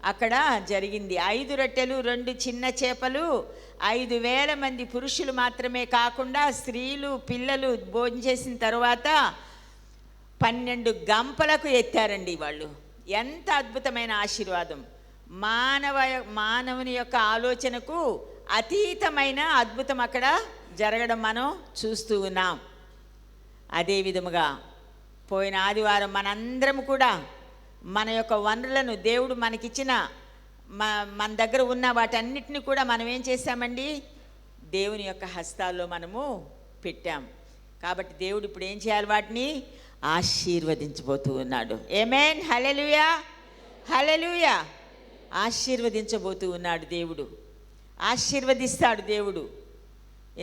అక్కడ జరిగింది. 5 రొట్టెలు 2 చిన్న చేపలు 5,000 మంది పురుషులు మాత్రమే కాకుండా స్త్రీలు, పిల్లలు భోజనం చేసిన తర్వాత 12 గంపలకు ఎత్తారండి వాళ్ళు. ఎంత అద్భుతమైన ఆశీర్వాదం! మానవుని యొక్క ఆలోచనకు అతీతమైన అద్భుతం అక్కడ జరగడం మనం చూస్తూ ఉన్నాం. అదే విధముగా పోయిన ఆదివారం మనందరం కూడా మన యొక్క వనరులను, దేవుడు మనకిచ్చిన మన దగ్గర ఉన్న వాటన్నిటిని కూడా మనం ఏం చేశామండి? దేవుని యొక్క హస్తాల్లో మనము పెట్టాం. కాబట్టి దేవుడు ఇప్పుడు ఏం చేయాలి? వాటిని ఆశీర్వదించబోతూ ఉన్నాడు. ఆమేన్, హల్లెలూయా, హల్లెలూయా. ఆశీర్వదించబోతూ ఉన్నాడు దేవుడు, ఆశీర్వదిస్తాడు దేవుడు.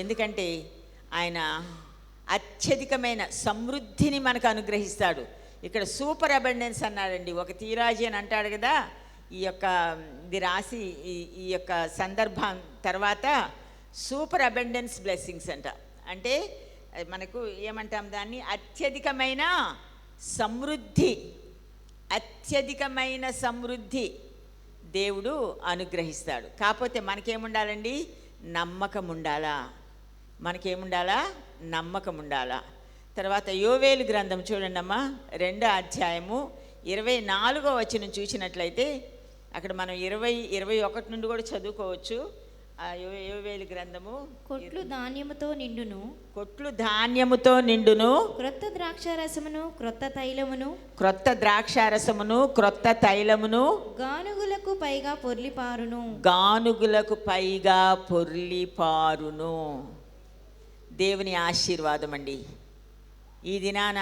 ఎందుకంటే ఆయన అత్యధికమైన సమృద్ధిని మనకు అనుగ్రహిస్తాడు. ఇక్కడ సూపర్ అబండెన్స్ అన్నాడండి. ఒక తీరాజీ అని అంటాడు కదా. ఇది రాసి ఈ యొక్క సందర్భం తర్వాత సూపర్ అబండెన్స్ బ్లెస్సింగ్స్ అంట. అంటే మనకు ఏమంటాం దాన్ని? అత్యధికమైన సమృద్ధి, అత్యధికమైన సమృద్ధి దేవుడు అనుగ్రహిస్తాడు. కాకపోతే మనకేముండాలండి? నమ్మకం ఉండాలా. మనకేముండాలా? నమ్మకం ఉండాలా. తర్వాత యోవేలు గ్రంథం చూడండి అమ్మా, 2వ అధ్యాయము 24వ వచనం చూసినట్లయితే అక్కడ మనం 20-21 నుండి కూడా చదువుకోవచ్చు. ఆ యోవేలు గ్రంథము, కొట్లు ధాన్యముతో నిండును, కొట్లు ధాన్యముతో నిండును, క్రొత్త ద్రాక్షారసమును క్రొత్త తైలమును, క్రొత్త ద్రాక్షారసమును క్రొత్త తైలమును, గానుగులకు పైగా పొర్లిపారును, గానుగులకు పైగా పొర్లిపారును. దేవుని ఆశీర్వాదం అండి. ఈ దినాన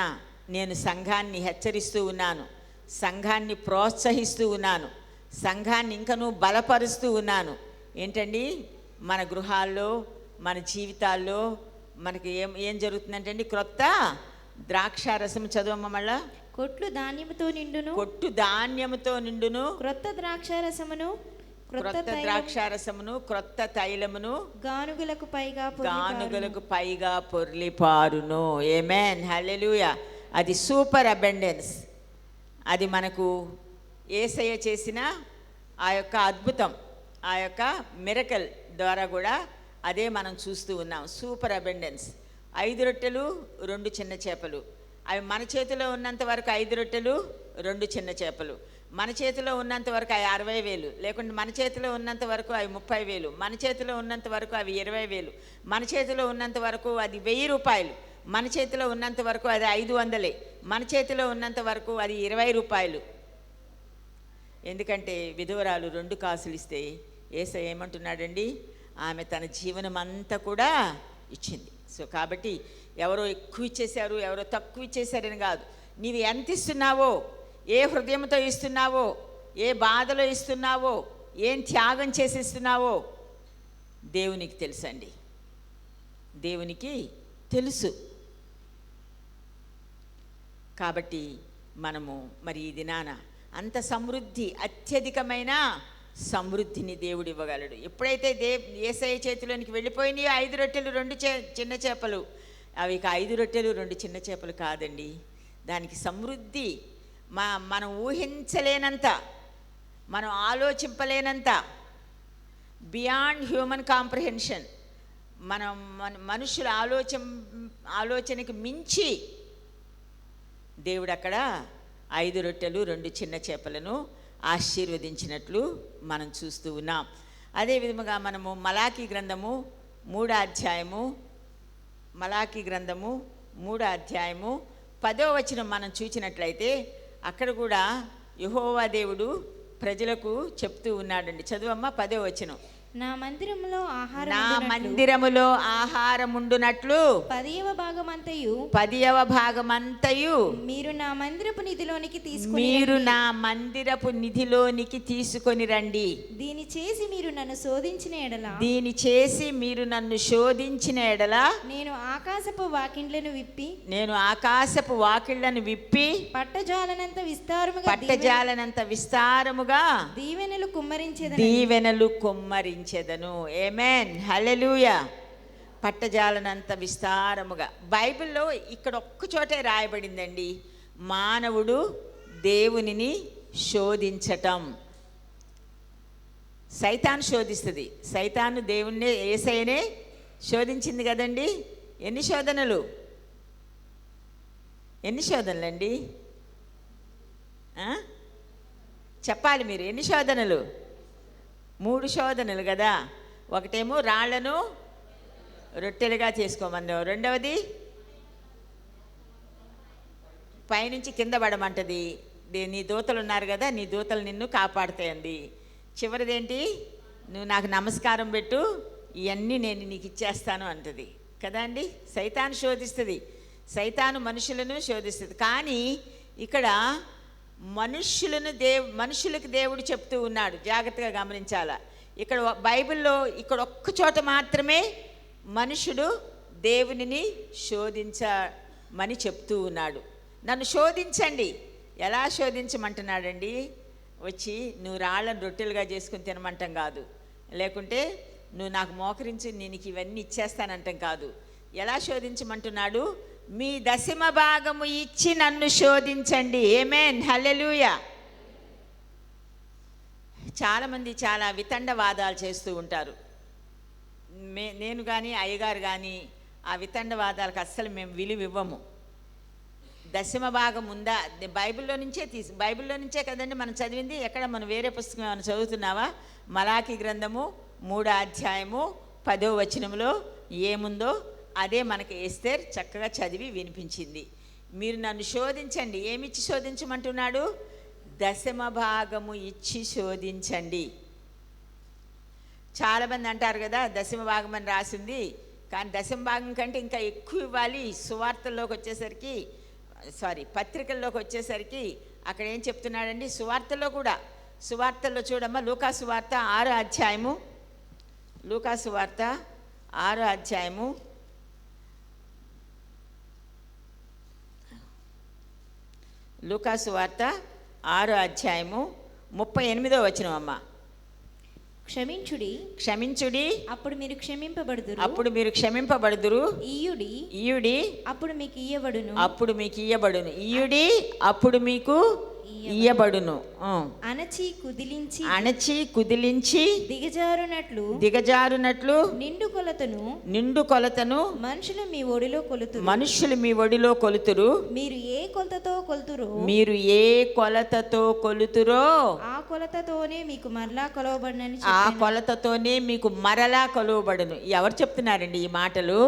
నేను సంఘాన్ని హెచ్చరిస్తూ ఉన్నాను, సంఘాన్ని ప్రోత్సహిస్తూ ఉన్నాను, సంఘాన్ని ఇంకనూ బలపరుస్తూ ఉన్నాను. ఏంటండి? మన గృహాల్లో, మన జీవితాల్లో మనకి ఏం జరుగుతుందంటే అండి, క్రొత్త ద్రాక్షారసం, చదవమ్మ మళ్ళా. కొట్లు ధాన్యముతో నిండును, కొట్టు ధాన్యముతో నిండును, క్రొత్త ద్రాక్షారసమును క్రొత్త ద్రాక్షారసమును క్రొత్త తైలమును, గానుగులకు పైగా పొర్లిపారును. ఆమేన్, హల్లెలూయా. అది సూపర్ అబండెన్స్. అది మనకు యేసయ్య చేసిన ఆ యొక్క అద్భుతం, ఆ యొక్క మిరకల్ ద్వారా కూడా అదే మనం చూస్తూ ఉన్నాం. Super abundance. 5 రొట్టెలు 2 చిన్న చేపలు. అవి మన చేతిలో ఉన్నంత వరకు 5 రొట్టెలు 2 చిన్న చేపలు. మన చేతిలో ఉన్నంత వరకు అవి 60,000, లేకుంటే మన చేతిలో ఉన్నంత వరకు అవి 30,000, మన చేతిలో ఉన్నంత వరకు అవి 20,000, మన చేతిలో ఉన్నంత వరకు అది 1,000 రూపాయలు, మన చేతిలో ఉన్నంత వరకు అది 500, మన చేతిలో ఉన్నంత వరకు అది 20 రూపాయలు. ఎందుకంటే విధవరాలు 2 కాసులు ఇస్తే యేసయ్య ఏమంటున్నాడండి, ఆమె తన జీవనం అంతా కూడా ఇచ్చింది. సో కాబట్టి ఎవరో ఎక్కువ ఇచ్చేశారు, ఎవరో తక్కువ ఇచ్చేశారని కాదు. నీవు ఎంత ఇస్తున్నావో, ఏ హృదయంతో ఇస్తున్నావో, ఏ బాధలో ఇస్తున్నావో, ఏం త్యాగం చేసి ఇస్తున్నావో దేవునికి తెలుసండి. దేవునికి తెలుసు. కాబట్టి మనము మరి ఈ దినాన అంత సమృద్ధి, అత్యధికమైన సమృద్ధిని దేవుడు ఇవ్వగలడు. ఎప్పుడైతే యేసయ్య చేతిలోనికి వెళ్ళిపోయినాయో 5 రొట్టెలు 2 చిన్న చేపలు, అవి ఇక 5 రొట్టెలు 2 చిన్న చేపలు కాదండి. దానికి సమృద్ధి మనం ఊహించలేనంత, మనం ఆలోచింపలేనంత, బియాండ్ హ్యూమన్ కాంప్రహెన్షన్, మనుషుల ఆలోచనకి మించి దేవుడు అక్కడ 5 రొట్టెలు 2 చిన్న చేపలను ఆశీర్వదించినట్లు మనం చూస్తూ ఉన్నాం. అదే విధముగా మనము మలాకీ గ్రంథము 3వ అధ్యాయము 10వ వచనం మనం చూసినట్లయితే అక్కడ కూడా యెహోవా దేవుడు ప్రజలకు చెప్తూ ఉన్నాడండి. చదువమ్మ 10వ వచనం. నా మందిరములో ఆహారముండునట్లు 10వ భాగమంతయు మీరు నా మందిరపు నిధిలోనికి తీసుకొని రండి. దీని చేసి మీరు నన్ను శోధించిన ఎడల నేను ఆకాశపు వాకిళ్లను విప్పి పట్టజాలనంత విస్తారముగా దీవెనలు కుమ్మరించెదను. ఆమేన్, హల్లెలూయా. పట్టజాలనంత విస్తారముగా. బైబిల్లో ఇక్కడ ఒక్క చోటే రాయబడిందండి, మానవుడు దేవునిని శోధించటం. సైతాను శోధిస్తుంది. సైతాను దేవుణ్ణి, యేసయ్యనే శోధించింది కదండి. ఎన్ని శోధనలండి? చెప్పాలి మీరు. ఎన్ని శోధనలు? 3 శోధనలు కదా. ఒకటేమో రాళ్లను రొట్టెలుగా చేసుకోమన్నావు, రెండవది పైనుంచి కింద పడమంటది, నీ దూతలు ఉన్నారు కదా, నీ దూతలు నిన్ను కాపాడుతాయండి. చివరిదేంటి, నువ్వు నాకు నమస్కారం పెట్టు, ఇవన్నీ నేను నీకు ఇచ్చేస్తాను అంటది కదా అండి. సైతాను శోధిస్తుంది, సైతాను మనుషులను శోధిస్తుంది. కానీ ఇక్కడ మనుషులకు దేవుడు చెప్తూ ఉన్నాడు, జాగ్రత్తగా గమనించాలా. ఇక్కడ బైబిల్లో ఇక్కడ ఒక్క చోట మాత్రమే మనుషుడు దేవునిని శోధించమని చెప్తూ ఉన్నాడు. నన్ను శోధించండి. ఎలా శోధించమంటున్నాడండి? వచ్చి నువ్వు రాళ్ళను రొట్టెలుగా చేసుకుని తినమంటాం కాదు, లేకుంటే నువ్వు నాకు మోకరించి నేను ఇవన్నీ ఇచ్చేస్తానంటాం కాదు. ఎలా శోధించమంటున్నాడు? మీ 10వ భాగము ఇచ్చి నన్ను శోధించండి. ఆమేన్, హల్లెలూయా. చాలామంది చాలా వితండవాదాలు చేస్తూ ఉంటారు. నేను కానీ అయ్యగారు కానీ ఆ వితండవాదాలకు అస్సలు మేము విలువ ఇవ్వము. 10వ భాగం ఉందా? బైబిల్లో నుంచే కదండి మనం చదివింది. ఎక్కడ మనం వేరే పుస్తకం ఏమైనా చదువుతున్నావా? మలాకీ గ్రంథము 3వ అధ్యాయము 10వ వచనంలో ఏముందో అదే మనకి ఎస్తేర్ చక్కగా చదివి వినిపించింది. మీరు నన్ను శోధించండి. ఏమిచ్చి శోధించమంటున్నాడు? 10వ భాగము ఇచ్చి శోధించండి. చాలామంది అంటారు కదా 10వ భాగం అని రాసింది, కానీ 10వ భాగం కంటే ఇంకా ఎక్కువ ఇవ్వాలి. సువార్తల్లోకి వచ్చేసరికి, పత్రికల్లోకి వచ్చేసరికి అక్కడ ఏం చెప్తున్నాడండి? సువార్తల్లో చూడమ్మా, లూకాసు వార్త 6వ అధ్యాయము, లూకాసు వార్త 6వ అధ్యాయము 38వ వచనం అమ్మ. క్షమించుడి అప్పుడు మీరు క్షమింపబడుదురు. ఇయ్యుడి అప్పుడు మీకు ఇయ్యబడును. ఇయ్యుడి అప్పుడు మీకు ఇయ్యబడును. అణచి కుదిలించి దిగజారునట్లు నిండు కొలతను మనుషులు మీ ఒడిలో కొలుతురు. మీరు ఏ కొలతతో కొలుతురో ఆ కొలతతోనే మీకు మరలా కొలవబడును. ఎవరు చెప్తున్నారండి ఈ మాటలు?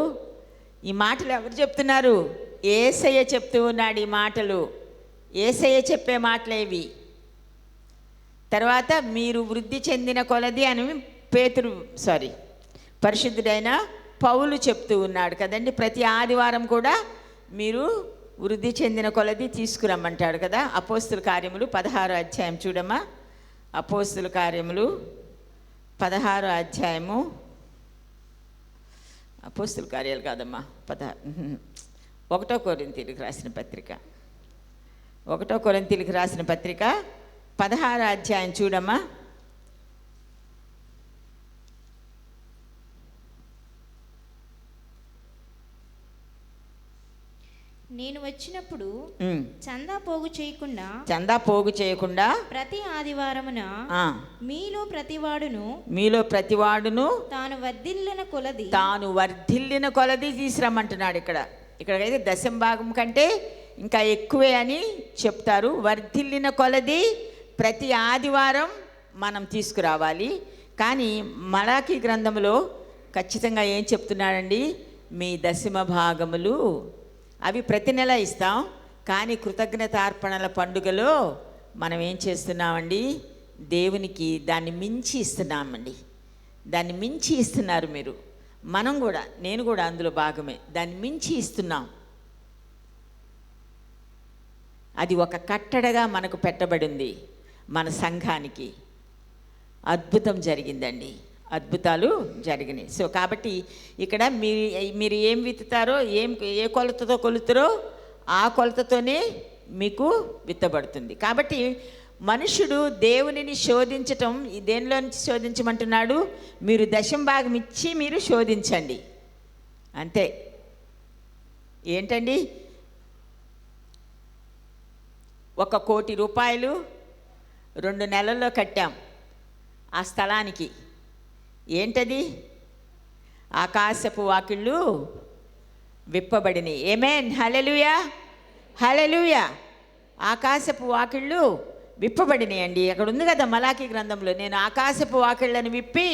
ఈ మాటలు ఎవరు చెప్తున్నారు? యేసయ్య చెప్తూ ఉన్నాడు ఈ మాటలు. యేసయ్య చెప్పే మాటలేవి. తర్వాత మీరు వృద్ధి చెందిన కొలది అని పరిశుద్ధుడైన పౌలు చెప్తూ ఉన్నాడు కదండి. ప్రతి ఆదివారం కూడా మీరు వృద్ధి చెందిన కొలది తీసుకురమ్మంటాడు కదా. అపోస్తుల కార్యములు 16వ అధ్యాయం చూడమ్మా. అపోస్తుల కార్యములు 16వ అధ్యాయము. అపోస్తుల కార్యాలు కాదమ్మా, 1 కొరింథీయులకు రాసిన పత్రిక 16వ అధ్యాయం చూడమ్మా. నేను వచ్చినప్పుడు చందా పోగు చేయకుండా ప్రతి ఆదివారమున మీలో ప్రతివాడును తాను వర్ధిల్లిన కొలది తీసుకురమ్మంటున్నాడు. ఇక్కడైతే దశమ భాగం కంటే ఇంకా ఎక్కువే అని చెప్తారు. వర్ధిల్లిన కొలది ప్రతి ఆదివారం మనం తీసుకురావాలి. కానీ మలాకీ గ్రంథంలో ఖచ్చితంగా ఏం చెప్తున్నాడండి? మీ దశమ భాగములు అవి ప్రతి నెల ఇస్తాం, కానీ కృతజ్ఞతార్పణల పండుగలో మనం ఏం చేస్తున్నామండి? దేవునికి దాన్ని మించి ఇస్తున్నామండి. దాన్ని మించి ఇస్తున్నారు మీరు. మనం కూడా, నేను కూడా అందులో భాగమే. దాన్ని మించి ఇస్తున్నాం. అది ఒక కట్టడగా మనకు పెట్టబడింది మన సంఘానికి. అద్భుతం జరిగిందండి, అద్భుతాలు జరిగినాయి. సో కాబట్టి ఇక్కడ మీరు ఏం విత్తుతారో, ఏ కొలతతో కొలుతారో ఆ కొలతతోనే మీకు విత్తబడుతుంది. కాబట్టి మనుషుడు దేవునిని శోధించటం దేనిలో నుంచి శోధించమంటున్నాడు? మీరు దశమ భాగం ఇచ్చి మీరు శోధించండి, అంతే. ఏంటండి? 1 కోటి రూపాయలు 2 నెలల్లో కట్టాం ఆ స్థలానికి. ఏంటది? ఆకాశపు వాకిళ్ళు విప్పబడినాయి. ఆమేన్, హల్లెలూయా, హల్లెలూయా. ఆకాశపు వాకిళ్ళు విప్పబడినాయండి. అక్కడ ఉంది కదా మలాకీ గ్రంథంలో, నేను ఆకాశపు వాకిళ్ళని విప్పి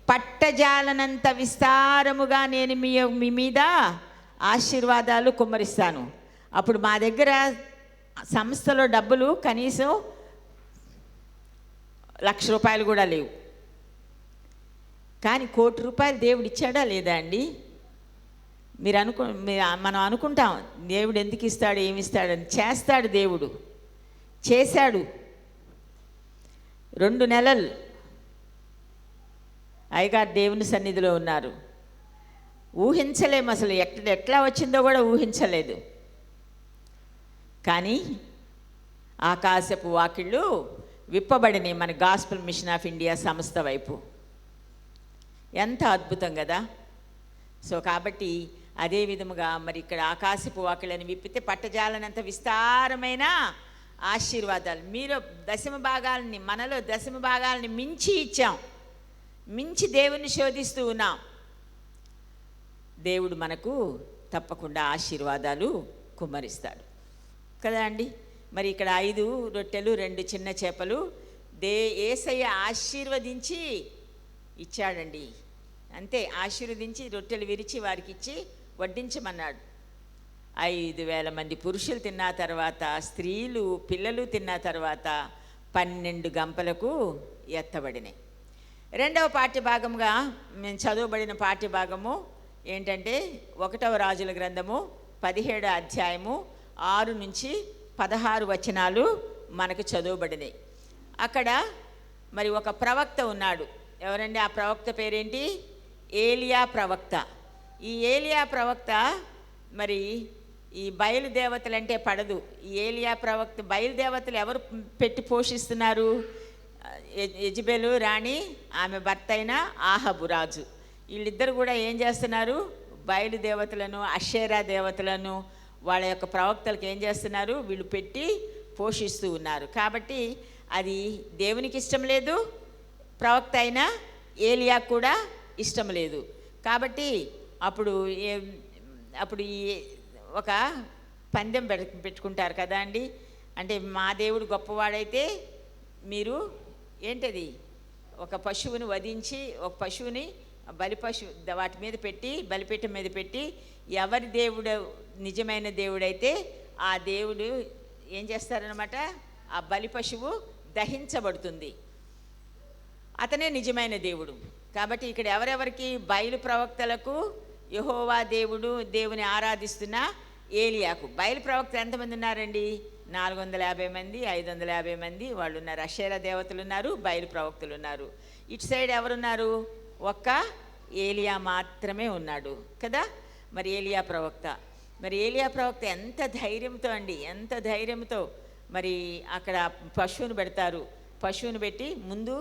పట్టజాలనంత విస్తారముగా నేను మీ మీద ఆశీర్వాదాలు కుమ్మరిస్తాను. అప్పుడు మా దగ్గర సంస్థలో డబ్బులు కనీసం ₹1,00,000 కూడా లేవు. కానీ ₹1 కోటి దేవుడు ఇచ్చాడా లేదా అండి? మనం అనుకుంటాం దేవుడు ఎందుకు ఇస్తాడు, ఏమిస్తాడని. చేస్తాడు దేవుడు, చేశాడు. 2 నెలలు అయ్యగారు దేవుని సన్నిధిలో ఉన్నారు. ఊహించలేము అసలు, ఎట్లా వచ్చిందో కూడా ఊహించలేదు. కానీ ఆకాశపు వాకిళ్ళు విప్పబడినాయి మన గాస్పెల్ మిషన్ ఆఫ్ ఇండియా సంస్థ వైపు. ఎంత అద్భుతం కదా. సో కాబట్టి అదే విధముగా మరి ఇక్కడ ఆకాశపు వాకిళ్ళని విప్పితే పట్టజాలనంత విస్తారమైన ఆశీర్వాదాలు. మీరు మనలో దశమ భాగాలని మించి ఇచ్చాం, మించి దేవుణ్ణి శోధిస్తూ ఉన్నాం. దేవుడు మనకు తప్పకుండా ఆశీర్వాదాలు కుమ్మరిస్తాడు కదా అండి. మరి ఇక్కడ 5 రొట్టెలు 2 చిన్న చేపలు యేసయ్య ఆశీర్వదించి ఇచ్చాడండి. అంతే, ఆశీర్వదించి రొట్టెలు విరిచి వారికి ఇచ్చి వడ్డించమన్నాడు. 5,000 మంది పురుషులు తిన్న తర్వాత, స్త్రీలు పిల్లలు తిన్న తర్వాత 12 గంపలకు ఎత్తబడినాయి. రెండవ పాఠ్యభాగంగా మేము చదవబడిన పాఠ్యభాగము ఏంటంటే 1వ రాజుల గ్రంథము 17వ అధ్యాయము 6 నుంచి 16 వచనాలు మనకు చదవబడినాయి. అక్కడ మరి ఒక ప్రవక్త ఉన్నాడు. ఎవరండి ఆ ప్రవక్త పేరేంటి? ఏలియా ప్రవక్త. ఈ ఏలియా ప్రవక్త మరి ఈ బయలుదేవతలంటే పడదు. ఈ ఏలియా ప్రవక్త బయలుదేవతలు ఎవరు పెట్టి పోషిస్తున్నారు? యెజబెలు రాణి, ఆమె భర్త అయిన ఆహాబు రాజు. వీళ్ళిద్దరు కూడా ఏం చేస్తున్నారు? బయలుదేవతలను, అషేరా దేవతలను వాళ్ళ యొక్క ప్రవక్తలకు ఏం చేస్తున్నారు? వీళ్ళు పెట్టి పోషిస్తూ ఉన్నారు. కాబట్టి అది దేవునికి ఇష్టం లేదు, ప్రవక్త అయిన ఏలియా కూడా ఇష్టం లేదు. కాబట్టి అప్పుడు ఈ ఒక పందెం పెట్టుకుంటారు కదా అండి. అంటే మా దేవుడు గొప్పవాడైతే మీరు ఏంటది ఒక పశువుని వధించి, ఒక పశువుని వాటి మీద పెట్టి, బలిపీఠం మీద పెట్టి, ఎవరి దేవుడు నిజమైన దేవుడైతే ఆ దేవుడు ఏం చేస్తారనమాట, ఆ బలి పశువు దహించబడుతుంది. అతనే నిజమైన దేవుడు. కాబట్టి ఇక్కడ ఎవరెవరికి, బయలు ప్రవక్తలకు, యెహోవా దేవుని ఆరాధిస్తున్న ఏలియాకు. బయలు ప్రవక్తలు ఎంతమంది ఉన్నారండి? 450 మంది, 550 మంది వాళ్ళు ఉన్నారు. అషేరా దేవతలు ఉన్నారు, బయలు ప్రవక్తలు ఉన్నారు. ఇటు సైడ్ ఎవరున్నారు? ఒక్క ఏలియా మాత్రమే ఉన్నాడు కదా. మరి ఏలియా ప్రవక్త ఎంత ధైర్యంతో అండి, ఎంత ధైర్యంతో మరి అక్కడ పశువుని పెడతారు. పశువుని పెట్టి ముందు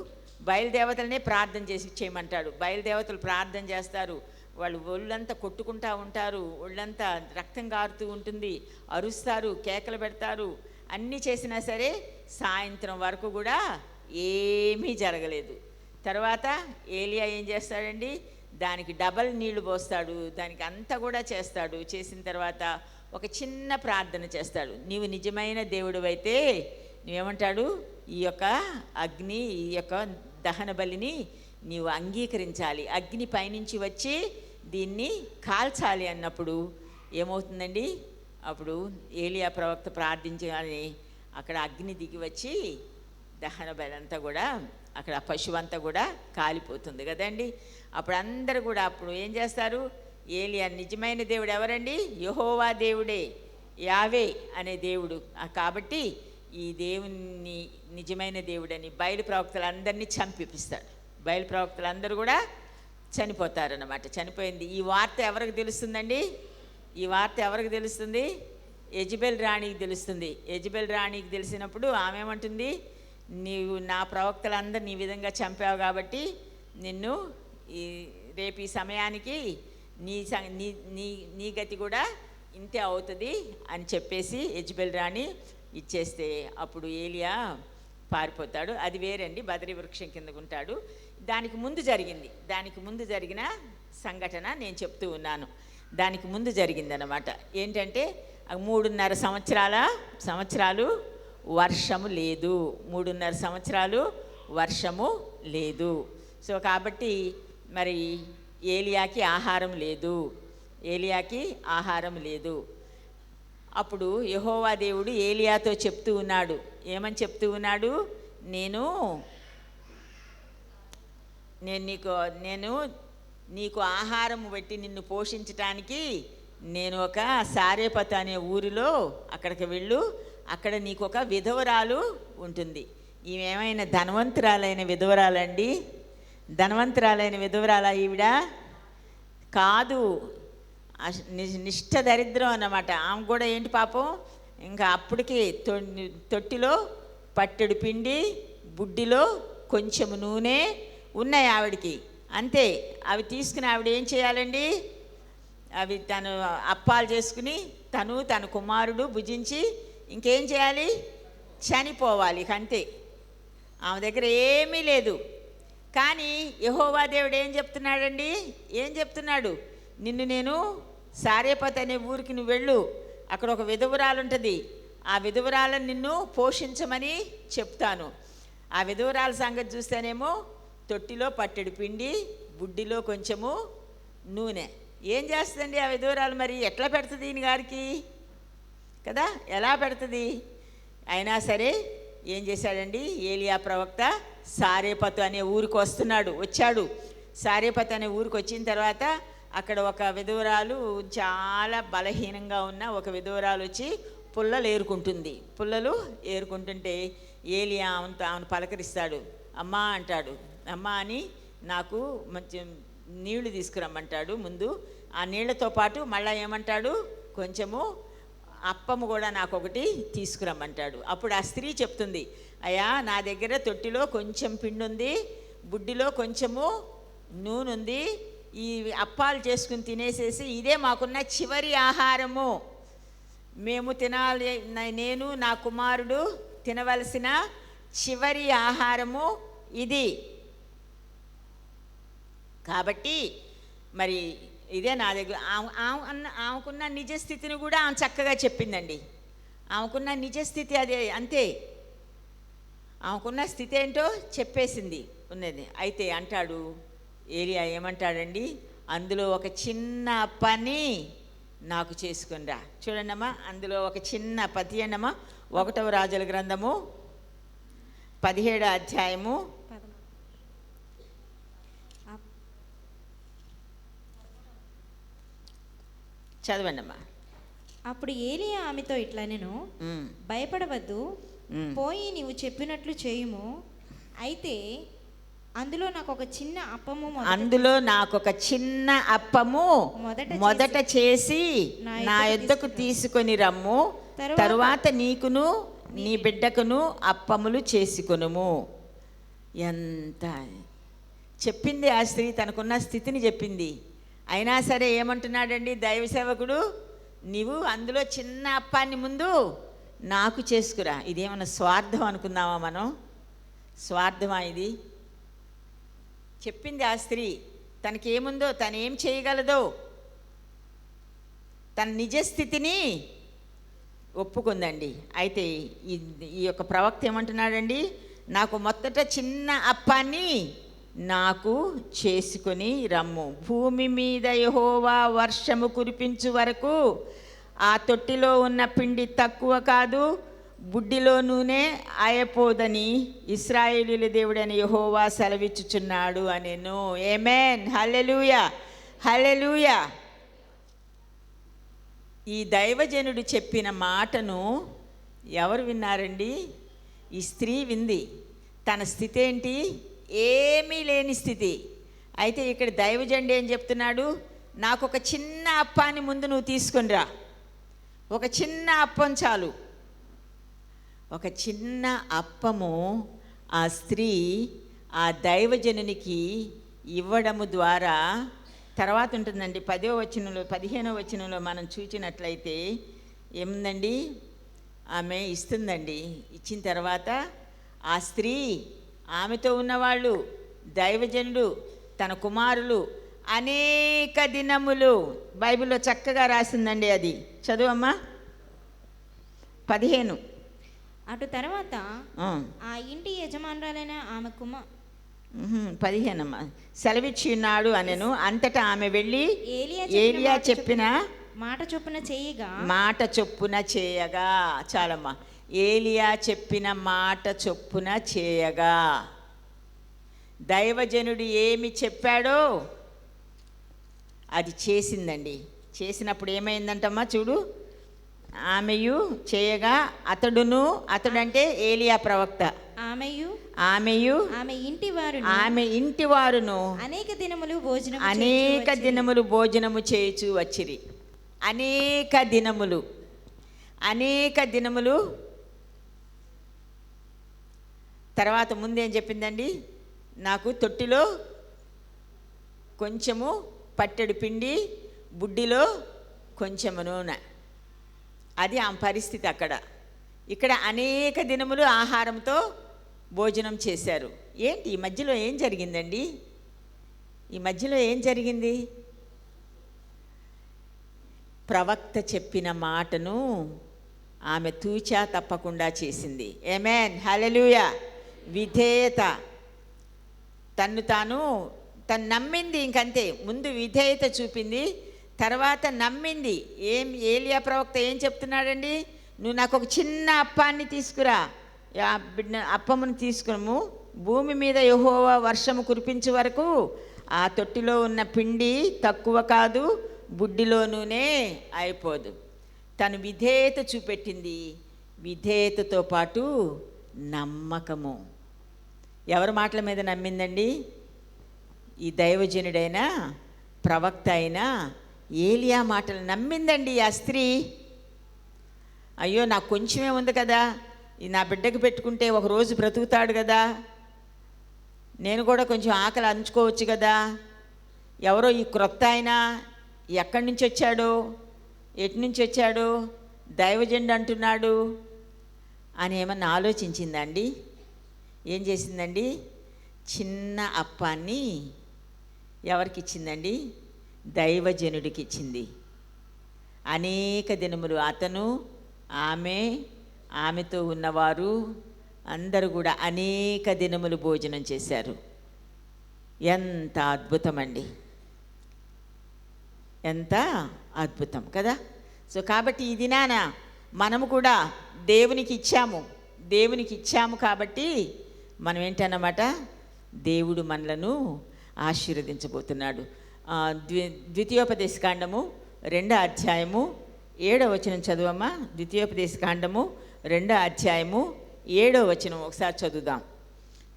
బయలుదేవతలనే ప్రార్థన చేయమంటాడు. బయలుదేవతలు ప్రార్థన చేస్తారు. వాళ్ళు ఒళ్ళంతా కొట్టుకుంటూ ఉంటారు, ఒళ్ళంతా రక్తం కారుతూ ఉంటుంది, అరుస్తారు, కేకలు పెడతారు. అన్నీ చేసినా సరే సాయంత్రం వరకు కూడా ఏమీ జరగలేదు. తర్వాత ఏలియా ఏం చేస్తాడండి, దానికి డబల్ నీళ్లు పోస్తాడు, దానికి అంతా కూడా చేస్తాడు. చేసిన తర్వాత ఒక చిన్న ప్రార్థన చేస్తాడు. నీవు నిజమైన దేవుడు అయితే నువ్వేమంటాడు, ఈ యొక్క అగ్ని, ఈ యొక్క దహన బలిని నీవు అంగీకరించాలి, అగ్ని పైనుంచి వచ్చి దీన్ని కాల్చాలి అన్నప్పుడు ఏమవుతుందండి, అప్పుడు ఏలియా ప్రవక్త ప్రార్థించాలని అక్కడ అగ్ని దిగి వచ్చి దహన బలి అంతా కూడా, అక్కడ ఆ పశువు అంతా కూడా కాలిపోతుంది కదండి. అప్పుడు అందరూ కూడా అప్పుడు ఏం చేస్తారు, ఏలియా నిజమైన దేవుడు ఎవరండి, యెహోవా దేవుడే, యావే అనే దేవుడు. కాబట్టి ఈ దేవుని నిజమైన దేవుడని బయలు ప్రవక్తలందరినీ చంపిపిస్తాడు. బయలు ప్రవక్తలందరూ కూడా చనిపోతారన్నమాట. చనిపోయింది. ఈ వార్త ఎవరికి తెలుస్తుందండి? ఈ వార్త ఎవరికి తెలుస్తుంది? యెజబెల్ రాణికి తెలుస్తుంది. యెజబెల్ రాణికి తెలిసినప్పుడు ఆమె ఏమంటుంది, నీవు నా ప్రవక్తలందరూ ఈ విధంగా చంపావు కాబట్టి నిన్ను రేపు ఈ సమయానికి నీ గతి కూడా ఇంతే అవుతుంది అని చెప్పేసి యెజబెల్ రాణి ఇచ్చేస్తే అప్పుడు ఏలియా పారిపోతాడు. అది వేరండి, బదరి వృక్షం కిందకు ఉంటాడు. దానికి ముందు జరిగిన సంఘటన నేను చెప్తూ ఉన్నాను. దానికి ముందు జరిగిందనమాట. ఏంటంటే 3.5 సంవత్సరాలు వర్షము లేదు. 3.5 సంవత్సరాలు వర్షము లేదు. సో కాబట్టి మరి ఏలియాకి ఆహారం లేదు. అప్పుడు యెహోవా దేవుడు ఏలియాతో చెప్తూ ఉన్నాడు. ఏమని చెప్తూ ఉన్నాడు? నేను నీకు ఆహారం పెట్టి నిన్ను పోషించటానికి నేను ఒక సారేపత అనే ఊరిలో అక్కడికి వెళ్ళు, అక్కడ నీకు ఒక విధవరాలు ఉంటుంది. ఈమెమైనా ధనవంతురాలైన విధవరాలండి? ధనవంతురాలైన విధవరాలా ఈవిడ? కాదు, నిష్ఠ దరిద్రం అన్నమాట. ఆమె కూడా ఏంటి పాపం, ఇంకా అప్పటికి తొట్టిలో పట్టెడు పిండి, బుడ్డిలో కొంచెం నూనె ఉన్నాయి ఆవిడికి, అంతే. అవి తీసుకుని ఆవిడ ఏం చేయాలండి, అవి తను అప్పాలు చేసుకుని తన కుమారుడు భుజించి ఇంకేం చేయాలి, చనిపోవాలి, అంతే. ఆమె దగ్గర ఏమీ లేదు. కానీ యెహోవా దేవుడు ఏం చెప్తున్నాడు, నిన్ను నేను సారేపత్ అనే ఊరికి నువ్వు వెళ్ళు, అక్కడ ఒక విధవరాలు ఉంటుంది, ఆ విధవరాలను నిన్ను పోషించమని చెప్తాను. ఆ విధవరాల సంగతి చూస్తేనేమో తొట్టిలో పట్టెడు పిండి, బుడ్డిలో కొంచెము నూనె. ఏం చేస్తుందండి ఆ విధవరాలు? మరి ఎట్లా పెడుతుంది ఈయన గారికి కదా, ఎలా పెడుతుంది? అయినా సరే ఏం చేశాడండి, ఏలియా ప్రవక్త సారేపతు అనే ఊరికి వచ్చాడు. సారేపతు అనే ఊరికి వచ్చిన తర్వాత అక్కడ ఒక విధవరాలు, చాలా బలహీనంగా ఉన్న ఒక విధవరాలు వచ్చి పుల్లలు ఏరుకుంటుంటే ఏలియా ఆమెను పలకరిస్తాడు. అమ్మా అంటాడు. అమ్మా అని నాకు మంచి నీళ్లు తీసుకురమ్మంటాడు. ముందు ఆ నీళ్లతో పాటు మళ్ళీ ఏమంటాడు, కొంచెము అప్పము కూడా నాకు ఒకటి తీసుకురమ్మంటాడు. అప్పుడు ఆ స్త్రీ చెప్తుంది, అయ్యా నా దగ్గర తొట్టిలో కొంచెం పిండి ఉంది, బుడ్డిలో కొంచెము నూనె ఉంది, ఈ అప్పాలు చేసుకుని తినేసేసి ఇదే మాకున్న చివరి ఆహారము, మేము తినాలి, నేను నా కుమారుడు తినవలసిన చివరి ఆహారము ఇది. కాబట్టి మరి ఇదే నా దగ్గర ఆమెకున్న నిజస్థితిని కూడా ఆమె చక్కగా చెప్పిందండి. ఆమెకున్న నిజస్థితి అదే, అంతే. ఆమెకున్న స్థితి ఏంటో చెప్పేసింది ఉన్నది. అయితే అంటాడు ఏలియా, ఏమంటాడండి, అందులో ఒక చిన్న పని నాకు చేసుకునిరా. చూడండమ్మా, అందులో ఒక చిన్న పతి అన్నమ్మా 1వ రాజుల గ్రంథము 17వ అధ్యాయము చదవండమ్మా. అప్పుడు ఏలియా ఆమెతో ఇట్లా, నేను భయపడవద్దు, పోయి నీవు చెప్పినట్లు చేయుము. అయితే అందులో నాకు ఒక చిన్న అప్పము మొదట చేసి నా యొద్దకు తీసుకొని రమ్ము, తరువాత నీకును నీ బిడ్డకును అప్పములు చేసుకొనుము. ఎంత చెప్పింది ఆ స్త్రీ, తనకున్న స్థితిని చెప్పింది. అయినా సరే ఏమంటున్నాడండి దైవ సేవకుడు, నీవు అందులో చిన్న అప్పాన్ని ముందు నాకు చేసుకురా. ఇదేమన్నా స్వార్థం అనుకుందామా మనం? స్వార్థమా ఇది? చెప్పింది ఆ స్త్రీ, తనకేముందో, తను ఏం చేయగలదో, తన నిజస్థితిని ఒప్పుకుందండి. అయితే ఈ యొక్క ప్రవక్త ఏమంటున్నాడండి, నాకు మొదట చిన్న అప్పాన్ని నాకు చేసుకొని రమ్ము. భూమి మీద యెహోవా వర్షము కురిపించు వరకు ఆ తొట్టిలో ఉన్న పిండి తక్కువ కాదు, బుడ్డిలో నూనె అయిపోదని ఇశ్రాయేలీయుల దేవుడైన యెహోవా సెలవిచ్చుచున్నాడు అనెను. ఆమేన్, హల్లెలూయా, హల్లెలూయా. ఈ దైవజనుడు చెప్పిన మాటను ఎవరు విన్నారండి? ఈ స్త్రీ వింది. తన స్థితి ఏంటి? ఏమీ లేని స్థితి. అయితే ఇక్కడ దైవజనుడు ఏం చెప్తున్నాడు, నాకు ఒక చిన్న అప్పాన్ని ముందు నువ్వు తీసుకొని రా. ఒక చిన్న అప్పం చాలు. ఒక చిన్న అప్పము ఆ స్త్రీ ఆ దైవజనునికి ఇవ్వడము ద్వారా తర్వాత ఉంటుందండి. 10వ వచనంలో 15వ వచనంలో మనం చూసినట్లయితే ఏముందండి, ఆమె ఇస్తుందండి. ఇచ్చిన తర్వాత ఆ స్త్రీ, ఆమెతో ఉన్నవాళ్ళు, దైవజనుడు, తన కుమారులు అనేక దినములు, బైబిల్లో చక్కగా రాసిందండి. అది చదువమ్మా 15. అటు తర్వాత ఆ ఇంటి యజమానురాలైన ఆమె 15 అమ్మా. సెలవిచ్చి ఉన్నాడు అనెను. అంతటా ఆమె వెళ్ళి ఏలియా చెప్పిన మాట చొప్పున చేయగా. చాలమ్మా. ఏలియా చెప్పిన మాట చొప్పున చేయగా, దైవజనుడు ఏమి చెప్పాడో అది చేసిందండి. చేసినప్పుడు ఏమైందంటమ్మా చూడు, ఆమెయు చేయగా అతడంటే ఏలియా ప్రవక్త, ఆమెయు ఆమె ఇంటి వారును అనేక దినములు భోజనము చేయుచు వచ్చిరి. అనేక దినములు. తర్వాత ముందేం చెప్పిందండి, నాకు తొట్టిలో కొంచెము పట్టెడు పిండి, బుడ్డిలో కొంచెము నూనె. అది ఆమె పరిస్థితి అక్కడ. ఇక్కడ అనేక దినములు ఆహారంతో భోజనం చేశారు. ఏంటి ఈ మధ్యలో ఏం జరిగిందండి? ఈ మధ్యలో ఏం జరిగింది? ప్రవక్త చెప్పిన మాటను ఆమె తూచా తప్పకుండా చేసింది. ఆమేన్, హల్లెలూయా. విధేయత. తను నమ్మింది, ఇంకంతే. ముందు విధేయత చూపింది, తర్వాత నమ్మింది. ఏలియా ప్రవక్త ఏం చెప్తున్నాడండి, నువ్వు నాకు ఒక చిన్న అప్పాన్ని తీసుకురా, అప్పమును తీసుకున్నాము. భూమి మీద యెహోవా వర్షము కురిపించే వరకు ఆ తొట్టిలో ఉన్న పిండి తక్కువ కాదు, బుడ్డిలో నూనె అయిపోదు. తను విధేయత చూపెట్టింది. విధేయతతో పాటు నమ్మకము. ఎవరి మాటల మీద నమ్మిందండి? ఈ దైవజనుడైన ప్రవక్త అయిన ఏలియా మాటలు నమ్మిందండి ఆ స్త్రీ. అయ్యో నాకు కొంచెమే ఉంది కదా, నా బిడ్డకు పెట్టుకుంటే ఒకరోజు బ్రతుకుతాడు కదా, నేను కూడా కొంచెం ఆకలి అంచుకోవచ్చు కదా. ఎవరో ఈ క్రొత్త ఆయన ఎక్కడి నుంచి వచ్చాడో, ఎటు నుంచి వచ్చాడో, దైవజనుడు అంటున్నాడు అని ఏమన్నా ఆలోచించిందండి? ఏం చేసిందండి? చిన్న అప్పాన్ని ఎవరికి ఇచ్చిందండి? దైవజనుడికి ఇచ్చింది. అనేక దినములు అతను, ఆమెతో ఉన్నవారు అందరూ కూడా అనేక దినములు భోజనం చేశారు. ఎంత అద్భుతం అండి, ఎంత అద్భుతం కదా. సో కాబట్టి ఈ దినాన మనము కూడా దేవునికి ఇచ్చాము కాబట్టి మనం ఏంటన్నమాట, దేవుడు మనలను ఆశీర్వదించబోతున్నాడు. ద్వితీయోపదేశకాండము 2వ అధ్యాయము 7వ వచనం చదువమ్మా. ద్వితీయోపదేశకాండము 2వ అధ్యాయము 7వ వచనం ఒకసారి చదువుదాం.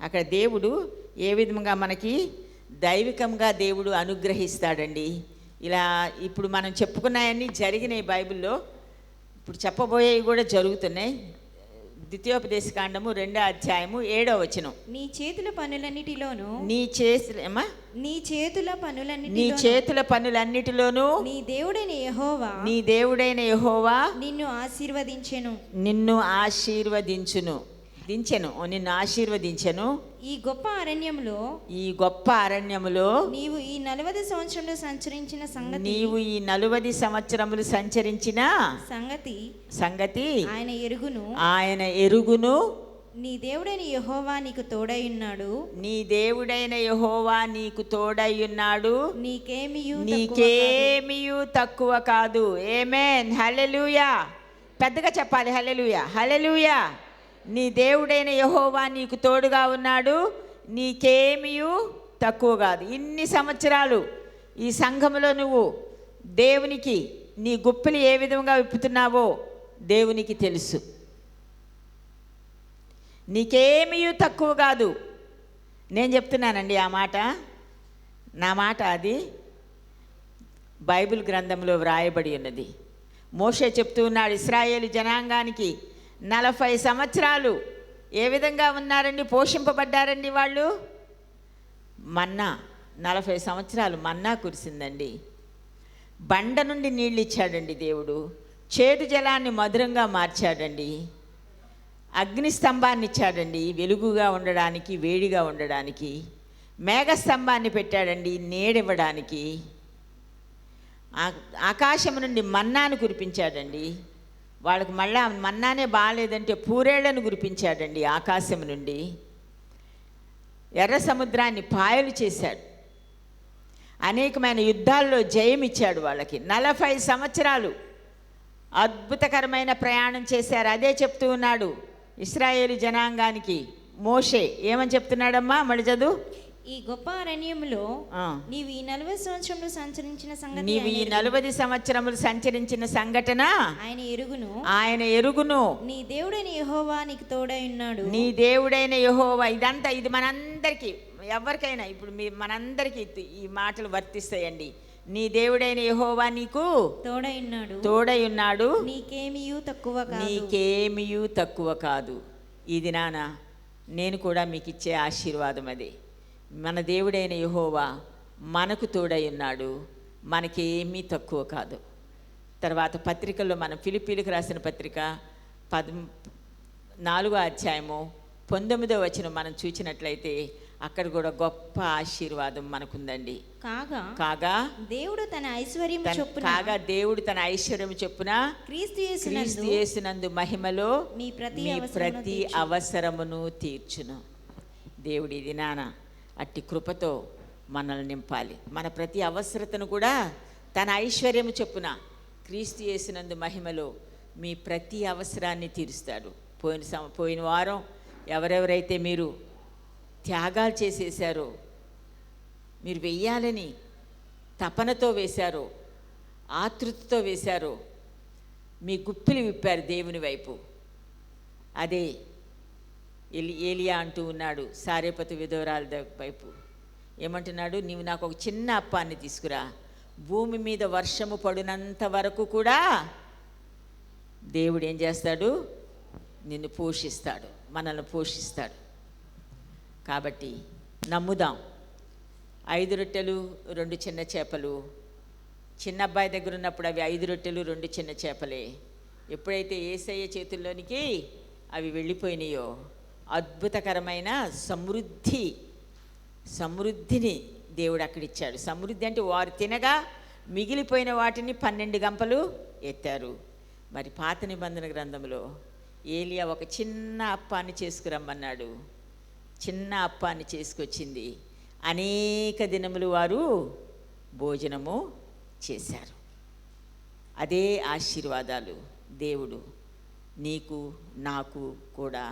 అక్కడ దేవుడు ఏ విధంగా మనకి దైవికంగా దేవుడు అనుగ్రహిస్తాడండి. ఇలా ఇప్పుడు మనం చెప్పుకున్నాయన్నీ జరిగినాయి బైబిల్లో, ఇప్పుడు చెప్పబోయేవి కూడా జరుగుతున్నాయి. ద్వితీయోపదేశకాండము 2వ అధ్యాయము 7వ వచనం. నీ చేతుల పనులన్నిటిలోనూ నీ దేవుడైన యెహోవా నిన్ను ఆశీర్వదించెను. ఈ గొప్ప అరణ్యములో నీవు ఈ 40 సంవత్సరములు సంచరించిన సంగతి ఆయన ఎరుగును. నీ దేవుడైన యెహోవా నీకు తోడైయున్నాడు. నీకేమియు తక్కువ కాదు. ఆమేన్, హల్లెలూయా. పెద్దగా చెప్పాలి, హల్లెలూయా, హల్లెలూయా. నీ దేవుడైన యెహోవా నీకు తోడుగా ఉన్నాడు, నీకేమియు తక్కువ కాదు. ఇన్ని సంవత్సరాలు ఈ సంఘములో నువ్వు దేవునికి నీ గుప్పిలు ఏ విధంగా విప్పుతున్నావో దేవునికి తెలుసు. నీకేమియు తక్కువ కాదు. నేను చెప్తున్నానండి ఆ మాట, నా మాట అది బైబిల్ గ్రంథంలో వ్రాయబడి ఉన్నది. మోషే చెప్తూ ఉన్నాడు, ఇశ్రాయేలు జనాంగానికి 40 సంవత్సరాలు ఏ విధంగా ఉన్నారండి, పోషింపబడ్డారండి వాళ్ళు. మన్నా 40 సంవత్సరాలు మన్నా కురిసిందండి. బండ నుండి నీళ్ళు ఇచ్చాడండి దేవుడు. చేదు జలాన్ని మధురంగా మార్చాడండి. అగ్నిస్తంభాన్ని ఇచ్చాడండి, వెలుగుగా ఉండడానికి, వేడిగా ఉండడానికి. మేఘస్తంభాన్ని పెట్టాడండి, నీడివ్వడానికి. ఆకాశం నుండి మన్నాను కురిపించాడండి. వాళ్ళకి మళ్ళా మన్నానే బాగాలేదంటే పూరేళ్లను కురిపించాడండి ఆకాశం నుండి. ఎర్ర సముద్రాన్ని పాయలు చేశాడు. అనేకమైన యుద్ధాల్లో జయం ఇచ్చాడు వాళ్ళకి. 40 సంవత్సరాలు అద్భుతకరమైన ప్రయాణం చేశారు. అదే చెప్తూ ఉన్నాడు ఇశ్రాయేలు జనాంగానికి మోషే. ఏమని చెప్తున్నాడమ్మా, మళ్ళీ చదువు. ఈ గొప్ప అరణ్యములో నీవు ఈ 40 సంవత్సరములు సంచరించిన సంఘటన ఆయన ఎరుగును. నీ దేవుడైన యెహోవా ఇదంతా, ఇది మనందరికీ, ఎవరికైనా ఇప్పుడు మనందరికీ ఈ మాటలు వర్తిస్తాయండి. నీ దేవుడైన యెహోవా నీకు తోడై ఉన్నాడు, నీకేమియూ తక్కువ కాదు. ఇది నాన్న నేను కూడా మీకు ఇచ్చే ఆశీర్వాదం అదే. మన దేవుడైన యెహోవా మనకు తోడై ఉన్నాడు, మనకేమీ తక్కువ కాదు. తర్వాత పత్రికల్లో మనం ఫిలిప్పీలకు రాసిన పత్రిక 4వ అధ్యాయము 19వ వచనం మనం చూసినట్లయితే అక్కడ కూడా గొప్ప ఆశీర్వాదం మనకుందండి. కాగా దేవుడు తన ఐశ్వర్యం చొప్పున క్రీస్తు యేసునందు మహిమలో మీ ప్రతి అవసరమును తీర్చును. దేవుడి ఇది నాన్న అట్టి కృపతో మనల్ని నింపాలి. మన ప్రతి అవసరతను కూడా తన ఐశ్వర్యము చొప్పున క్రీస్తు యేసునందు మహిమలో మీ ప్రతి అవసరాన్ని తీరుస్తాడు. పోయిన వారం ఎవరెవరైతే మీరు త్యాగాలు చేసేసారో, మీరు వెయ్యాలని తపనతో వేశారో, ఆతృతతో వేశారో, మీ గుప్పిలు విప్పారు దేవుని వైపు. అదే ఏలియా అంటూ ఉన్నాడు సారేపతు విధవరాల వైపు. ఏమంటున్నాడు, నీవు నాకు ఒక చిన్న అప్పాన్ని తీసుకురా, భూమి మీద వర్షము పడినంత వరకు కూడా దేవుడు ఏం చేస్తాడు, నిన్ను పోషిస్తాడు, మనల్ని పోషిస్తాడు. కాబట్టి నమ్ముదాం. 5 రొట్టెలు 2 చిన్న చేపలు, చిన్న అబ్బాయి దగ్గర ఉన్నప్పుడు అవి 5 రొట్టెలు 2 చిన్న చేపలే. ఎప్పుడైతే యేసయ్య చేతుల్లోనికి అవి వెళ్ళిపోయినాయో అద్భుతకరమైన సమృద్ధిని దేవుడు అక్కడిచ్చాడు. సమృద్ధి అంటే వారు తినగా మిగిలిపోయిన వాటిని 12 గంపలు ఎత్తారు. మరి పాత నిబంధన గ్రంథంలో ఏలియా ఒక చిన్న అప్పాన్ని చేసుకురమ్మన్నాడు. చిన్న అప్పాన్ని చేసుకొచ్చింది. అనేక దినములు వారు భోజనము చేశారు. అదే ఆశీర్వాదాలు దేవుడు నీకు నాకు కూడా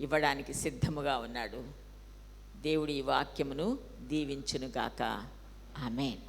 ఇవ్వడానికి సిద్ధముగా ఉన్నాడు. దేవుడి ఈ వాక్యమును దీవించునుగాక. ఆమేన్.